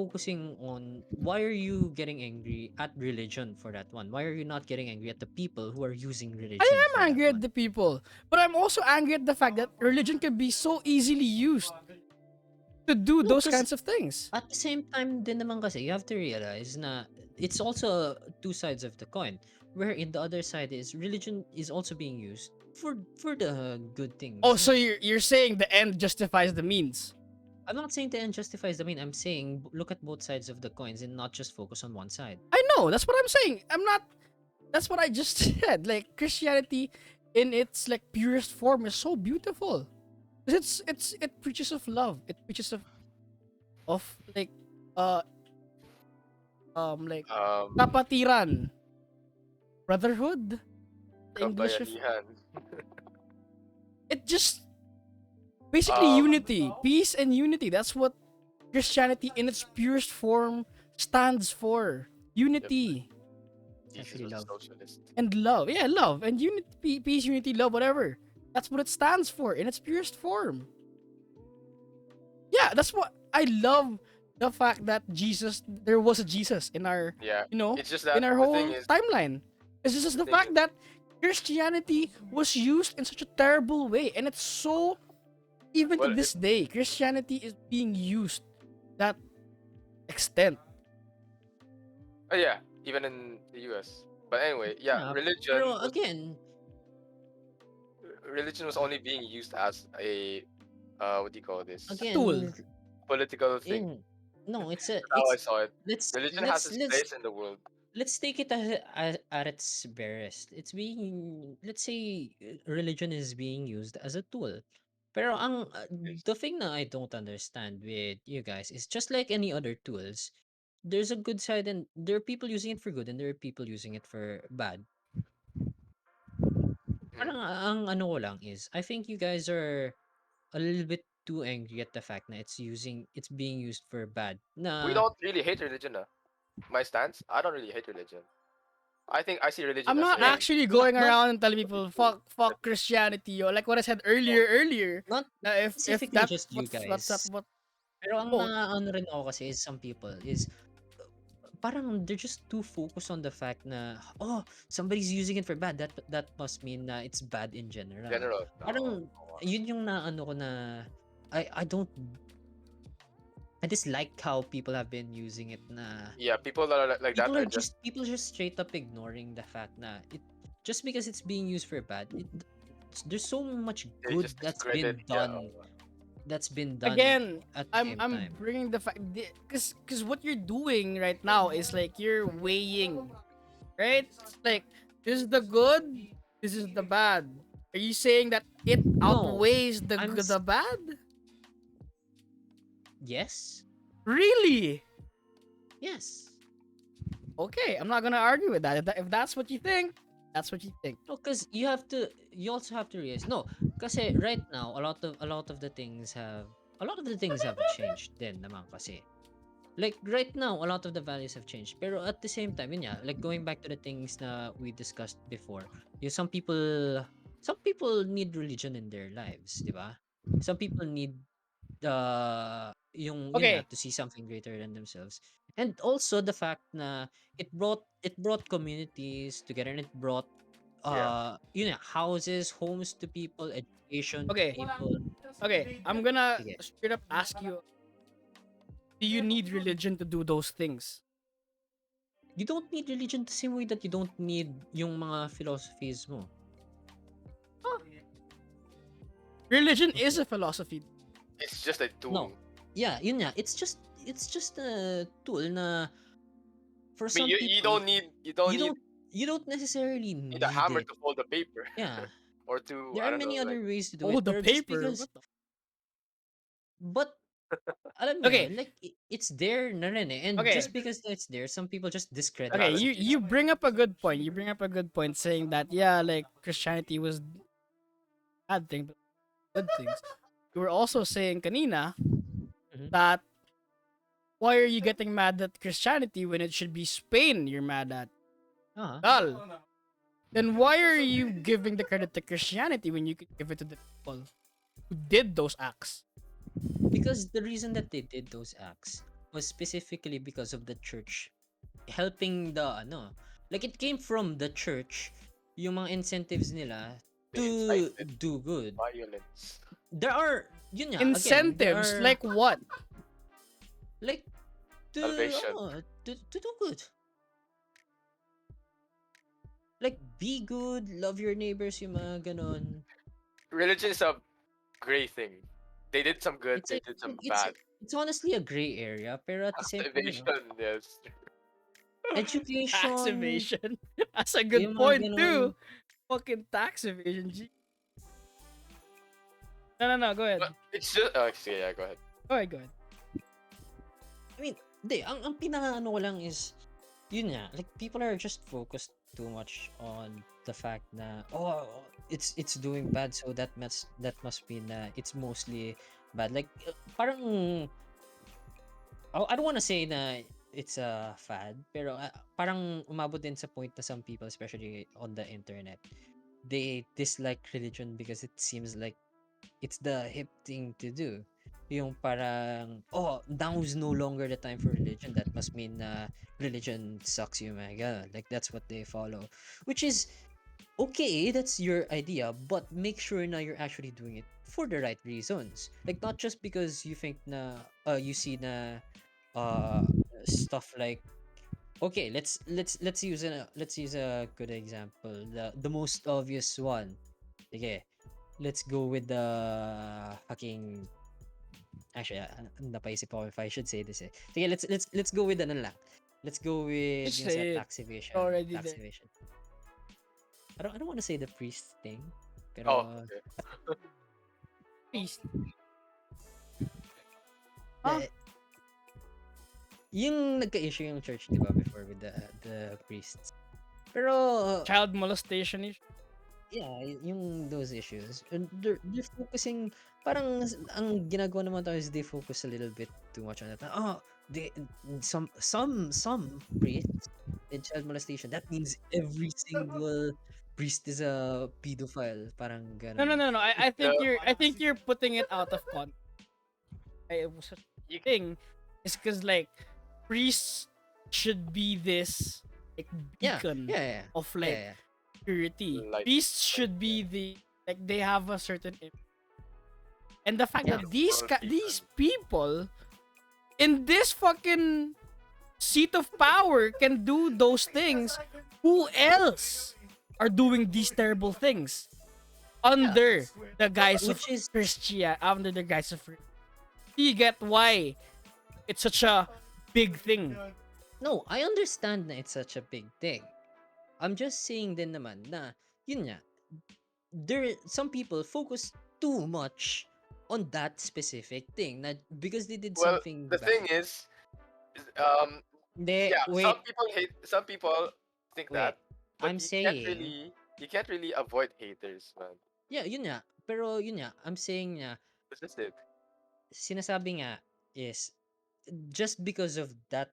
[SPEAKER 1] getting angry at religion for that one? Why are you not getting angry at the people who are using
[SPEAKER 2] I
[SPEAKER 1] religion for
[SPEAKER 2] am
[SPEAKER 1] that
[SPEAKER 2] angry at
[SPEAKER 1] one?
[SPEAKER 2] the people, but I'm also angry at the fact that religion can be so easily used to do
[SPEAKER 1] No,
[SPEAKER 2] those
[SPEAKER 1] because
[SPEAKER 2] kinds of things.
[SPEAKER 1] at the same time din naman kasi, you have to realize na it's also two sides of the coin. Where in the other side is religion is also being used for the good
[SPEAKER 2] Oh,
[SPEAKER 1] things.
[SPEAKER 2] so you're saying the end justifies the means?
[SPEAKER 1] I'm not saying the end justifies the mean. I'm saying look at both sides of the coins and not just focus on one side.
[SPEAKER 2] I know, that's what I'm saying. I'm not. That's what I just said. Like Christianity, in its like purest form, is so beautiful. 'Cause it preaches of love. It preaches of uh like
[SPEAKER 3] Um,
[SPEAKER 2] kapatiran, brotherhood. The English of
[SPEAKER 3] Kabayanihan.
[SPEAKER 2] it just basically
[SPEAKER 3] Um,
[SPEAKER 2] unity, peace and unity. That's what Christianity in its purest form stands for.
[SPEAKER 3] yep,
[SPEAKER 2] Unity
[SPEAKER 1] It's
[SPEAKER 3] Jesus
[SPEAKER 1] actually
[SPEAKER 3] was a
[SPEAKER 1] love.
[SPEAKER 3] socialist.
[SPEAKER 2] and love. Yeah, love and unity, peace, unity, love, whatever. That's what it stands for in its purest form. Yeah, that's what I love, the fact that there was a Jesus in our,
[SPEAKER 3] Yeah,
[SPEAKER 2] you know,
[SPEAKER 3] it's just
[SPEAKER 2] in
[SPEAKER 3] that
[SPEAKER 2] our
[SPEAKER 3] the thing
[SPEAKER 2] whole
[SPEAKER 3] is,
[SPEAKER 2] timeline. It's just
[SPEAKER 3] the
[SPEAKER 2] the
[SPEAKER 3] thing
[SPEAKER 2] fact
[SPEAKER 3] is,
[SPEAKER 2] that Christianity was used in such a terrible way, and it's so, even to
[SPEAKER 3] well,
[SPEAKER 2] this day, Christianity is being used that extent.
[SPEAKER 3] yeah, even in the U.S. But anyway, yeah,
[SPEAKER 1] Yeah,
[SPEAKER 3] religion
[SPEAKER 1] pero
[SPEAKER 3] was
[SPEAKER 1] again,
[SPEAKER 3] religion was only being used as a what do you call this,
[SPEAKER 2] A tool.
[SPEAKER 1] again,
[SPEAKER 3] political thing.
[SPEAKER 1] in no,
[SPEAKER 3] That's how I
[SPEAKER 1] it's
[SPEAKER 3] saw it.
[SPEAKER 1] let's
[SPEAKER 3] Religion has
[SPEAKER 1] let's
[SPEAKER 3] its
[SPEAKER 1] let's
[SPEAKER 3] place in the world.
[SPEAKER 1] let's take it at its barest. It's being, let's say, religion is being used as a tool. Pero
[SPEAKER 3] Yes.
[SPEAKER 1] the thing that I don't understand with you guys is just like any other tools, there's a good side and there are people using it for good and there are people using it for bad.
[SPEAKER 3] Mm.
[SPEAKER 1] Parang ang ano ko lang is, I think you guys are a little bit too angry at the fact na it's being used for bad.
[SPEAKER 3] We
[SPEAKER 1] Na
[SPEAKER 3] don't really hate religion. My stance, I don't really hate religion. I think I see religion
[SPEAKER 2] I'm
[SPEAKER 3] as
[SPEAKER 2] not
[SPEAKER 1] yeah,
[SPEAKER 3] a
[SPEAKER 2] actually
[SPEAKER 1] not
[SPEAKER 2] going
[SPEAKER 1] not
[SPEAKER 2] around and telling people fuck Christianity, or like what I said
[SPEAKER 3] oh,
[SPEAKER 2] earlier.
[SPEAKER 1] not
[SPEAKER 2] If
[SPEAKER 1] specifically
[SPEAKER 2] that
[SPEAKER 1] just you
[SPEAKER 2] what's up
[SPEAKER 1] guys.
[SPEAKER 2] what
[SPEAKER 1] Pero ang
[SPEAKER 2] oh
[SPEAKER 1] naaano rin ako kasi is some people is parang they're just too focused on the fact na, oh, somebody's using it for bad. That must mean na it's bad in general.
[SPEAKER 3] general. No,
[SPEAKER 1] Parang yun yung naano ko na I dislike how people have been using it na
[SPEAKER 3] yeah, people that are like that are just
[SPEAKER 1] people just straight up ignoring the fact na it just because it's being used for bad, there's so much
[SPEAKER 3] they
[SPEAKER 1] good
[SPEAKER 3] just discredit. Yeah,
[SPEAKER 1] that's been done
[SPEAKER 2] again,
[SPEAKER 1] at the
[SPEAKER 2] I'm
[SPEAKER 1] same
[SPEAKER 2] I'm
[SPEAKER 1] time.
[SPEAKER 2] bringing the fact, because what you're doing right now is like you're weighing, right? It's like, this is the good, this is the bad. Are you saying that it
[SPEAKER 1] No,
[SPEAKER 2] outweighs
[SPEAKER 1] I'm
[SPEAKER 2] the bad?
[SPEAKER 1] yes.
[SPEAKER 2] Really?
[SPEAKER 1] Yes.
[SPEAKER 2] Okay, I'm not gonna argue with that. If that's what you think, that's what you think.
[SPEAKER 1] No, because you also have to realize, no, kasi right now a lot of the things have changed din naman kasi. Like right now, a lot of the values have changed. Pero at the same time, yun nga, like going back to the things na we discussed before, some people need religion in their lives, di ba? Some people need yung yun nga,
[SPEAKER 2] Okay,
[SPEAKER 1] to see something greater than themselves. And also the fact na it brought communities together and it brought
[SPEAKER 3] yeah.
[SPEAKER 1] houses, homes to people, education to
[SPEAKER 2] okay,
[SPEAKER 1] people.
[SPEAKER 2] okay. I'm gonna
[SPEAKER 1] Sige.
[SPEAKER 2] straight up ask you: do you need religion to do those things?
[SPEAKER 1] You don't need religion the same way that you don't need yung mga philosophies mo.
[SPEAKER 2] Religion is
[SPEAKER 1] Okay.
[SPEAKER 2] a philosophy.
[SPEAKER 3] It's just a tool.
[SPEAKER 1] No. Yeah, yun nga. It's just a tool na for
[SPEAKER 3] I mean,
[SPEAKER 1] some
[SPEAKER 3] you
[SPEAKER 1] people
[SPEAKER 3] don't need
[SPEAKER 1] you don't you don't necessarily
[SPEAKER 3] need a
[SPEAKER 1] need
[SPEAKER 3] hammer
[SPEAKER 1] it.
[SPEAKER 3] to fold the paper
[SPEAKER 1] Yeah.
[SPEAKER 3] or to
[SPEAKER 1] There
[SPEAKER 3] I
[SPEAKER 1] are
[SPEAKER 3] don't know
[SPEAKER 1] many
[SPEAKER 3] like
[SPEAKER 1] other ways to do
[SPEAKER 2] Oh,
[SPEAKER 1] it,
[SPEAKER 2] the
[SPEAKER 1] pero just
[SPEAKER 2] paper.
[SPEAKER 1] because
[SPEAKER 2] What the
[SPEAKER 1] But alam mo
[SPEAKER 2] Okay,
[SPEAKER 1] yun, like it's there na rin eh. And
[SPEAKER 2] okay,
[SPEAKER 1] just because it's there, some people just discredit
[SPEAKER 2] okay.
[SPEAKER 1] it.
[SPEAKER 2] You bring up a good point. You bring up a good point, saying that yeah, like Christianity was bad thing, but good things. You were also saying kanina
[SPEAKER 1] Mhm.
[SPEAKER 2] that why are you getting mad at Christianity when it should be Spain you're mad at?
[SPEAKER 1] Uh-huh.
[SPEAKER 2] Well, then why are you giving the credit to Christianity when you could give it to the people who did those acts?
[SPEAKER 1] Because the reason that they did those acts was specifically because of the church helping the ano, like it came from the church yung mga incentives nila
[SPEAKER 3] They
[SPEAKER 1] to
[SPEAKER 3] incited
[SPEAKER 1] do good.
[SPEAKER 3] violence.
[SPEAKER 1] There are yun nga again, there
[SPEAKER 2] Incentives
[SPEAKER 1] are
[SPEAKER 2] like what?
[SPEAKER 1] like to
[SPEAKER 3] Salvation.
[SPEAKER 1] ano, to do good. Like be good, love your neighbors, yung mga ganon.
[SPEAKER 3] Religion is a gray thing. They did some good,
[SPEAKER 1] It's
[SPEAKER 3] they
[SPEAKER 1] a,
[SPEAKER 3] did some
[SPEAKER 1] it's
[SPEAKER 3] bad.
[SPEAKER 1] it's honestly a gray area, pero at the same time,
[SPEAKER 3] Activation, yes.
[SPEAKER 2] Tax
[SPEAKER 1] education,
[SPEAKER 2] evasion. That's a good
[SPEAKER 1] yung mga
[SPEAKER 2] point
[SPEAKER 1] ganon.
[SPEAKER 2] too. Fucking tax evasion. No. Go ahead.
[SPEAKER 3] But it's just yeah, go ahead.
[SPEAKER 2] Go ahead. Go ahead.
[SPEAKER 1] I mean, hindi, ang pinakaano ko lang is, yun nga, like people are just focused too much on the fact na, oh, it's doing bad, so that must mean na it's mostly bad. Like, parang, I don't wanna say na it's a fad, pero parang umabot din sa point na some people, especially on the internet, they dislike religion because it seems like it's the hip thing to do. Yung parang, oh, now is no longer the time for religion. That must mean na religion sucks, you my god. Like that's what they follow. Which is okay, that's your idea, but make sure na you're actually doing it for the right reasons. Like not just because you think na you see na uh stuff like, okay, let's use a good example. The most obvious one. Okay, let's go with the fucking actually napaisip ako if I should say this eh. Sige, let's go with ano lang. Let's go with
[SPEAKER 2] Just
[SPEAKER 1] yung sa
[SPEAKER 2] say it.
[SPEAKER 1] tax evasion.
[SPEAKER 2] Already
[SPEAKER 1] Tax
[SPEAKER 2] there.
[SPEAKER 1] evasion. I don't want to say the priest thing,
[SPEAKER 3] Oh,
[SPEAKER 1] pero
[SPEAKER 3] okay.
[SPEAKER 2] Please. Huh?
[SPEAKER 1] eh, yung nagka-issue yung church, di ba, before with the priests. Pero
[SPEAKER 2] Child molestation issue.
[SPEAKER 1] yeah, yung those issues. And they're focusing, parang ang ginagawa naman tayo is they focus a little bit too much on that. Oh, they some priests in child molestation. That means every single priest is a pedophile. Parang
[SPEAKER 2] No.
[SPEAKER 1] ganon.
[SPEAKER 2] I think
[SPEAKER 3] No,
[SPEAKER 2] you're putting it out of context. It was such a
[SPEAKER 3] you,
[SPEAKER 2] thing. It's because like priests should be this like
[SPEAKER 1] Yeah,
[SPEAKER 2] beacon
[SPEAKER 1] yeah,
[SPEAKER 2] of
[SPEAKER 1] yeah,
[SPEAKER 2] like
[SPEAKER 1] yeah.
[SPEAKER 2] purity.
[SPEAKER 3] Light.
[SPEAKER 2] Priests should be the like they have a certain and the fact
[SPEAKER 1] Yeah.
[SPEAKER 2] that
[SPEAKER 3] Moral
[SPEAKER 2] these people in this fucking seat of power can do those things. Who else are doing these terrible things under the guise of
[SPEAKER 1] Which is
[SPEAKER 2] Christian? Under the guise of you get why it's such a big thing.
[SPEAKER 1] no, I understand na it's such a big thing. I'm just saying din naman na yun nga, some people focus too much on that specific thing na because they did
[SPEAKER 3] well,
[SPEAKER 1] something
[SPEAKER 3] the thing
[SPEAKER 1] bad.
[SPEAKER 3] is, yeah,
[SPEAKER 1] Wait,
[SPEAKER 3] some people think
[SPEAKER 1] wait.
[SPEAKER 3] that, but
[SPEAKER 1] I'm saying,
[SPEAKER 3] you can't really avoid haters, man.
[SPEAKER 1] yeah, yun nga. Pero yun nga, I'm saying nga,
[SPEAKER 3] That's just it.
[SPEAKER 1] sinasabi nga is just because of that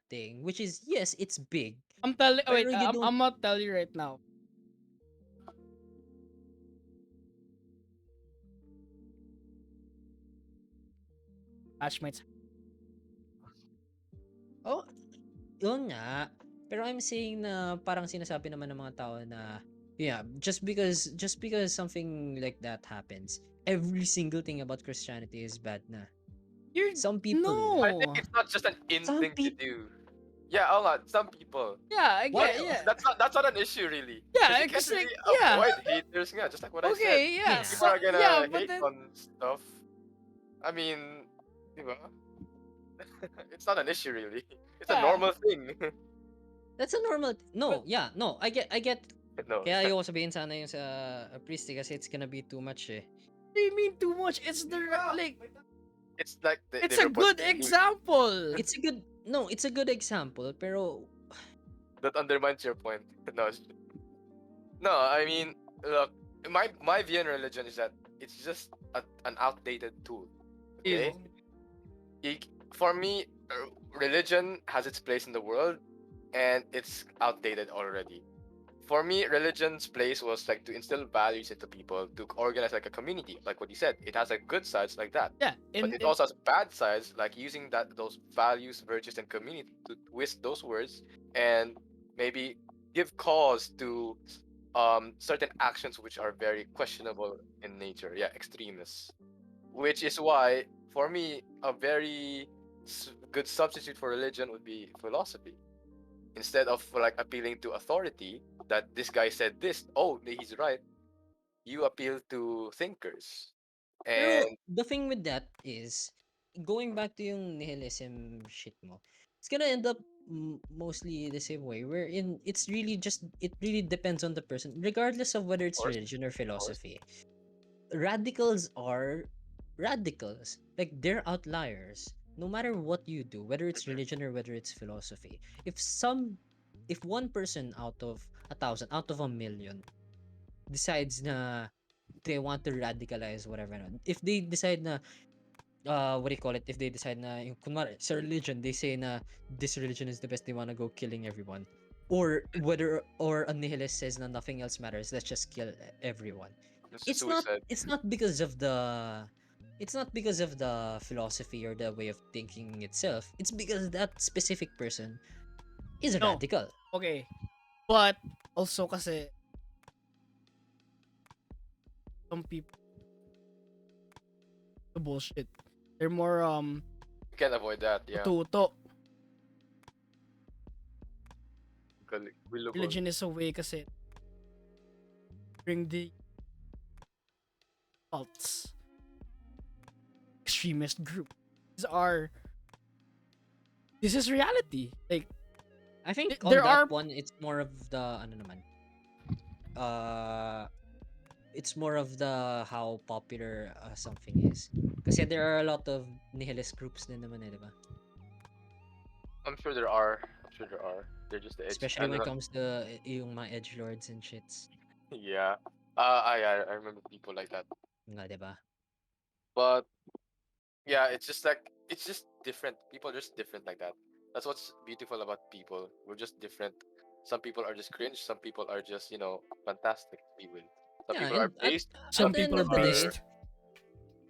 [SPEAKER 1] thing, which is yes, it's big,
[SPEAKER 2] I'm telling. Wait,
[SPEAKER 1] pero you don't.
[SPEAKER 2] I'm gonna tell you right now. Batchmates.
[SPEAKER 1] Oh, yun nga. Pero I'm saying na parang sinasabi naman ng mga tao na yeah, just because something like that happens, every single thing about Christianity is bad na.
[SPEAKER 2] You're
[SPEAKER 1] Some people,
[SPEAKER 3] I think
[SPEAKER 2] no.
[SPEAKER 3] it's not just an in
[SPEAKER 1] some
[SPEAKER 3] thing to
[SPEAKER 1] people,
[SPEAKER 3] do. Yeah, hold on. Some people.
[SPEAKER 2] Yeah, I
[SPEAKER 1] What
[SPEAKER 2] get. Yeah,
[SPEAKER 3] That's not an issue really.
[SPEAKER 2] yeah.
[SPEAKER 3] 'Cause you can't
[SPEAKER 2] It's like
[SPEAKER 3] really
[SPEAKER 2] yeah.
[SPEAKER 3] avoid haters, yeah, just like what I said.
[SPEAKER 2] Okay, yeah.
[SPEAKER 1] Yeah.
[SPEAKER 3] People are gonna
[SPEAKER 2] Yeah, but
[SPEAKER 3] hate
[SPEAKER 2] then
[SPEAKER 3] on stuff. I mean, diba? It's not an issue really. It's a
[SPEAKER 2] yeah.
[SPEAKER 3] normal thing.
[SPEAKER 1] that's a normal. No, yeah, no, I get.
[SPEAKER 3] No.
[SPEAKER 1] Kaya ayoko sabihin sana yung sa priest kasi it's gonna be too much eh.
[SPEAKER 2] They mean too much. It's the like.
[SPEAKER 3] It's like
[SPEAKER 2] It's
[SPEAKER 3] they
[SPEAKER 2] a
[SPEAKER 3] were put
[SPEAKER 2] good example.
[SPEAKER 1] It's a good no, it's a good example, pero
[SPEAKER 3] that undermines your point. No, no. I mean, look, my view on religion is that it's just an outdated tool. Okay, for me, religion has its place in the world, and it's outdated already. For me, religion's place was like to instill values into people, to organize like a community, like what you said. It has like good sides like that,
[SPEAKER 2] Yeah,
[SPEAKER 3] but it also has bad sides, like using those values, virtues, and community to twist those words and maybe give cause to certain actions which are very questionable in nature. Yeah, extremists. Which is why, for me, a very good substitute for religion would be philosophy. Instead of like appealing to authority, that this guy said this, oh, he's right. You appeal to thinkers,
[SPEAKER 1] pero
[SPEAKER 3] and
[SPEAKER 1] the thing with that is going back to yung nihilism shit mo. It's gonna end up mostly the same way wherein it really depends on the person regardless of whether
[SPEAKER 3] of
[SPEAKER 1] it's
[SPEAKER 3] course,
[SPEAKER 1] religion or
[SPEAKER 3] of course,
[SPEAKER 1] philosophy. Radicals are radicals. Like they're outliers. No matter what you do, whether it's
[SPEAKER 3] mhm,
[SPEAKER 1] religion or whether it's philosophy, if one person out of 1,000, out of 1,000,000 decides na they want to radicalize whatever, if they decide na what do you call it? If they decide na yung kunwari sa religion, they say na this religion is the best, they wanna go killing everyone. Or a nihilist says na nothing else matters, let's just kill everyone.
[SPEAKER 3] it's just
[SPEAKER 1] It's not
[SPEAKER 3] suicide.
[SPEAKER 1] it's not because of the it's not because of the philosophy or the way of thinking itself. It's because that specific person is a
[SPEAKER 2] no.
[SPEAKER 1] radical.
[SPEAKER 2] Okay. But also kasi some people the bullshit. They're more
[SPEAKER 3] You can't avoid that. Yeah,
[SPEAKER 2] uto-uto.
[SPEAKER 3] gullible.
[SPEAKER 2] Religion is a way kasi bring the cults, extremist group. These are this is reality. Like
[SPEAKER 1] I think on
[SPEAKER 2] there
[SPEAKER 1] that
[SPEAKER 2] are
[SPEAKER 1] one, it's more of the ano naman. Uh, it's more of the how popular something is. Kasi there are a lot of nihilist groups din naman eh, di ba?
[SPEAKER 3] I'm sure there are. I'm sure there are. They're just the edge.
[SPEAKER 1] Especially when it comes to yung mga edgelords and shits.
[SPEAKER 3] Yeah. I remember people like that.
[SPEAKER 1] Nga, di ba?
[SPEAKER 3] But yeah, it's just different. People are just different like that. That's what's beautiful about people. We're just different. Some people are just cringe. Some people are just fantastic people. Some
[SPEAKER 1] Yeah,
[SPEAKER 3] people are
[SPEAKER 1] and
[SPEAKER 3] based.
[SPEAKER 2] some
[SPEAKER 3] Some
[SPEAKER 1] at the end
[SPEAKER 2] people
[SPEAKER 3] people
[SPEAKER 2] are
[SPEAKER 1] of the
[SPEAKER 3] are
[SPEAKER 1] day,
[SPEAKER 2] based.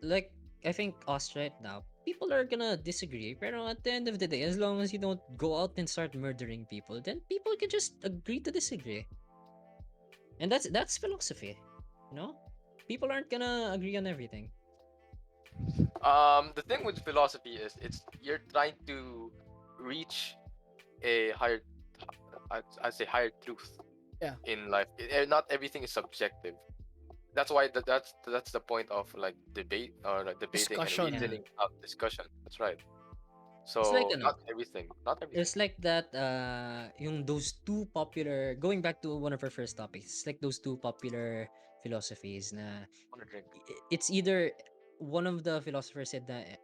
[SPEAKER 1] like, I think us right now, people are gonna disagree, pero at the end of the day, as long as you don't go out and start murdering people, then people can just agree to disagree. And that's philosophy, you know? People aren't gonna agree on everything.
[SPEAKER 3] the thing with philosophy is it's you're trying to reach a higher I'd say higher truth
[SPEAKER 2] Yeah.
[SPEAKER 3] in life. Not everything is subjective. That's why that's the point of like debate or like debating and
[SPEAKER 2] Discussion.
[SPEAKER 1] Yeah.
[SPEAKER 3] reasoning out discussion. That's right.
[SPEAKER 1] It's like
[SPEAKER 3] So
[SPEAKER 1] ano,
[SPEAKER 3] not everything. Not everything.
[SPEAKER 1] it's like that yung those two popular, going back to one of our first topics, it's like those two popular philosophies na
[SPEAKER 3] Want to drink.
[SPEAKER 1] it's either one of the philosophers said that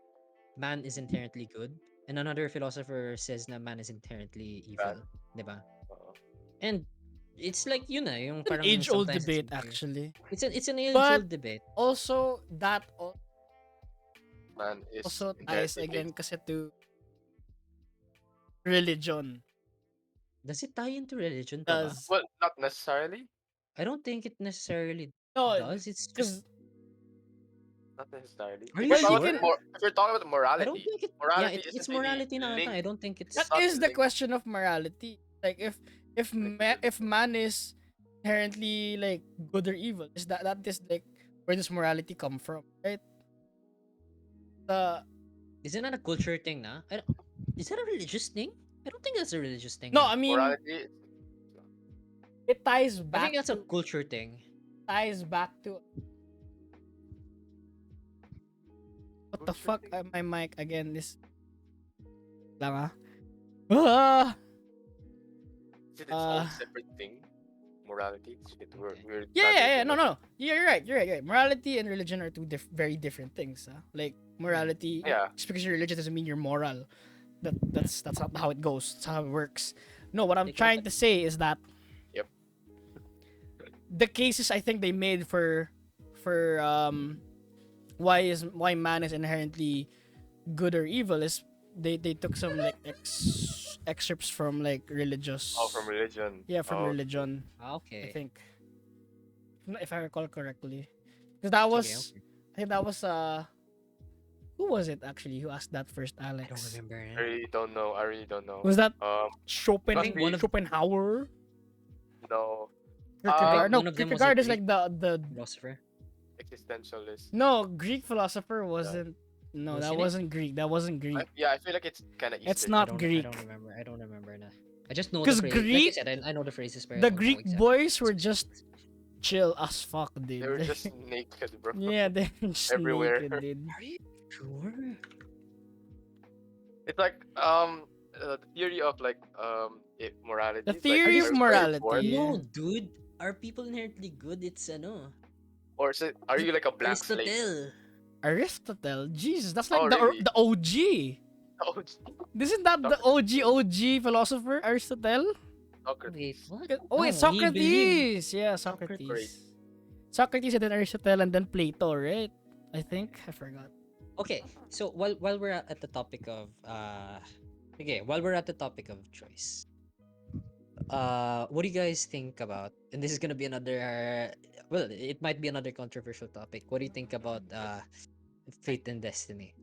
[SPEAKER 1] man is inherently good and another philosopher says na man is inherently evil,
[SPEAKER 3] Bad.
[SPEAKER 1] 'di ba?
[SPEAKER 3] Uh,
[SPEAKER 1] And it's like yun na yung
[SPEAKER 2] An
[SPEAKER 1] parang
[SPEAKER 2] age-old
[SPEAKER 1] sometimes it's
[SPEAKER 2] debate actually.
[SPEAKER 1] it's an
[SPEAKER 2] But
[SPEAKER 1] age-old debate.
[SPEAKER 2] also that
[SPEAKER 3] man is
[SPEAKER 2] also ties
[SPEAKER 3] inherently
[SPEAKER 2] again
[SPEAKER 3] based.
[SPEAKER 2] kasi to religion.
[SPEAKER 1] Does it tie into religion pa ba?
[SPEAKER 2] Does
[SPEAKER 3] Well, not necessarily.
[SPEAKER 1] I don't think it necessarily
[SPEAKER 2] no
[SPEAKER 1] does. It's just
[SPEAKER 2] because
[SPEAKER 3] Not necessarily.
[SPEAKER 1] Are
[SPEAKER 3] If
[SPEAKER 1] you
[SPEAKER 3] you're
[SPEAKER 2] well you
[SPEAKER 3] talking
[SPEAKER 1] sure?
[SPEAKER 3] about
[SPEAKER 2] can
[SPEAKER 3] if you're talking about
[SPEAKER 1] I don't
[SPEAKER 3] morality,
[SPEAKER 1] think it. Yeah,
[SPEAKER 3] morality
[SPEAKER 1] it's
[SPEAKER 3] isn't really
[SPEAKER 1] morality na ata.
[SPEAKER 3] linked.
[SPEAKER 1] I don't think it's.
[SPEAKER 2] that
[SPEAKER 3] It's not
[SPEAKER 2] is the
[SPEAKER 3] linked.
[SPEAKER 2] question of morality. Like if man is inherently like good or evil, is that is like where does morality come from, right? The
[SPEAKER 1] Isn't that a culture thing, na? Is that a religious thing? I don't think that's a religious thing.
[SPEAKER 2] no,
[SPEAKER 1] Na.
[SPEAKER 2] I mean
[SPEAKER 3] Morality.
[SPEAKER 2] it ties
[SPEAKER 1] I think
[SPEAKER 2] back
[SPEAKER 1] that's a
[SPEAKER 2] to
[SPEAKER 1] culture thing.
[SPEAKER 2] what the
[SPEAKER 3] Culture
[SPEAKER 2] fuck
[SPEAKER 3] thing.
[SPEAKER 2] my mic again is lang ah.
[SPEAKER 3] Is it its
[SPEAKER 2] Uh,
[SPEAKER 3] own separate thing? morality. Shit, we're
[SPEAKER 2] Yeah.
[SPEAKER 3] diverging.
[SPEAKER 2] No. You're right. You're right. Morality and religion are two very different things. Like morality,
[SPEAKER 3] Yeah.
[SPEAKER 2] just because you're religious doesn't mean you're moral. That's not how it goes. That's how it works. No, what I'm
[SPEAKER 1] They call
[SPEAKER 2] trying to say is that
[SPEAKER 3] Yep.
[SPEAKER 2] the cases I think they made for why man is inherently good or evil is they took some like excerpts from like religious.
[SPEAKER 3] Oh, from religion.
[SPEAKER 2] Yeah, from
[SPEAKER 3] Oh,
[SPEAKER 2] religion. I
[SPEAKER 1] Okay.
[SPEAKER 2] think, if I recall correctly, because that was
[SPEAKER 1] Okay.
[SPEAKER 2] I think that was who was it actually who asked that first,
[SPEAKER 1] I don't
[SPEAKER 2] Alex?
[SPEAKER 1] remember.
[SPEAKER 3] I really don't know. I really don't know.
[SPEAKER 2] Was that
[SPEAKER 3] I think one
[SPEAKER 1] of-
[SPEAKER 2] Schopenhauer?
[SPEAKER 3] No.
[SPEAKER 2] Kierkegaard? No,
[SPEAKER 1] one of them was a
[SPEAKER 2] Kierkegaard is
[SPEAKER 1] Greek
[SPEAKER 2] like the
[SPEAKER 1] philosopher.
[SPEAKER 3] Existentialist.
[SPEAKER 2] no Greek philosopher wasn't. No,
[SPEAKER 1] Was
[SPEAKER 2] that
[SPEAKER 1] in it?
[SPEAKER 2] wasn't Greek. That wasn't Greek.
[SPEAKER 3] Yeah, I feel like it's kind of
[SPEAKER 2] It's
[SPEAKER 3] Eastern.
[SPEAKER 2] not
[SPEAKER 1] I
[SPEAKER 2] Greek.
[SPEAKER 1] don't remember. I don't remember na. I just know the
[SPEAKER 2] 'Cause
[SPEAKER 1] phrase.
[SPEAKER 2] Greek-
[SPEAKER 1] like I said, I know the phrases. But I
[SPEAKER 2] The
[SPEAKER 1] don't know
[SPEAKER 2] Greek
[SPEAKER 1] exactly
[SPEAKER 2] boys
[SPEAKER 1] the
[SPEAKER 2] were just
[SPEAKER 1] specifics.
[SPEAKER 2] chill as fuck, dude.
[SPEAKER 3] They were just naked, bro.
[SPEAKER 2] yeah, they were just
[SPEAKER 3] Everywhere.
[SPEAKER 2] naked, dude.
[SPEAKER 1] Are you sure?
[SPEAKER 3] It's like the theory of like morality.
[SPEAKER 2] The
[SPEAKER 3] is, like,
[SPEAKER 2] theory
[SPEAKER 3] are
[SPEAKER 2] of
[SPEAKER 3] you
[SPEAKER 2] morality.
[SPEAKER 3] born?
[SPEAKER 2] Yeah.
[SPEAKER 1] No, dude. Are people inherently good? It's ano.
[SPEAKER 3] Or is it, are you like a blank slate?
[SPEAKER 1] Aristotle.
[SPEAKER 2] Aristotle. Jesus, that's like
[SPEAKER 3] Oh,
[SPEAKER 2] the
[SPEAKER 3] really?
[SPEAKER 2] the OG.
[SPEAKER 3] Oh,
[SPEAKER 2] Isn't that the OG philosopher, Aristotle?
[SPEAKER 1] Wait,
[SPEAKER 3] Socrates.
[SPEAKER 1] what?
[SPEAKER 2] Oh wait,
[SPEAKER 1] No, he believed-
[SPEAKER 2] Socrates. Yeah,
[SPEAKER 1] Socrates.
[SPEAKER 2] Socrates. Socrates and then Aristotle and then Plato, right? I think I forgot.
[SPEAKER 1] Okay, so while we're at the topic of while we're at the topic of choice, what do you guys think about? And this is gonna be another, well, it might be another controversial topic. What do you think about fate and destiny?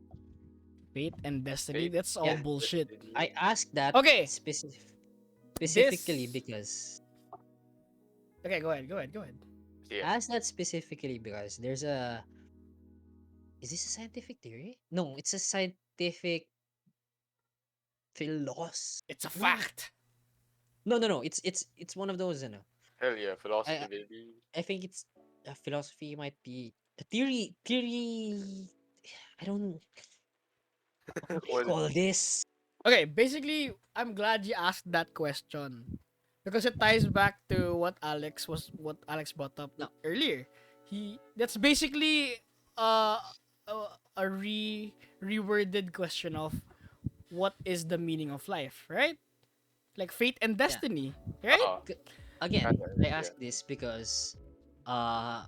[SPEAKER 2] Fate and destiny.
[SPEAKER 3] Fate.
[SPEAKER 2] That's all
[SPEAKER 1] Yeah.
[SPEAKER 2] bullshit.
[SPEAKER 1] I asked that
[SPEAKER 2] Okay.
[SPEAKER 1] specifically
[SPEAKER 2] This-
[SPEAKER 1] because
[SPEAKER 2] Okay, go ahead.
[SPEAKER 3] Yeah.
[SPEAKER 1] I asked that specifically because there's a, is this a scientific theory? No, it's a scientific philosophy.
[SPEAKER 2] It's a fact.
[SPEAKER 1] No. It's one of those, you know.
[SPEAKER 3] Hell yeah, philosophy,
[SPEAKER 1] I-
[SPEAKER 3] baby.
[SPEAKER 1] I think it's a philosophy, might be a theory. I don't, what do you
[SPEAKER 3] Well,
[SPEAKER 1] call this?
[SPEAKER 2] Okay, basically, I'm glad you asked that question because it ties back to what Alex brought up
[SPEAKER 1] No.
[SPEAKER 2] earlier. That's basically uh, a reworded question of what is the meaning of life, right? Like fate and destiny, right?
[SPEAKER 1] Again,
[SPEAKER 3] Kinda,
[SPEAKER 1] I
[SPEAKER 3] yeah.
[SPEAKER 1] asked this because I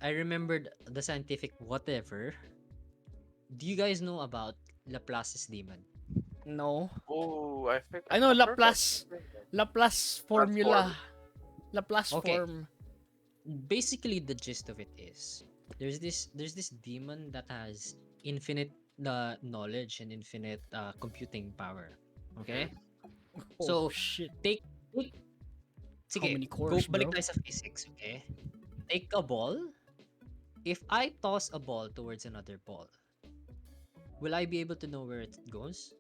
[SPEAKER 1] remembered the scientific whatever. Do you guys know about Laplace's demon?
[SPEAKER 2] No,
[SPEAKER 3] Oh, I think
[SPEAKER 2] I know
[SPEAKER 3] I've heard
[SPEAKER 2] Laplace.
[SPEAKER 3] that.
[SPEAKER 2] Laplace formula. Laplace
[SPEAKER 1] Okay.
[SPEAKER 2] form.
[SPEAKER 1] Basically, the gist of it is there's this demon that has infinite knowledge and infinite computing power. Okay,
[SPEAKER 2] Oh
[SPEAKER 1] So,
[SPEAKER 2] shit.
[SPEAKER 1] take sige,
[SPEAKER 2] many cores,
[SPEAKER 1] balik
[SPEAKER 2] bro?
[SPEAKER 1] tayo sa physics, okay? Take a ball. If I toss a ball towards another ball, will I be able to know where it goes?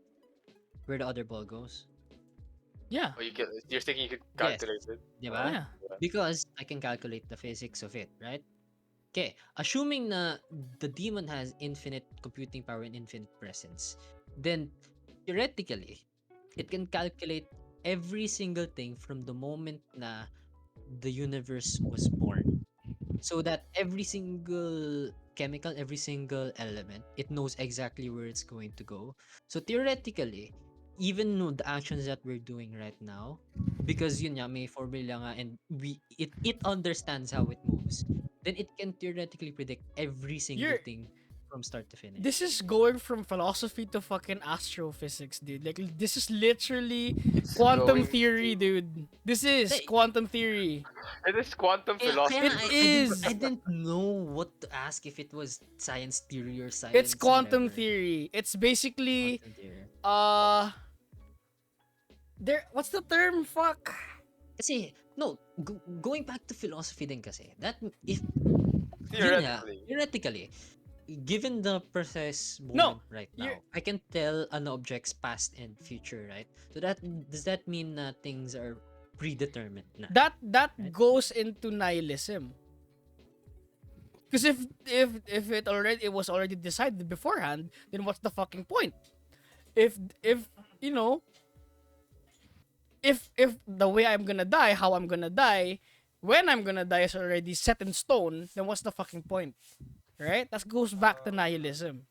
[SPEAKER 1] Where the other ball goes?
[SPEAKER 2] Yeah.
[SPEAKER 3] Oh, you're thinking you could
[SPEAKER 1] Yes.
[SPEAKER 3] calculate it?
[SPEAKER 1] Diba?
[SPEAKER 2] Yeah.
[SPEAKER 1] Because I can calculate the physics of it, right? Okay, assuming na the demon has infinite computing power and infinite presence, then theoretically, it can calculate every single thing from the moment na the universe was born. So that every single chemical, every single element, it knows exactly where it's going to go. So theoretically, even the actions that we're doing right now, because yun nga, may formula nga and it understands how it moves, then it can theoretically predict every single
[SPEAKER 2] You're-
[SPEAKER 1] thing from start to finish.
[SPEAKER 2] This is going from philosophy to fucking astrophysics, dude. Like this is literally quantum
[SPEAKER 3] going
[SPEAKER 2] theory, dude. This is
[SPEAKER 1] Hey.
[SPEAKER 2] quantum theory.
[SPEAKER 3] It is quantum
[SPEAKER 1] Kaya
[SPEAKER 3] philosophy.
[SPEAKER 2] It is.
[SPEAKER 1] I didn't know what to ask, if it was science theory or science.
[SPEAKER 2] It's quantum
[SPEAKER 1] whatever.
[SPEAKER 2] theory. It's basically
[SPEAKER 1] Quantum theory.
[SPEAKER 2] what's the term? Fuck.
[SPEAKER 1] Kasi, no, going back to philosophy din kasi, that, if, yun nga,
[SPEAKER 3] Theoretically.
[SPEAKER 1] theoretically, given the precise
[SPEAKER 2] No,
[SPEAKER 1] moment right
[SPEAKER 2] you're-
[SPEAKER 1] now, I can tell an object's past and future, right? So does that mean na things are predetermined na?
[SPEAKER 2] That
[SPEAKER 1] Right.
[SPEAKER 2] goes into nihilism. Because if it was already decided beforehand, then what's the fucking point? If you know, if the way I'm gonna die, how I'm gonna die, when I'm gonna die is already set in stone, then what's the fucking point? Right? That goes back to nihilism.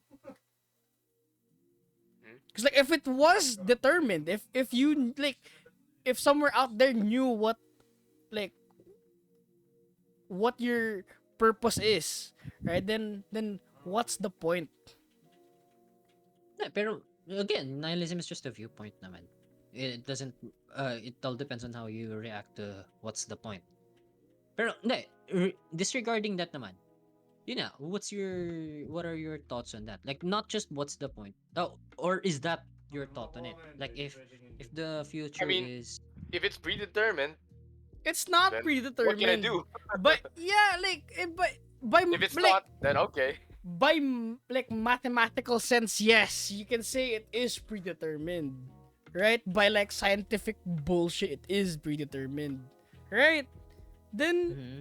[SPEAKER 2] Because like if it was determined, if you like, if somewhere out there knew like what your purpose is, right? Then what's the point?
[SPEAKER 1] Yeah, pero again, nihilism is just a viewpoint naman. It doesn't it all depends on how you react to what's the point. Pero hindi, disregarding that naman. Yun na, what are your thoughts on that? Like not just what's the point. Oh, or is that your thought on it? Like if the
[SPEAKER 3] I
[SPEAKER 1] future
[SPEAKER 3] mean,
[SPEAKER 1] is
[SPEAKER 3] if it's predetermined,
[SPEAKER 2] It's not
[SPEAKER 3] then
[SPEAKER 2] predetermined.
[SPEAKER 3] what can I do?
[SPEAKER 2] But yeah, like by
[SPEAKER 3] If it's
[SPEAKER 2] like
[SPEAKER 3] not, then okay.
[SPEAKER 2] by like mathematical sense, yes, you can say it is predetermined, right? By like scientific bullshit, it is predetermined, right? Then
[SPEAKER 1] Mhm.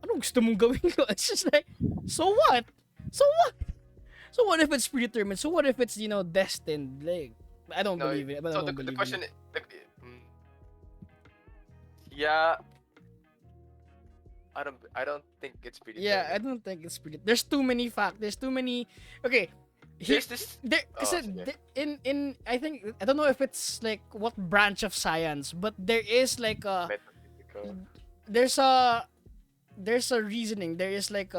[SPEAKER 2] anong gusto mong gawin ko? It's just like, so what? So what? So what if it's predetermined? So what if it's destined? Like I don't
[SPEAKER 3] No,
[SPEAKER 2] believe it. But I
[SPEAKER 3] so
[SPEAKER 2] don't
[SPEAKER 3] the
[SPEAKER 2] believe
[SPEAKER 3] question,
[SPEAKER 2] it.
[SPEAKER 3] yeah, I don't think it's
[SPEAKER 2] Yeah, I
[SPEAKER 3] predetermined.
[SPEAKER 2] don't think it's predetermined. There's too many facts. There's too many. Okay, here,
[SPEAKER 3] There's this.
[SPEAKER 2] there,
[SPEAKER 3] Oh,
[SPEAKER 2] kasi
[SPEAKER 3] sige.
[SPEAKER 2] in I think I don't know if it's like what branch of science, but there is like
[SPEAKER 3] Metaphysical.
[SPEAKER 2] there's a there's a reasoning. There is like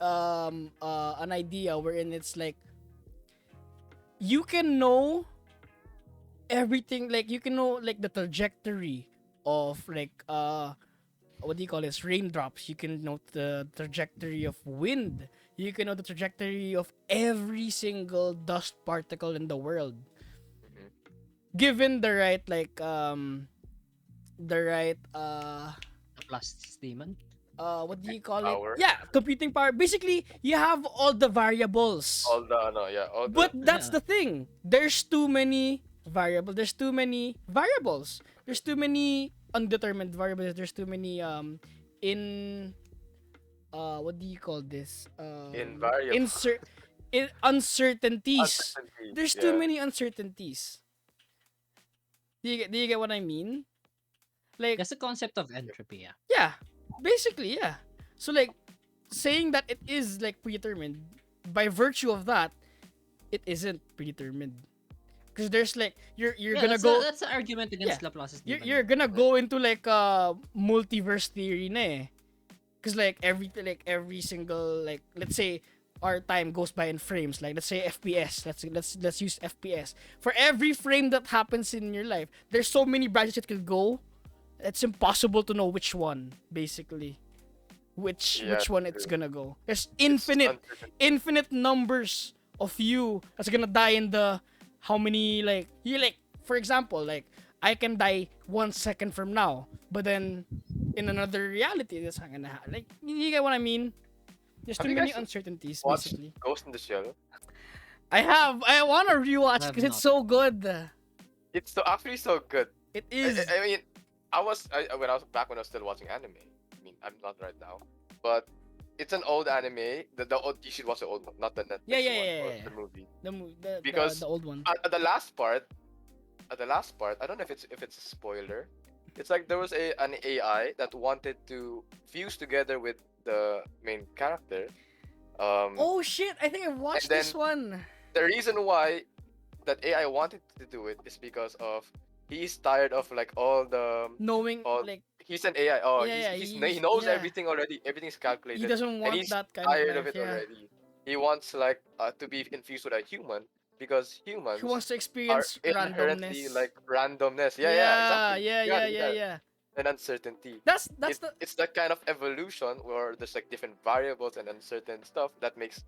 [SPEAKER 2] an idea wherein it's like you can know everything, like you can know like the trajectory of like what do you call this, raindrops. You can know the trajectory of wind. You can know the trajectory of every single dust particle in the world,
[SPEAKER 3] Mhm.
[SPEAKER 2] given the right the right
[SPEAKER 1] plastic
[SPEAKER 2] what do you call
[SPEAKER 3] Power.
[SPEAKER 2] it? Yeah, computing power. Basically, you have all the variables.
[SPEAKER 3] All the all
[SPEAKER 2] But
[SPEAKER 3] the
[SPEAKER 2] that's
[SPEAKER 1] Yeah.
[SPEAKER 2] the thing. There's too many variables. There's too many variables. There's too many undetermined variables. There's too many in what do you call this?
[SPEAKER 3] invariable
[SPEAKER 2] Uncertainties.
[SPEAKER 3] uncertainty.
[SPEAKER 2] There's too
[SPEAKER 3] Yeah.
[SPEAKER 2] many uncertainties. Do you get what I mean? Like
[SPEAKER 1] That's the concept of entropy, yeah.
[SPEAKER 2] yeah, basically yeah. So like saying that it is like predetermined, by virtue of that, it isn't predetermined. Because there's like you're
[SPEAKER 1] Yeah,
[SPEAKER 2] gonna go
[SPEAKER 1] that's the argument against Laplace's
[SPEAKER 2] you're gonna go into like a multiverse theory na eh. Cause like every single, like let's say our time goes by in frames, like let's say FPS, let's use FPS. For every frame that happens in your life, there's so many branches it could go. It's impossible to know which one, basically. Which
[SPEAKER 3] Yeah,
[SPEAKER 2] one it's
[SPEAKER 3] true.
[SPEAKER 2] gonna go. There's
[SPEAKER 3] It's uncertainty.
[SPEAKER 2] infinite numbers of you that's gonna die in the how many, like you, like for example, like I can die 1 second from now, but then in another reality that's not gonna happen. Like you get what I mean? There's
[SPEAKER 3] Have
[SPEAKER 2] too
[SPEAKER 3] you
[SPEAKER 2] many
[SPEAKER 3] guys
[SPEAKER 2] uncertainties,
[SPEAKER 3] watched
[SPEAKER 2] basically.
[SPEAKER 3] Ghost in the Shell?
[SPEAKER 2] I wanna rewatch
[SPEAKER 1] I have
[SPEAKER 2] because it's
[SPEAKER 1] not.
[SPEAKER 2] so good.
[SPEAKER 3] It's actually so good.
[SPEAKER 2] It
[SPEAKER 3] I,
[SPEAKER 2] is.
[SPEAKER 3] I mean, when I was back when I was still watching anime. I mean, I'm not right now, but it's an old anime. The old, you should watch the old one, not the Netflix
[SPEAKER 2] Yeah, yeah,
[SPEAKER 3] one
[SPEAKER 2] yeah,
[SPEAKER 3] or
[SPEAKER 2] yeah,
[SPEAKER 3] the movie.
[SPEAKER 2] The
[SPEAKER 3] Because
[SPEAKER 2] old one.
[SPEAKER 3] At the last part, I don't know if it's a spoiler. It's like there was an AI that wanted to fuse together with the main character.
[SPEAKER 2] Oh shit! I think I watched
[SPEAKER 3] then
[SPEAKER 2] this one.
[SPEAKER 3] The reason why that AI wanted to do it is because of he's tired of like
[SPEAKER 2] Knowing
[SPEAKER 3] all
[SPEAKER 2] like
[SPEAKER 3] he's an AI. Oh,
[SPEAKER 2] yeah,
[SPEAKER 3] he knows
[SPEAKER 2] yeah.
[SPEAKER 3] everything already. Everything's
[SPEAKER 2] He
[SPEAKER 3] calculated,
[SPEAKER 2] doesn't
[SPEAKER 3] and
[SPEAKER 2] want
[SPEAKER 3] he's
[SPEAKER 2] that kind of
[SPEAKER 3] tired of
[SPEAKER 2] life.
[SPEAKER 3] it
[SPEAKER 2] Yeah,
[SPEAKER 3] already. He wants like to be infused with a human because
[SPEAKER 2] he
[SPEAKER 3] humans
[SPEAKER 2] wants to
[SPEAKER 3] are
[SPEAKER 2] experience
[SPEAKER 3] inherently
[SPEAKER 2] randomness.
[SPEAKER 3] like randomness. Yeah, yeah,
[SPEAKER 2] Yeah,
[SPEAKER 3] exactly.
[SPEAKER 2] yeah,
[SPEAKER 3] You got
[SPEAKER 2] yeah,
[SPEAKER 3] it, you
[SPEAKER 2] yeah,
[SPEAKER 3] got it.
[SPEAKER 2] yeah.
[SPEAKER 3] And uncertainty.
[SPEAKER 2] That's the
[SPEAKER 3] It's that kind of evolution where there's like different variables and uncertain stuff that makes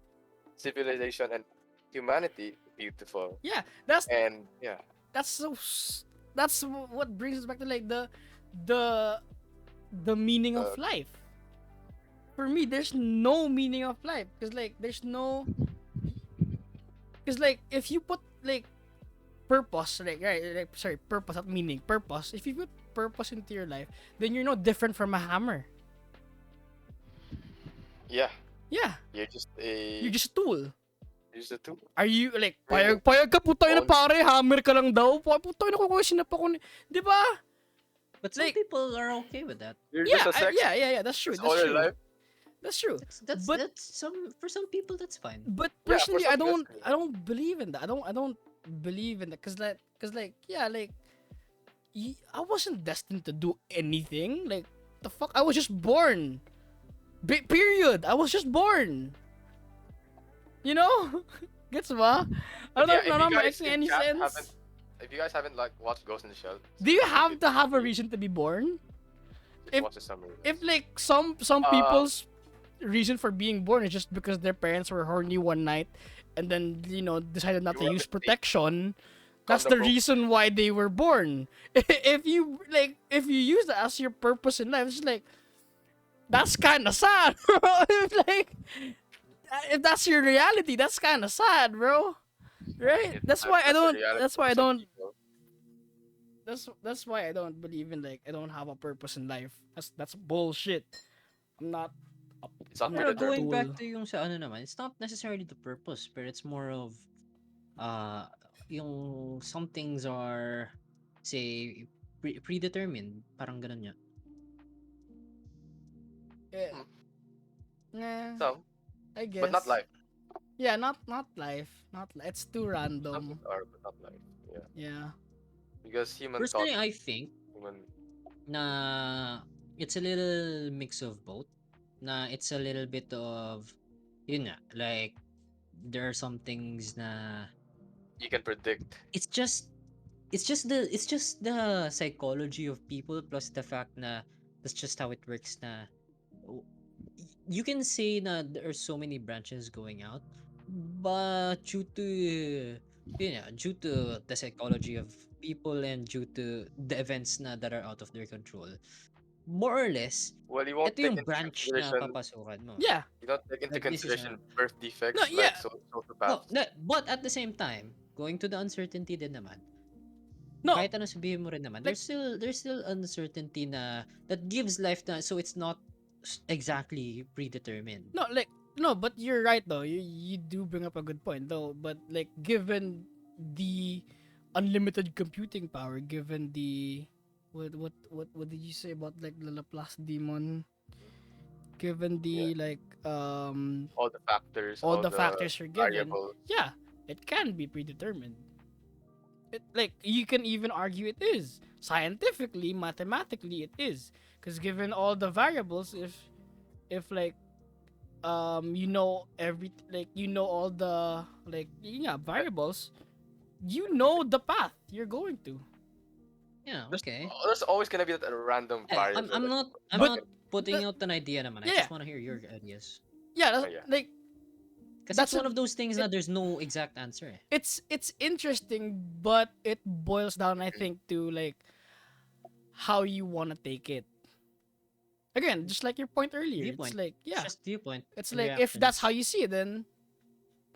[SPEAKER 3] civilization and humanity beautiful.
[SPEAKER 2] yeah.
[SPEAKER 3] And yeah,
[SPEAKER 2] That's so that's what brings us back to like the the meaning of
[SPEAKER 3] uh,
[SPEAKER 2] life. For me, there's no meaning of life because like there's no, because like if you put like purpose, like sorry, purpose, not meaning, purpose. If you put purpose into your life, then you're no different from a hammer.
[SPEAKER 3] yeah,
[SPEAKER 2] Yeah,
[SPEAKER 3] you're just
[SPEAKER 2] you're just a tool.
[SPEAKER 3] a tool.
[SPEAKER 2] Are you like
[SPEAKER 3] Really?
[SPEAKER 2] payag ka putay na
[SPEAKER 3] On-
[SPEAKER 2] pare, hammer ka lang daw. Putay na ko sinapa ko. Di ba?
[SPEAKER 1] But some
[SPEAKER 2] Like,
[SPEAKER 1] people are okay with that.
[SPEAKER 3] You're just
[SPEAKER 2] yeah,
[SPEAKER 3] a sex.
[SPEAKER 2] yeah. That's true.
[SPEAKER 3] That's
[SPEAKER 2] That's
[SPEAKER 3] all your
[SPEAKER 2] true.
[SPEAKER 3] life.
[SPEAKER 2] That's true. But
[SPEAKER 1] That's some for some people that's fine.
[SPEAKER 3] Yeah, for
[SPEAKER 2] personally,
[SPEAKER 3] some that's
[SPEAKER 2] I don't believe in that. I don't believe in that cause like yeah, like I wasn't destined to do anything. Like the fuck, I was just born. Period. I was just born. You know? Gets ba? I don't
[SPEAKER 3] But
[SPEAKER 2] know
[SPEAKER 3] yeah,
[SPEAKER 2] if
[SPEAKER 3] if
[SPEAKER 2] none
[SPEAKER 3] you
[SPEAKER 2] of
[SPEAKER 3] guys
[SPEAKER 2] making
[SPEAKER 3] in
[SPEAKER 2] any
[SPEAKER 3] chat haven't,
[SPEAKER 2] sense.
[SPEAKER 3] if you guys haven't like watched Ghost in the Shell,
[SPEAKER 2] Do you
[SPEAKER 3] you
[SPEAKER 2] have
[SPEAKER 3] could
[SPEAKER 2] to have a
[SPEAKER 3] you
[SPEAKER 2] reason to be born?
[SPEAKER 3] just
[SPEAKER 2] If
[SPEAKER 3] watch the summary.
[SPEAKER 2] if like some
[SPEAKER 3] Uh,
[SPEAKER 2] people's reason for being born is just because their parents were horny one night and then decided not
[SPEAKER 3] you
[SPEAKER 2] to
[SPEAKER 3] were a
[SPEAKER 2] use
[SPEAKER 3] mistake.
[SPEAKER 2] protection. That's
[SPEAKER 3] Condom
[SPEAKER 2] the
[SPEAKER 3] broke.
[SPEAKER 2] reason why they were born. If you use that as your purpose in life, it's like that's kind of sad, bro. If that's your reality, that's kind of sad, bro. Right?
[SPEAKER 3] That's the reality
[SPEAKER 2] That's why
[SPEAKER 3] for
[SPEAKER 2] I
[SPEAKER 3] some
[SPEAKER 2] don't
[SPEAKER 3] people.
[SPEAKER 2] that's why I don't believe in I don't have a purpose in life. That's bullshit. I'm not a,
[SPEAKER 3] It's not
[SPEAKER 2] I'm not
[SPEAKER 1] Pero
[SPEAKER 2] a
[SPEAKER 3] predetermined.
[SPEAKER 1] going back
[SPEAKER 2] tool.
[SPEAKER 1] to yung sa ano naman, it's not necessarily the purpose, but it's more of uh yung some things are say predetermined, parang ganun niya.
[SPEAKER 2] Yeah.
[SPEAKER 3] Hmm,
[SPEAKER 2] Nah,
[SPEAKER 3] some,
[SPEAKER 2] I
[SPEAKER 3] but not
[SPEAKER 2] guess.
[SPEAKER 3] life.
[SPEAKER 2] Yeah, not life. It's too
[SPEAKER 3] Some
[SPEAKER 2] random.
[SPEAKER 3] things are, but not life. Yeah,
[SPEAKER 2] Yeah.
[SPEAKER 3] because human thought,
[SPEAKER 1] Personally, I think
[SPEAKER 3] human.
[SPEAKER 1] na it's a little mix of both. Na it's a little bit of yun nga, like there are some things na
[SPEAKER 3] You can predict.
[SPEAKER 1] it's just it's just the psychology of people plus the fact na that's just how it works na w- you can say na there are so many branches going out, but due to due to the psychology of people and due to the events na that are out of their control, more or less
[SPEAKER 3] Well, you won't
[SPEAKER 1] ito
[SPEAKER 3] take
[SPEAKER 1] yung
[SPEAKER 3] into
[SPEAKER 1] branch na
[SPEAKER 3] consideration.
[SPEAKER 1] papasukan mo.
[SPEAKER 2] Yeah.
[SPEAKER 3] You don't take into
[SPEAKER 1] Like this is
[SPEAKER 3] consideration birth
[SPEAKER 2] No,
[SPEAKER 3] defects like
[SPEAKER 2] yeah.
[SPEAKER 1] no,
[SPEAKER 3] sociopaths.
[SPEAKER 1] no, but at the same time, going to the uncertainty din naman,
[SPEAKER 2] No.
[SPEAKER 1] kahit ano sabihin mo rin naman,
[SPEAKER 2] Like
[SPEAKER 1] there's still uncertainty na that gives life na so it's not exactly predetermined.
[SPEAKER 2] no, like no, but you're right though. You do bring up a good point though, but like given the unlimited computing power, given the what did you say about like the Laplace demon? Given
[SPEAKER 3] Yeah,
[SPEAKER 2] the
[SPEAKER 3] all the factors,
[SPEAKER 2] all
[SPEAKER 3] all
[SPEAKER 2] the
[SPEAKER 3] the
[SPEAKER 2] factors you're given,
[SPEAKER 3] variables.
[SPEAKER 2] yeah, it can be predetermined. Like you can even argue it is scientifically, mathematically, it is because given all the variables, if like all the variables, the path you're going to.
[SPEAKER 1] Yeah,
[SPEAKER 3] There's
[SPEAKER 1] okay.
[SPEAKER 3] there's always gonna be that random variable.
[SPEAKER 1] I'm
[SPEAKER 3] That,
[SPEAKER 1] not
[SPEAKER 2] But
[SPEAKER 1] putting
[SPEAKER 2] that,
[SPEAKER 1] out an idea naman. I
[SPEAKER 2] yeah,
[SPEAKER 1] just want to hear your ideas.
[SPEAKER 2] yeah,
[SPEAKER 3] oh yeah,
[SPEAKER 1] Kasi it's
[SPEAKER 2] that's a,
[SPEAKER 1] one of those things
[SPEAKER 2] it,
[SPEAKER 1] na there's no exact answer. Eh.
[SPEAKER 2] it's interesting, but it boils down, I think, to like how you want to take it. Again, just like your point earlier, it's
[SPEAKER 1] Viewpoint.
[SPEAKER 2] like,
[SPEAKER 1] It's
[SPEAKER 2] yeah,
[SPEAKER 1] just viewpoint
[SPEAKER 2] it's
[SPEAKER 1] and
[SPEAKER 2] like if that's how
[SPEAKER 1] reactions.
[SPEAKER 2] you see it, then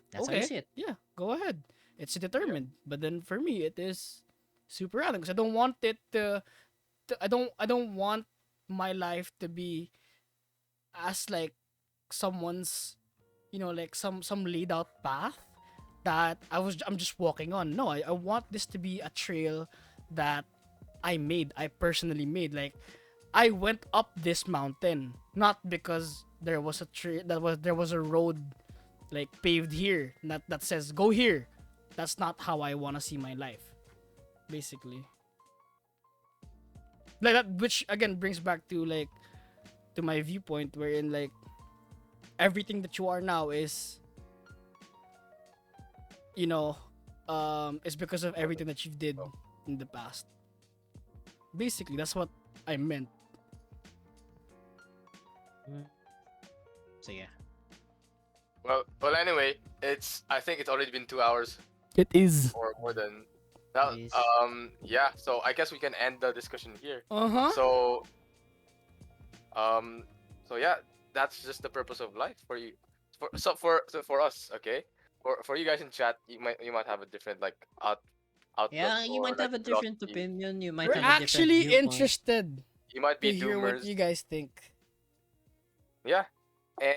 [SPEAKER 1] That's how you
[SPEAKER 2] okay,
[SPEAKER 1] see it.
[SPEAKER 2] yeah, go ahead. It's
[SPEAKER 3] yeah.
[SPEAKER 2] determined, but then for me, it is super random because I don't want it I don't want my life to be as like someone's like some laid out path that I'm just walking on. No, I want this to be a trail that I personally made. Like I went up this mountain not because there was a there was a road like paved here that says go here. That's not how I want to see my life, basically. Like that, which again brings back to like to my viewpoint, wherein like everything that you are now you know is because of everything that you did in the past. Basically, that's what I meant.
[SPEAKER 1] Mm. So yeah.
[SPEAKER 3] Well. Anyway, I think it's already been 2 hours
[SPEAKER 2] It is.
[SPEAKER 3] or more than that.
[SPEAKER 1] Please.
[SPEAKER 3] Yeah. So I guess we can end the discussion here.
[SPEAKER 2] Uh-huh.
[SPEAKER 3] So so yeah, that's just the purpose of life for you. For us, okay. For you guys in chat, you might have a different like outlook
[SPEAKER 1] Yeah, you
[SPEAKER 3] or
[SPEAKER 1] might
[SPEAKER 3] like
[SPEAKER 1] have a different
[SPEAKER 3] philosophy.
[SPEAKER 1] opinion. You might
[SPEAKER 2] We're
[SPEAKER 1] have a different
[SPEAKER 2] actually
[SPEAKER 1] viewpoint.
[SPEAKER 2] interested
[SPEAKER 3] You might
[SPEAKER 2] to
[SPEAKER 3] be
[SPEAKER 2] hear what
[SPEAKER 3] doomers.
[SPEAKER 2] you guys think.
[SPEAKER 3] Yeah,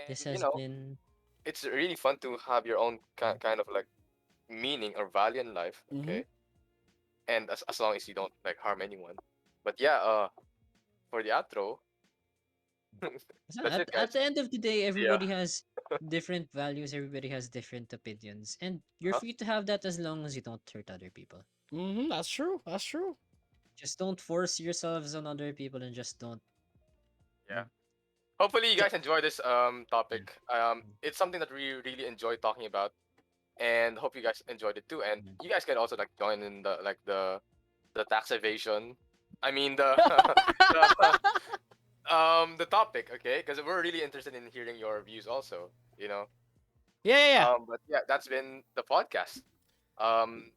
[SPEAKER 1] This
[SPEAKER 3] and
[SPEAKER 1] has been
[SPEAKER 3] it's really fun to have your own kind of like meaning or value in life.
[SPEAKER 2] Mm-hmm.
[SPEAKER 3] Okay, and as long as you don't like harm anyone. But yeah, for the outro,
[SPEAKER 1] So
[SPEAKER 3] that's it,
[SPEAKER 1] at
[SPEAKER 3] guys.
[SPEAKER 1] the end of the day,
[SPEAKER 3] Yeah.
[SPEAKER 1] everybody has different values, everybody has different opinions, and you're
[SPEAKER 3] Uh-huh.
[SPEAKER 1] free to have that as long as you don't hurt other people.
[SPEAKER 2] That's true. That's true.
[SPEAKER 1] Just don't force yourselves on other people, and just don't.
[SPEAKER 3] Yeah. Hopefully, you
[SPEAKER 1] So,
[SPEAKER 3] guys enjoy this
[SPEAKER 1] yeah.
[SPEAKER 3] topic. It's something that we really enjoy talking about, and hope you guys enjoyed it too. And
[SPEAKER 1] Mm.
[SPEAKER 3] you guys can also like join in the tax evasion. I mean the the topic, okay? Because we're really interested in hearing your views also. You know.
[SPEAKER 2] Yeah.
[SPEAKER 3] But yeah, that's been the podcast. Um,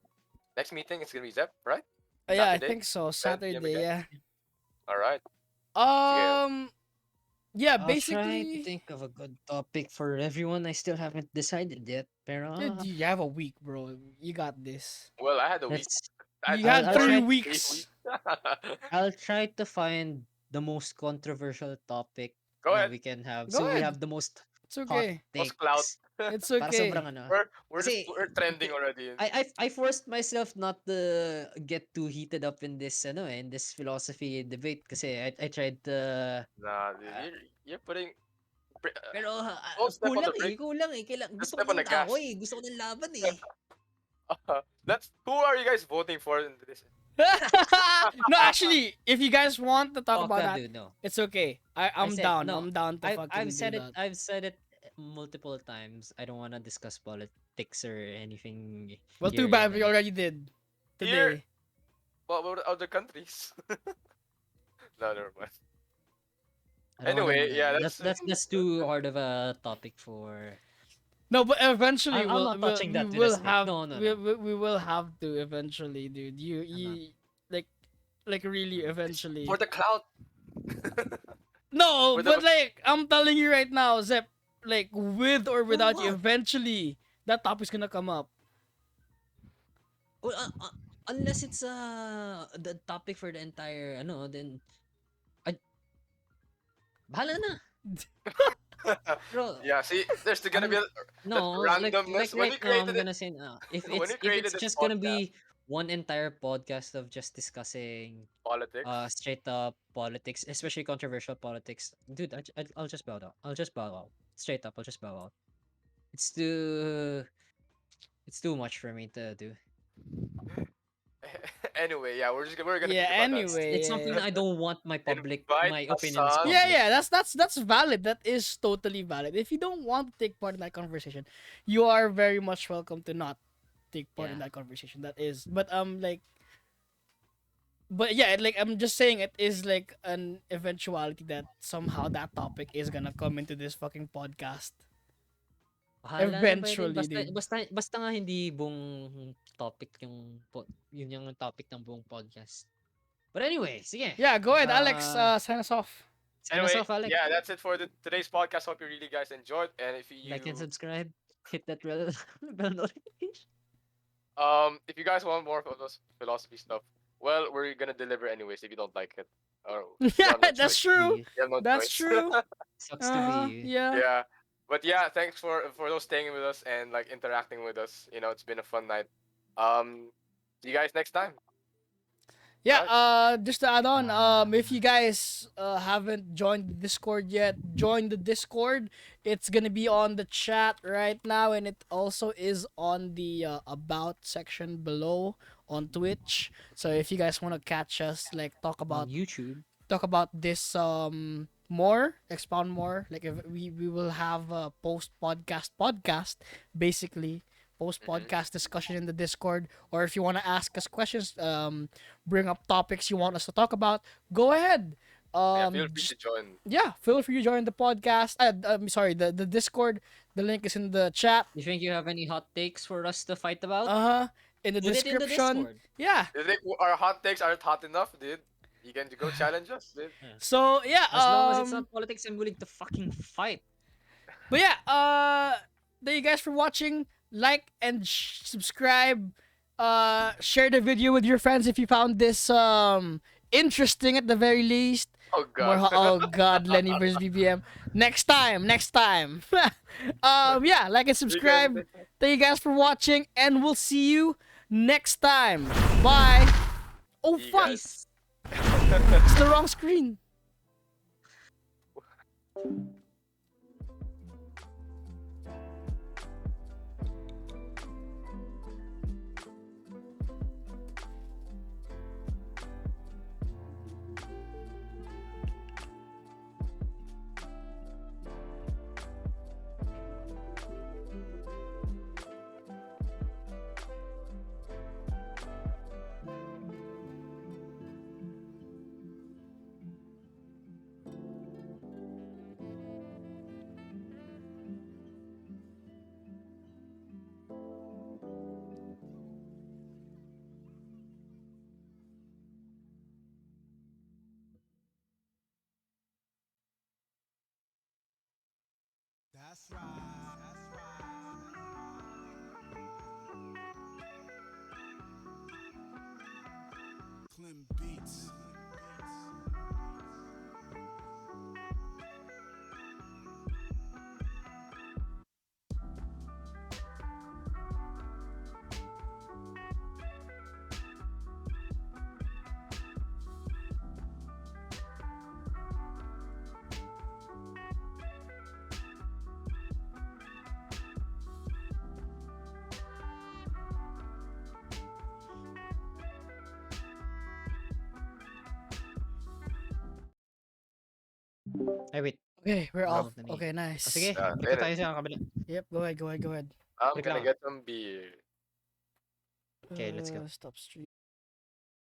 [SPEAKER 3] next meeting is gonna be Zep, right?
[SPEAKER 2] Yeah, I
[SPEAKER 3] Saturday,
[SPEAKER 2] think so.
[SPEAKER 3] 7 p.m.
[SPEAKER 2] Saturday,
[SPEAKER 3] again.
[SPEAKER 2] yeah.
[SPEAKER 3] All right. Sige.
[SPEAKER 2] Yeah,
[SPEAKER 1] I'll try to
[SPEAKER 2] basically,
[SPEAKER 1] think of a good topic for everyone. I still haven't decided yet, pero
[SPEAKER 2] dude, you have a week, bro. You got this.
[SPEAKER 3] Well, I had a week.
[SPEAKER 1] let's.
[SPEAKER 3] I had
[SPEAKER 2] You had
[SPEAKER 1] I'll
[SPEAKER 3] four
[SPEAKER 2] 3
[SPEAKER 1] try.
[SPEAKER 3] straight
[SPEAKER 2] weeks.
[SPEAKER 3] weeks.
[SPEAKER 1] I'll try to find the most controversial topic
[SPEAKER 3] Go
[SPEAKER 1] na
[SPEAKER 3] ahead.
[SPEAKER 1] we can have.
[SPEAKER 2] Go
[SPEAKER 1] So we
[SPEAKER 2] ahead.
[SPEAKER 1] have the most
[SPEAKER 2] It's
[SPEAKER 1] hot
[SPEAKER 2] okay.
[SPEAKER 3] Most clout.
[SPEAKER 1] takes.
[SPEAKER 2] It's
[SPEAKER 1] Para
[SPEAKER 2] okay.
[SPEAKER 1] sobrang ano. Kasi
[SPEAKER 3] We're trending already.
[SPEAKER 1] I forced myself not to get too heated up in this in this philosophy debate kasi I tried to
[SPEAKER 3] Nah, dude,
[SPEAKER 1] uh,
[SPEAKER 3] you're putting.
[SPEAKER 1] pero
[SPEAKER 3] Don't step on the
[SPEAKER 1] kulang
[SPEAKER 3] brake.
[SPEAKER 1] kulang
[SPEAKER 3] Just
[SPEAKER 1] gusto ko
[SPEAKER 3] step on the
[SPEAKER 1] ng
[SPEAKER 3] gas.
[SPEAKER 1] away, gusto ko ng laban eh.
[SPEAKER 3] That's who are you guys voting for in this?
[SPEAKER 2] No, actually, if you guys want to talk
[SPEAKER 1] Fuck
[SPEAKER 2] about
[SPEAKER 1] that,
[SPEAKER 2] that,
[SPEAKER 1] dude, no.
[SPEAKER 2] it's okay.
[SPEAKER 1] I
[SPEAKER 2] I'm
[SPEAKER 1] said
[SPEAKER 2] down.
[SPEAKER 1] no.
[SPEAKER 2] I'm down to
[SPEAKER 1] I've
[SPEAKER 2] fucking do
[SPEAKER 1] said it
[SPEAKER 2] that.
[SPEAKER 1] I've said it multiple times. I don't want to discuss politics or anything
[SPEAKER 2] Well,
[SPEAKER 1] here
[SPEAKER 2] too bad
[SPEAKER 1] yet,
[SPEAKER 2] we already did
[SPEAKER 3] Here.
[SPEAKER 2] today.
[SPEAKER 3] What about other countries? No, never mind.
[SPEAKER 1] I don't wanna,
[SPEAKER 3] Anyway, yeah,
[SPEAKER 1] that's too hard of a topic for.
[SPEAKER 2] No, but eventually
[SPEAKER 1] I'm not touching
[SPEAKER 2] we
[SPEAKER 1] that to
[SPEAKER 2] will
[SPEAKER 1] this day.
[SPEAKER 2] have
[SPEAKER 1] No, no,
[SPEAKER 2] we,
[SPEAKER 1] no.
[SPEAKER 2] we will have to eventually, dude. You
[SPEAKER 1] I'm not.
[SPEAKER 2] like really eventually.
[SPEAKER 3] for the clout.
[SPEAKER 2] No,
[SPEAKER 3] For
[SPEAKER 2] but
[SPEAKER 3] the
[SPEAKER 2] like I'm telling you right now, Zep, like with or without you,
[SPEAKER 1] what?
[SPEAKER 2] eventually that topic's gonna come up.
[SPEAKER 1] Well, unless it's the topic for the entire then I bahala na. Bro,
[SPEAKER 3] yeah, see, there's gonna be that
[SPEAKER 1] no,
[SPEAKER 3] randomness
[SPEAKER 1] like
[SPEAKER 3] when we
[SPEAKER 1] right now I'm
[SPEAKER 3] created it.
[SPEAKER 1] gonna say if
[SPEAKER 3] When we
[SPEAKER 1] if
[SPEAKER 3] created
[SPEAKER 1] it's
[SPEAKER 3] this
[SPEAKER 1] just gonna
[SPEAKER 3] podcast,
[SPEAKER 1] be one entire podcast of just discussing
[SPEAKER 3] politics.
[SPEAKER 1] straight up politics, especially controversial politics, dude, I'll just bow down. I'll just bow out. Straight up, I'll just bow out. It's too it's too much for me to do.
[SPEAKER 3] Anyway, yeah, we're gonna
[SPEAKER 2] Yeah.
[SPEAKER 3] think about that.
[SPEAKER 2] Anyway,
[SPEAKER 1] It's something
[SPEAKER 2] yeah.
[SPEAKER 1] that I don't want my
[SPEAKER 3] Invite
[SPEAKER 1] my
[SPEAKER 3] a
[SPEAKER 1] opinions
[SPEAKER 3] son.
[SPEAKER 2] Yeah,
[SPEAKER 1] public.
[SPEAKER 2] yeah, that's valid. That is totally valid. If you don't want to take part in that conversation, you are very much welcome to not take part in
[SPEAKER 1] Yeah.
[SPEAKER 2] that conversation. That is, but yeah, like I'm just saying, it is like an eventuality that somehow that topic is gonna come into this fucking podcast.
[SPEAKER 1] Bahala na ba yun?
[SPEAKER 2] Eventually, dude.
[SPEAKER 1] Basta nga hindi buong topic yun yung topic ng buong podcast. But anyway, sige.
[SPEAKER 2] Yeah, go ahead, Alex.
[SPEAKER 1] Uh,
[SPEAKER 2] Sign us off.
[SPEAKER 1] Sign us
[SPEAKER 3] Anyway,
[SPEAKER 1] off, Alex.
[SPEAKER 3] yeah, that's it for today's podcast. Hope you really guys enjoyed. And if you
[SPEAKER 1] Like and subscribe. Hit that bell notification.
[SPEAKER 3] if you guys want more of those philosophy stuff, well, we're gonna deliver anyways if you don't like it. Or you
[SPEAKER 2] Yeah,
[SPEAKER 3] have no
[SPEAKER 2] that's
[SPEAKER 3] choice.
[SPEAKER 2] true.
[SPEAKER 3] You have no
[SPEAKER 2] That's
[SPEAKER 3] choice.
[SPEAKER 2] true.
[SPEAKER 1] Sucks to be you.
[SPEAKER 2] Yeah.
[SPEAKER 3] Yeah. But yeah, thanks for those staying with us and like interacting with us. You know, it's been a fun night. See you guys next time.
[SPEAKER 2] Yeah,
[SPEAKER 3] Right.
[SPEAKER 2] just to add on, if you guys haven't joined the Discord yet, join the Discord. It's gonna be on the chat right now, and it also is on the about section below on Twitch. So if you guys want to catch us, like
[SPEAKER 1] On YouTube.
[SPEAKER 2] talk about this more, expound more, like if we will have a post podcast basically post podcast discussion in the Discord, or if you want to ask us questions, bring up topics you want us to talk about, go ahead.
[SPEAKER 3] Yeah, feel free to join.
[SPEAKER 2] Feel free to join the podcast. I'm sorry, the Discord. The link is in the chat.
[SPEAKER 1] You think you have any hot takes for us to fight about?
[SPEAKER 2] In the
[SPEAKER 1] Put it in the
[SPEAKER 2] description.
[SPEAKER 1] Discord.
[SPEAKER 2] Yeah.
[SPEAKER 3] You think our hot takes aren't hot enough, dude? You can go challenge us, dude.
[SPEAKER 2] So yeah.
[SPEAKER 1] As long as it's not politics, I'm willing to fucking fight.
[SPEAKER 2] But yeah, thank you guys for watching. Like and subscribe. Share the video with your friends if you found this interesting at the very least.
[SPEAKER 3] Oh god.
[SPEAKER 2] Oh god, Lenny versus BBM. Next time. Yeah, like and subscribe. Thank you guys for watching, and we'll see you next time. Bye. Oh
[SPEAKER 3] See you
[SPEAKER 2] fuck.
[SPEAKER 3] guys.
[SPEAKER 2] It's the wrong screen.
[SPEAKER 4] That's right. That's right. Clem Beats.
[SPEAKER 1] Ay, wait.
[SPEAKER 2] Okay, we're off.
[SPEAKER 1] Nababog na ni.
[SPEAKER 2] Okay,
[SPEAKER 1] Oh,
[SPEAKER 2] nice.
[SPEAKER 1] sige,
[SPEAKER 3] Yeah,
[SPEAKER 1] ikot
[SPEAKER 3] finish.
[SPEAKER 1] tayo sa kabila.
[SPEAKER 2] Yep, go ahead.
[SPEAKER 3] I'm
[SPEAKER 1] Click
[SPEAKER 3] gonna
[SPEAKER 1] lang.
[SPEAKER 3] get some beer.
[SPEAKER 1] Okay, let's go.
[SPEAKER 2] Stop stream.